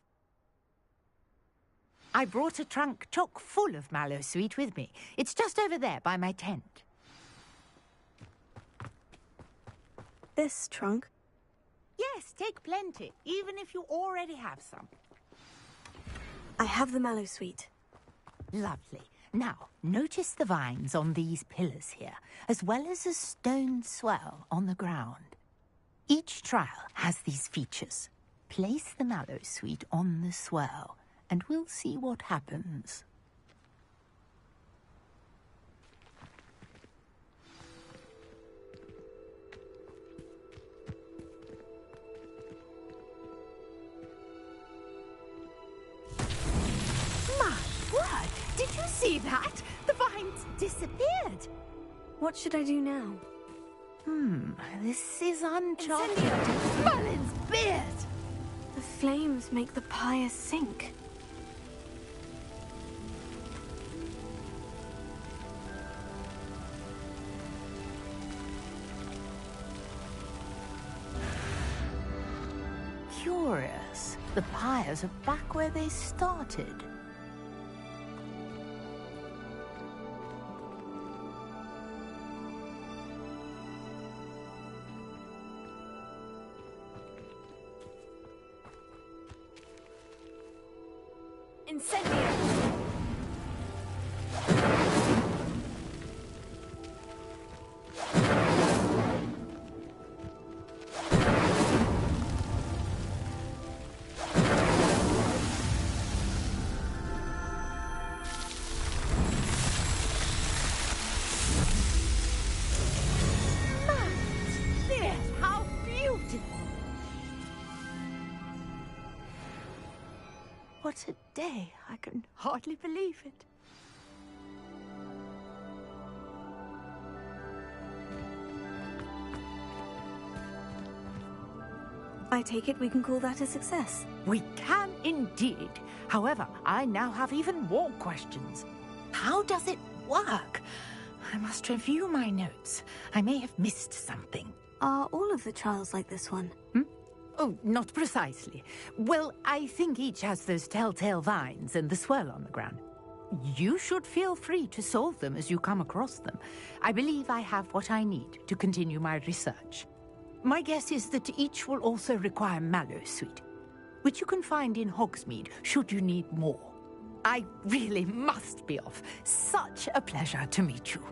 I brought a trunk chock full of Mallowsweet with me. It's just over there by my tent. This trunk? Yes, take plenty, even if you already have some. I have the Mallowsweet. Lovely. Now, notice the vines on these pillars here, as well as a stone swirl on the ground. Each trial has these features. Place the Mallowsweet on the swirl, and we'll see what happens. see that? The vines disappeared. What should I do now? This is uncharted. Merlin's beard! The flames make the pyre sink. Curious. The pyres are back where they started. Incendio! How beautiful! What a day. I can hardly believe it. I take it we can call that a success. We can indeed. However, I now have even more questions. How does it work? I must review my notes. I may have missed something. Are all of the trials like this one? Oh, not precisely. Well, I think each has those telltale vines and the swirl on the ground. You should feel free to solve them as you come across them. I believe I have what I need to continue my research. My guess is that each will also require mallowsweet, which you can find in Hogsmeade should you need more. I really must be off. Such a pleasure to meet you.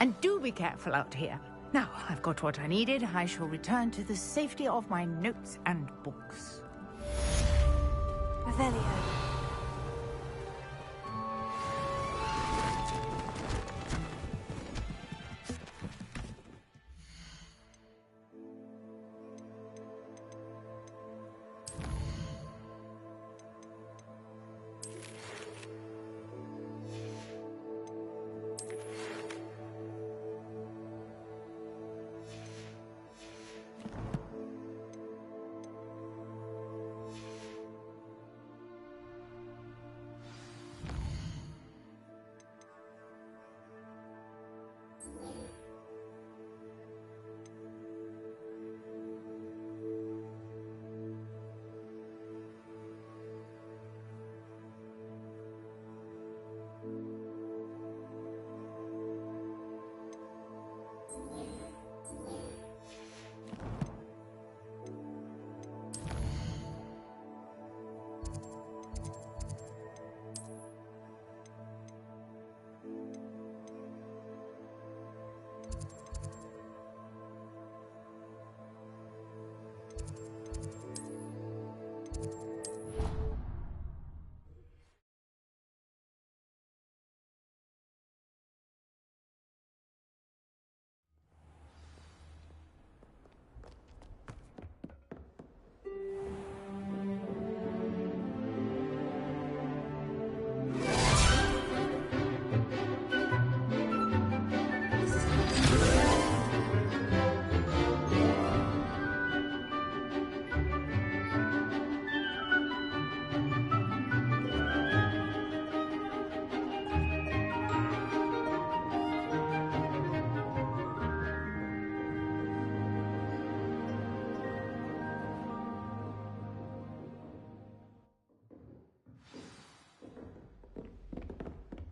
And do be careful out here. Now, I've got what I needed. I shall return to the safety of my notes and books. Revelio.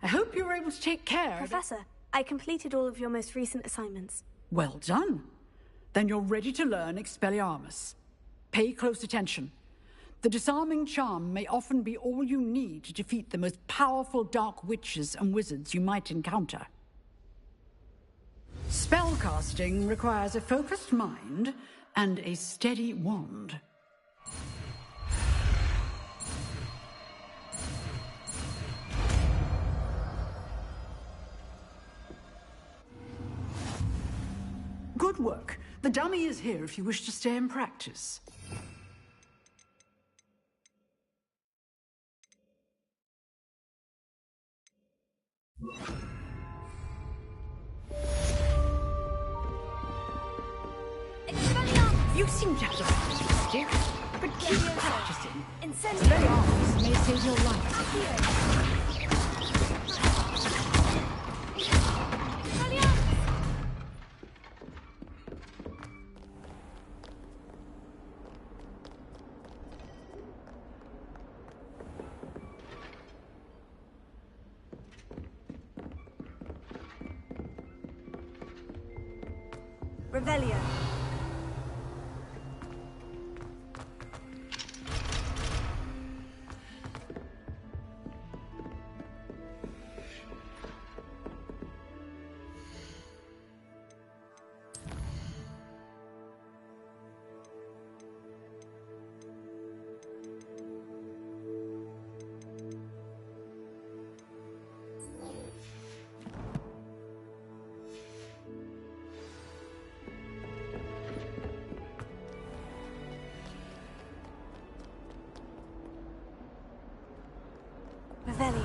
I hope you were able to take care. Professor, I completed all of your most recent assignments. Well done. Then you're ready to learn Expelliarmus. Pay close attention. The disarming charm may often be all you need to defeat the most powerful dark witches and wizards you might encounter. Spellcasting requires a focused mind and a steady wand. Good work. The dummy is here if you wish to stay and practice. You seem to have the stick, but keep practicing. Expelliarmus may save your life. Revelio. Revelio.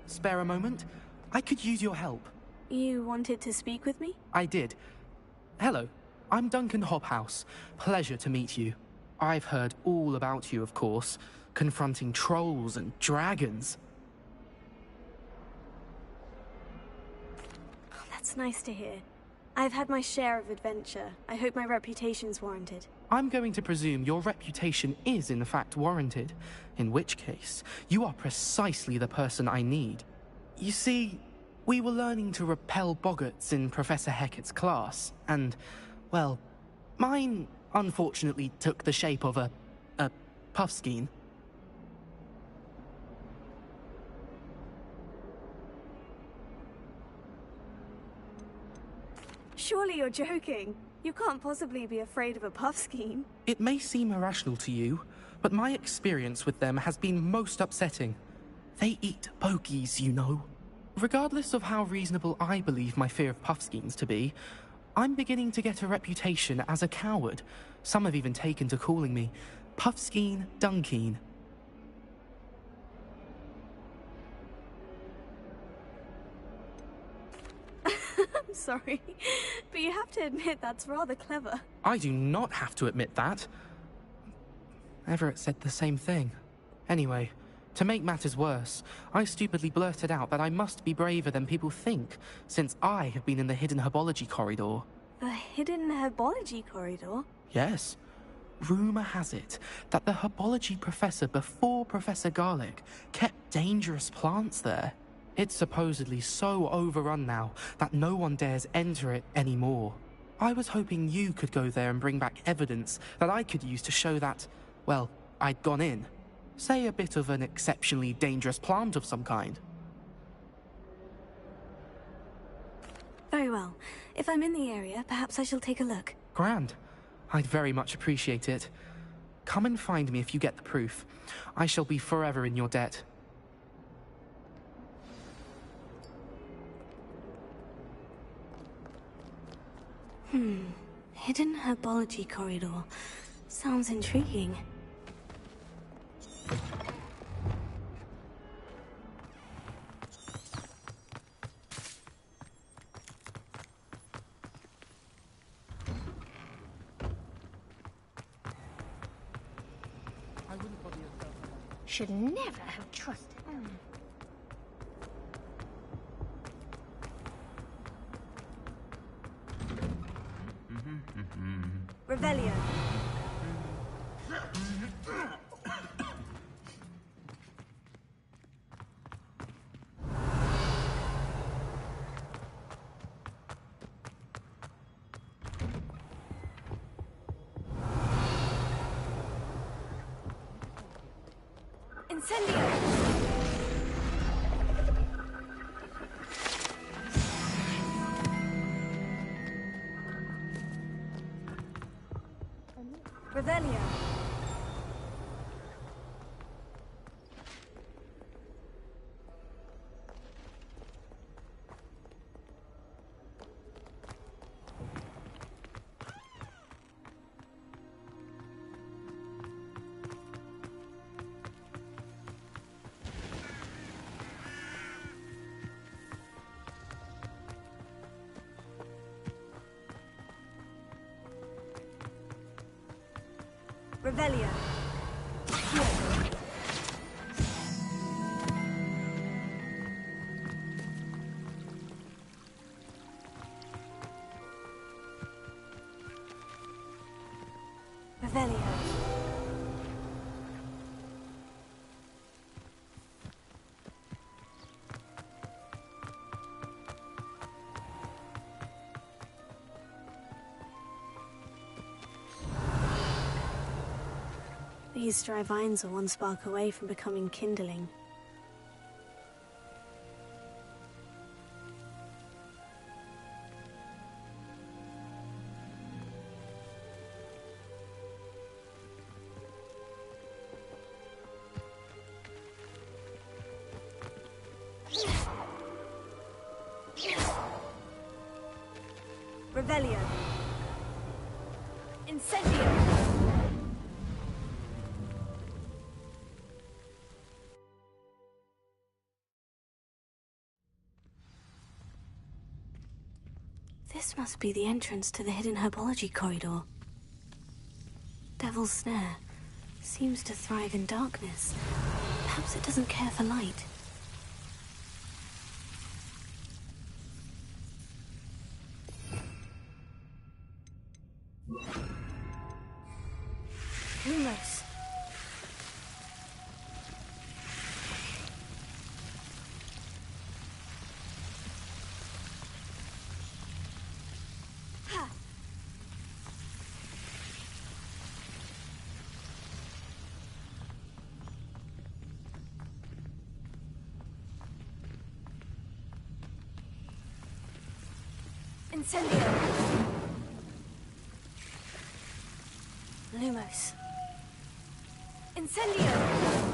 Spare a moment? I could use your help. You wanted to speak with me? I did. Hello, I'm Duncan Hobhouse. Pleasure to meet you. I've heard all about you, of course, confronting trolls and dragons. That's nice to hear. I've had my share of adventure. I hope my reputation's warranted. I'm going to presume your reputation is in fact warranted, in which case, you are precisely the person I need. You see, we were learning to repel boggarts in Professor Hecat's class, and, well, mine unfortunately took the shape of a puffskein. Surely you're joking. You can't possibly be afraid of a puffskein. It may seem irrational to you, but my experience with them has been most upsetting. They eat bogies, you know. Regardless of how reasonable I believe my fear of puffskeins to be, I'm beginning to get a reputation as a coward. Some have even taken to calling me Puffskeen Dunkeen. I'm sorry, but you have to admit that's rather clever. I do not have to admit that. Everett said the same thing. Anyway, to make matters worse, I stupidly blurted out that I must be braver than people think, since I have been in the hidden herbology corridor. The hidden herbology corridor? Yes. Rumour has it that the herbology professor before Professor Garlic kept dangerous plants there. It's supposedly so overrun now that no one dares enter it anymore. I was hoping you could go there and bring back evidence that I could use to show that, well, I'd gone in. Say a bit of an exceptionally dangerous plant of some kind. Very well. If I'm in the area, perhaps I shall take a look. Grand. I'd very much appreciate it. Come and find me if you get the proof. I shall be forever in your debt. Hidden herbology corridor. Sounds intriguing. Should never have trusted. Revelio. Incendio! Revelio. Revelio. Revelio. These dry vines are one spark away from becoming kindling. Revelio. Incendio. This must be the entrance to the hidden herbology corridor. Devil's Snare seems to thrive in darkness. Perhaps it doesn't care for light. Lumos. Incendio. Lumos. Incendio.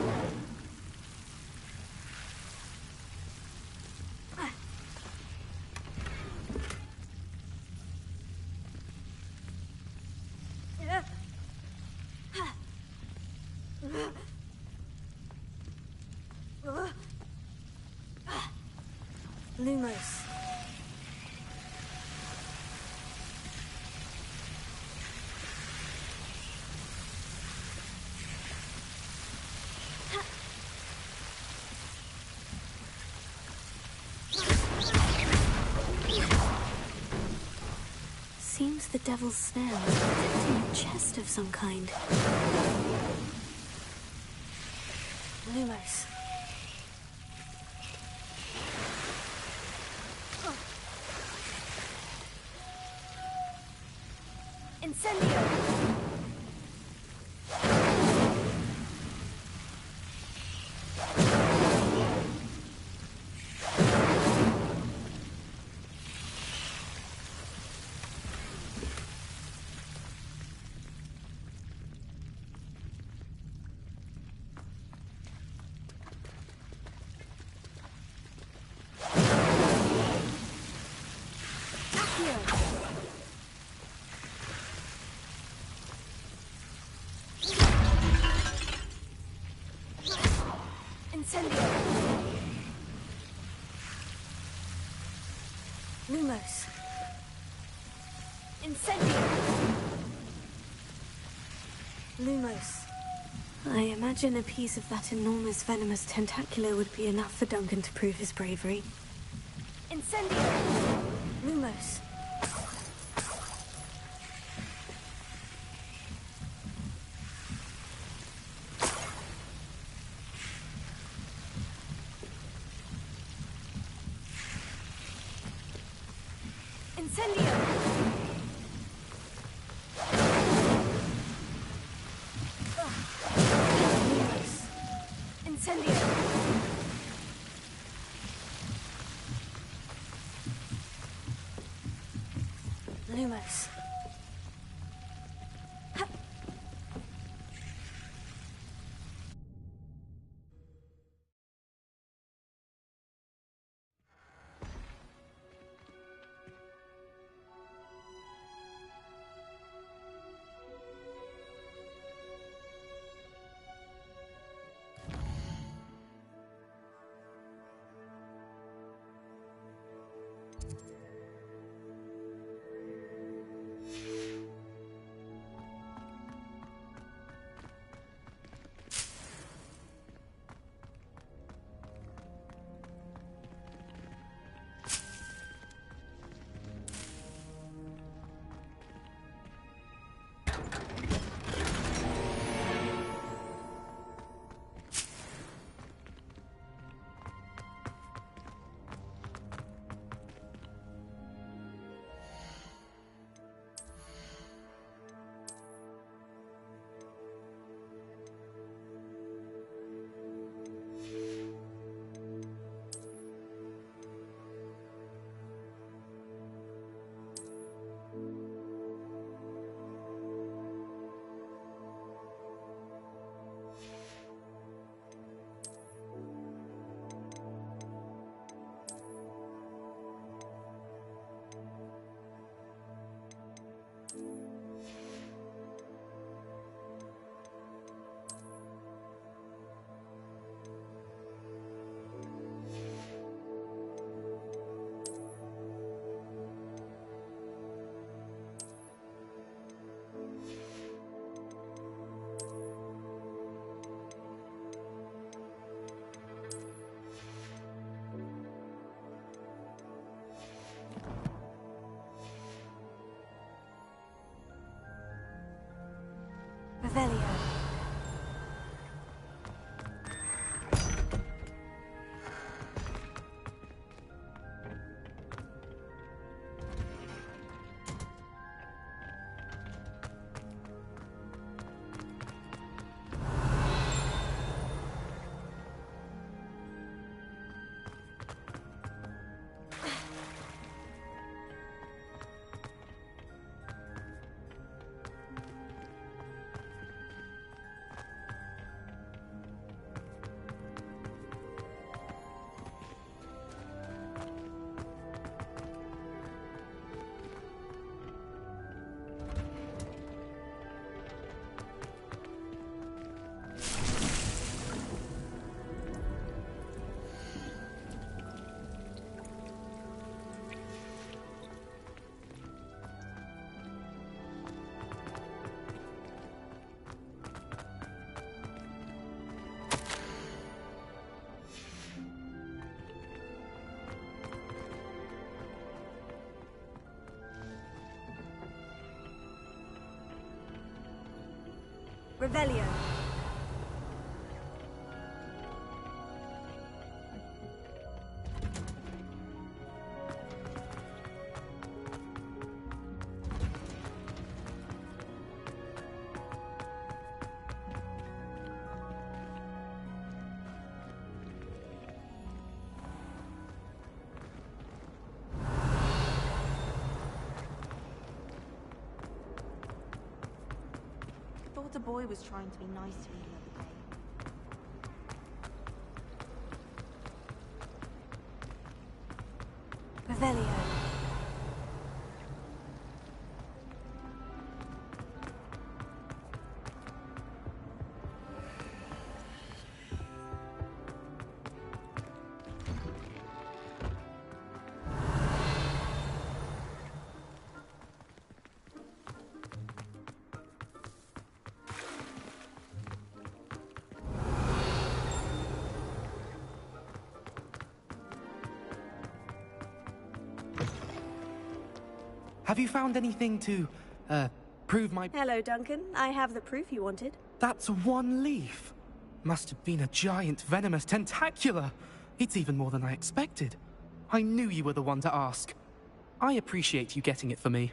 Lumos. Seems the Devil's Snare was protecting a chest of some kind. Lumos. Incendio! Incendio! Lumos! Incendio! Lumos. I imagine a piece of that enormous venomous tentacular would be enough for Duncan to prove his bravery. Incendio! Lumos. Incendio! Lumos. Incendio! Lumos. Revelio. Revelio. Thought the boy was trying to be nice to me the other day. Revelio. Have you found anything to, prove my... Hello, Duncan. I have the proof you wanted. That's one leaf. Must have been a giant venomous tentacula. It's even more than I expected. I knew you were the one to ask. I appreciate you getting it for me.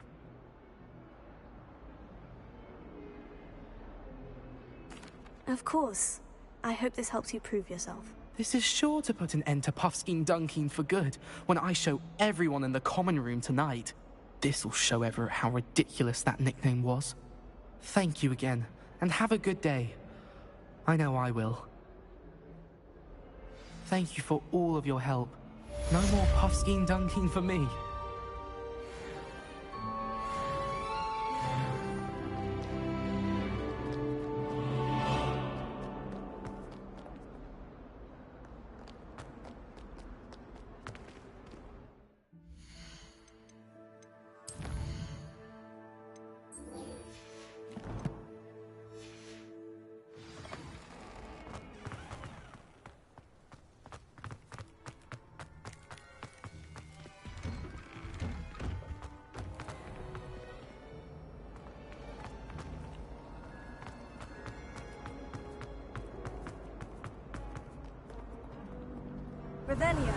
Of course. I hope this helps you prove yourself. This is sure to put an end to Puffskein Dunking for good when I show everyone in the common room tonight. This'll show Everett how ridiculous that nickname was. Thank you again, and have a good day. I know I will. Thank you for all of your help. No more Puffskein Dunking for me. Revelio.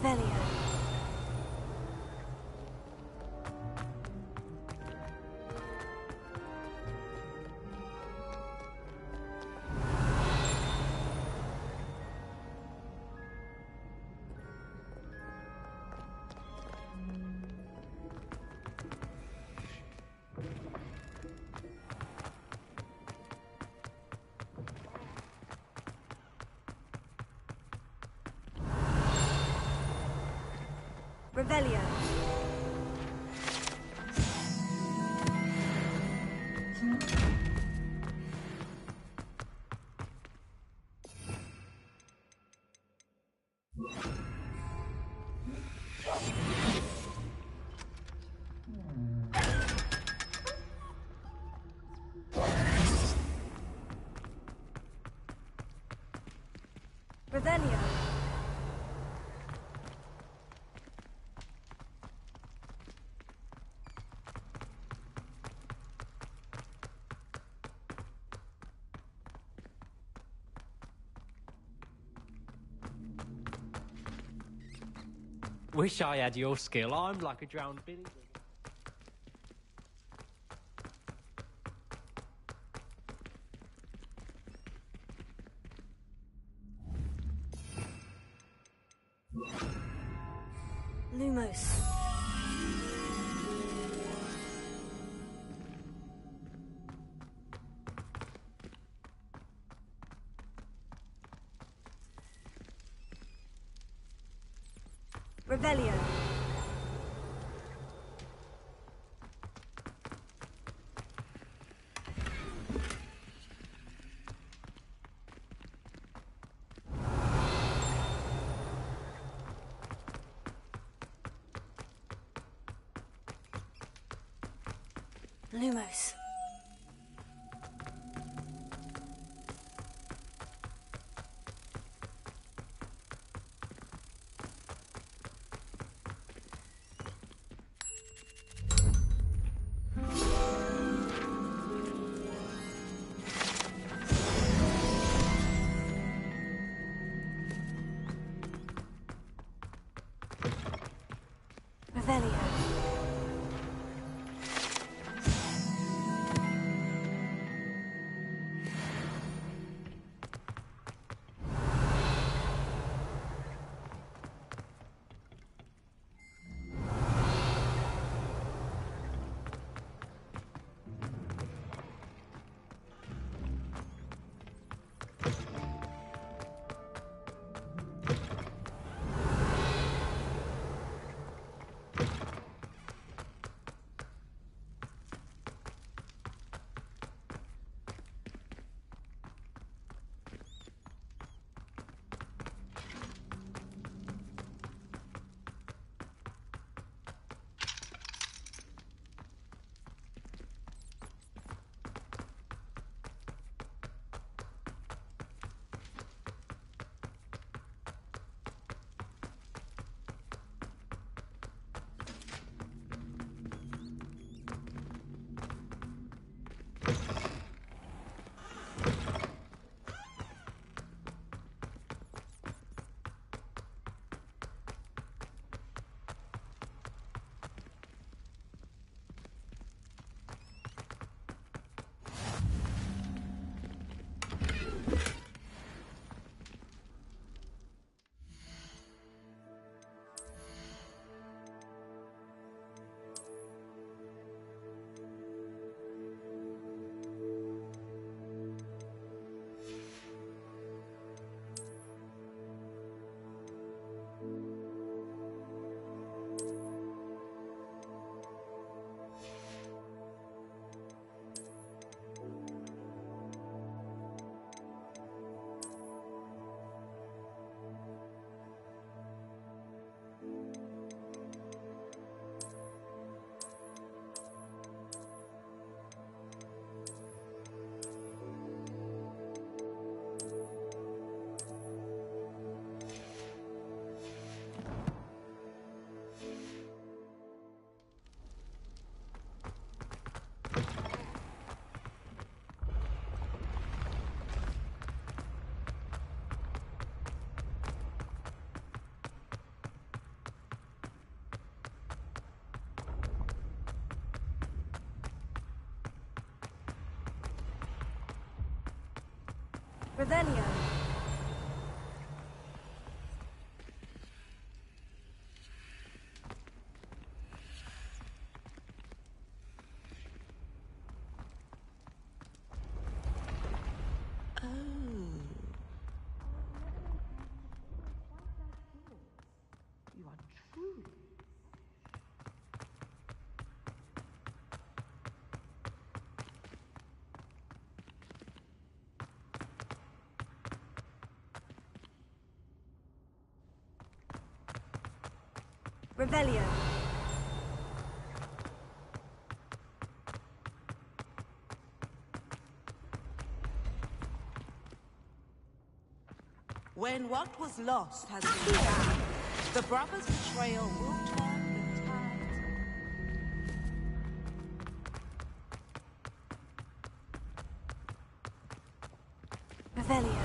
Revelio. Revelio. Revelio. Wish I had your skill. I'm like a drowned Billy. Lumos. Revelio. Lumos. Revelio. Revelio. Revelio. When what was lost has been found, the brothers' betrayal will turn the tide. Revelio.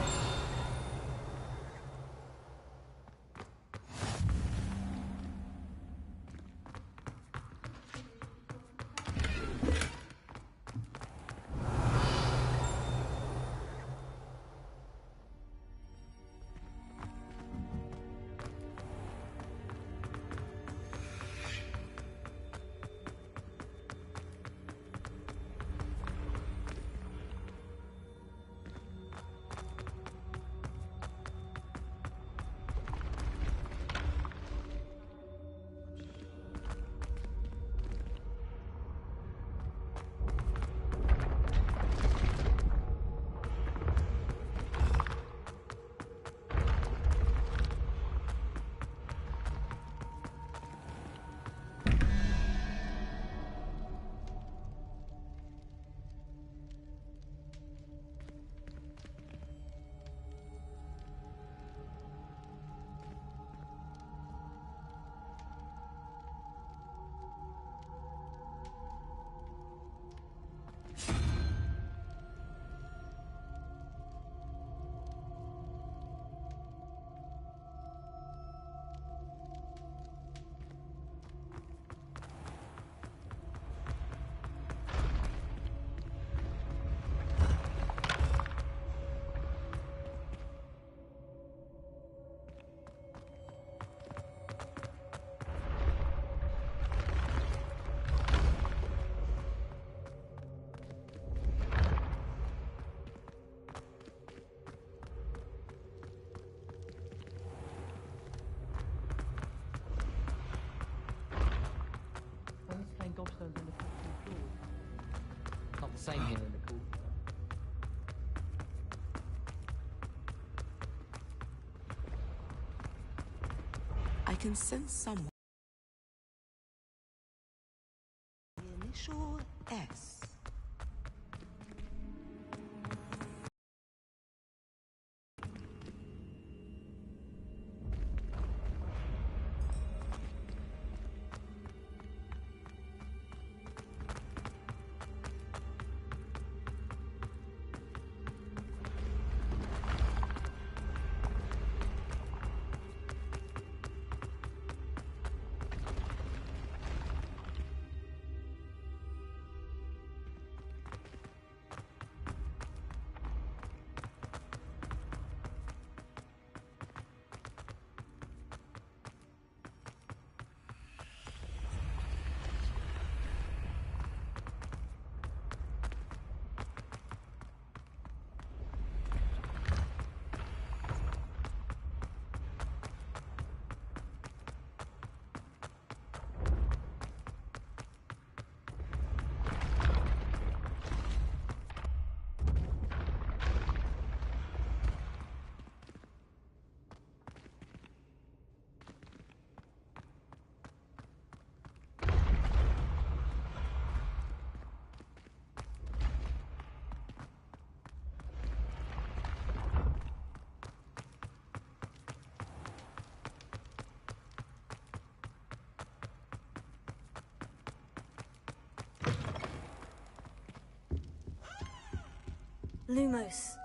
Gobstones on the factory floor. Not the same here in the cool. I can sense someone. The initial S. Lumos.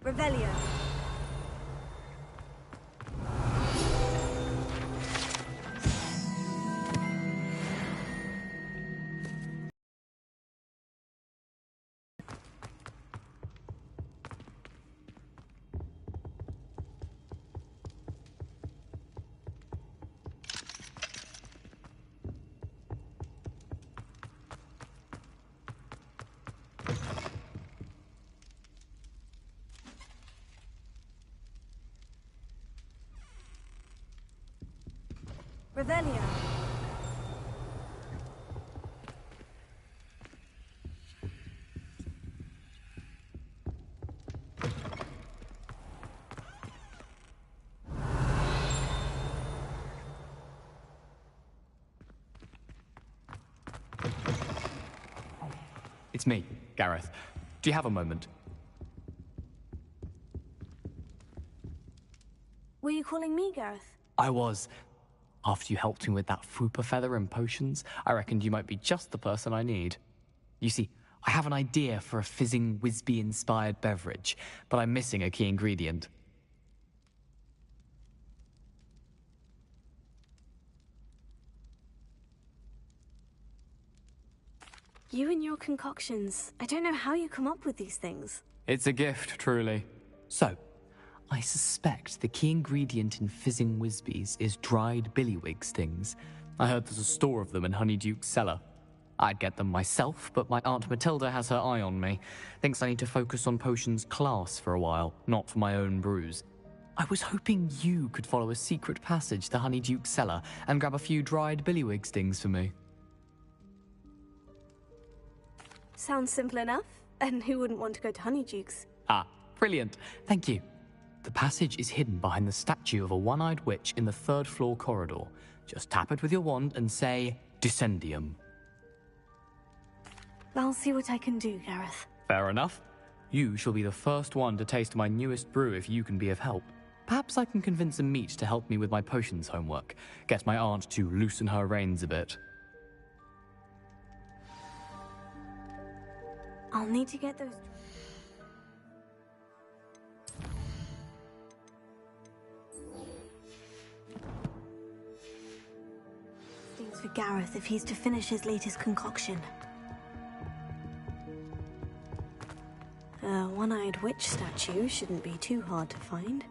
Revelio. Revelio. It's me, Gareth. Do you have a moment? Were you calling me, Gareth? I was. After you helped me with that Fupa feather and potions, I reckoned you might be just the person I need. You see, I have an idea for a fizzing Wisby-inspired beverage, but I'm missing a key ingredient. You and your concoctions. I don't know how you come up with these things. It's a gift, truly. So, I suspect the key ingredient in fizzing Wisbies is dried billywig stings. I heard there's a store of them in Honeyduke's cellar. I'd get them myself, but my Aunt Matilda has her eye on me. Thinks I need to focus on potions class for a while, not for my own brews. I was hoping you could follow a secret passage to Honeyduke's cellar and grab a few dried billywig stings for me. Sounds simple enough. And who wouldn't want to go to Honeyduke's? Ah, brilliant. Thank you. The passage is hidden behind the statue of a one-eyed witch in the third-floor corridor. Just tap it with your wand and say, Descendium. I'll see what I can do, Gareth. Fair enough. You shall be the first one to taste my newest brew if you can be of help. Perhaps I can convince a meat to help me with my potions homework. Get my aunt to loosen her reins a bit. I'll need to get those... things for Gareth if he's to finish his latest concoction. A one-eyed witch statue shouldn't be too hard to find.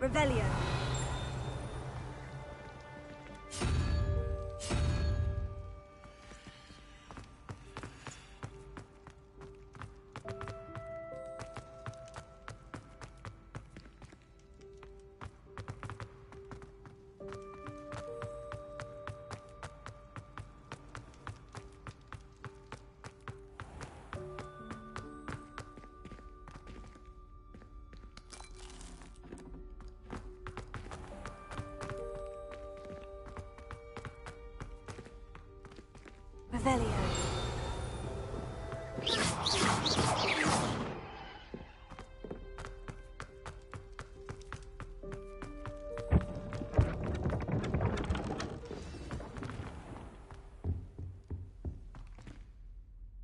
Revelio. Revelio.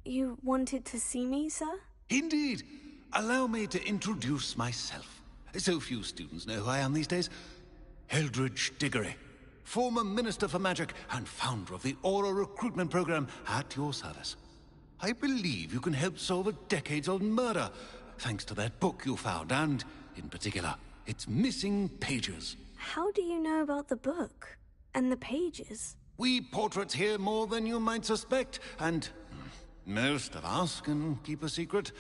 You wanted to see me, sir? Indeed. Allow me to introduce myself. So few students know who I am these days. Eldridge Diggory, former Minister for Magic and founder of the Aura recruitment program, at your service. I believe you can help solve a decades-old murder, thanks to that book you found, and, in particular, its missing pages. How do you know about the book? And the pages? We portraits hear more than you might suspect, and most of us can keep a secret.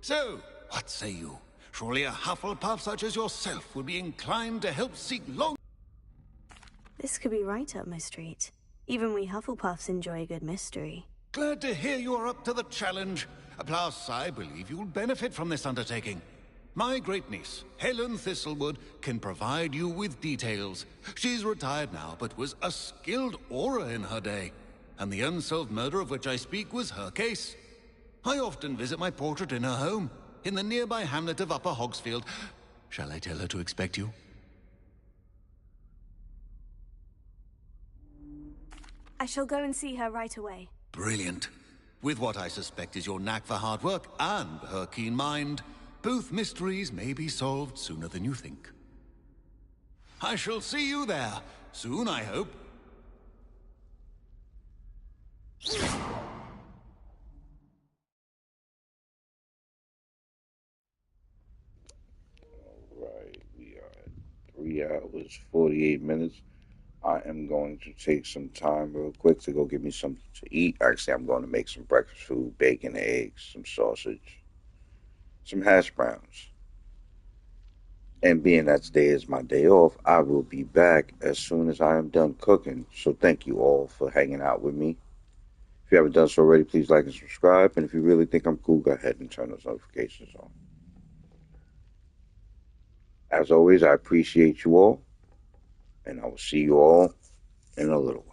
So, what say you? Surely a Hufflepuff such as yourself would be inclined to help seek long... This could be right up my street. Even we Hufflepuffs enjoy a good mystery. Glad to hear you are up to the challenge. Plus, I believe you'll benefit from this undertaking. My great-niece, Helen Thistlewood, can provide you with details. She's retired now, but was a skilled aura in her day. And the unsolved murder of which I speak was her case. I often visit my portrait in her home, in the nearby hamlet of Upper Hogsfield. Shall I tell her to expect you? I shall go and see her right away. Brilliant. With what I suspect is your knack for hard work and her keen mind, both mysteries may be solved sooner than you think. I shall see you there, soon I hope. Alright, we are at 3 hours, 48 minutes. I am going to take some time real quick to go get me something to eat. Actually, I'm going to make some breakfast food, bacon, eggs, some sausage, some hash browns. And being that today is my day off, I will be back as soon as I am done cooking. So thank you all for hanging out with me. If you haven't done so already, please like and subscribe. And if you really think I'm cool, go ahead and turn those notifications on. As always, I appreciate you all. And I will see you all in a little while.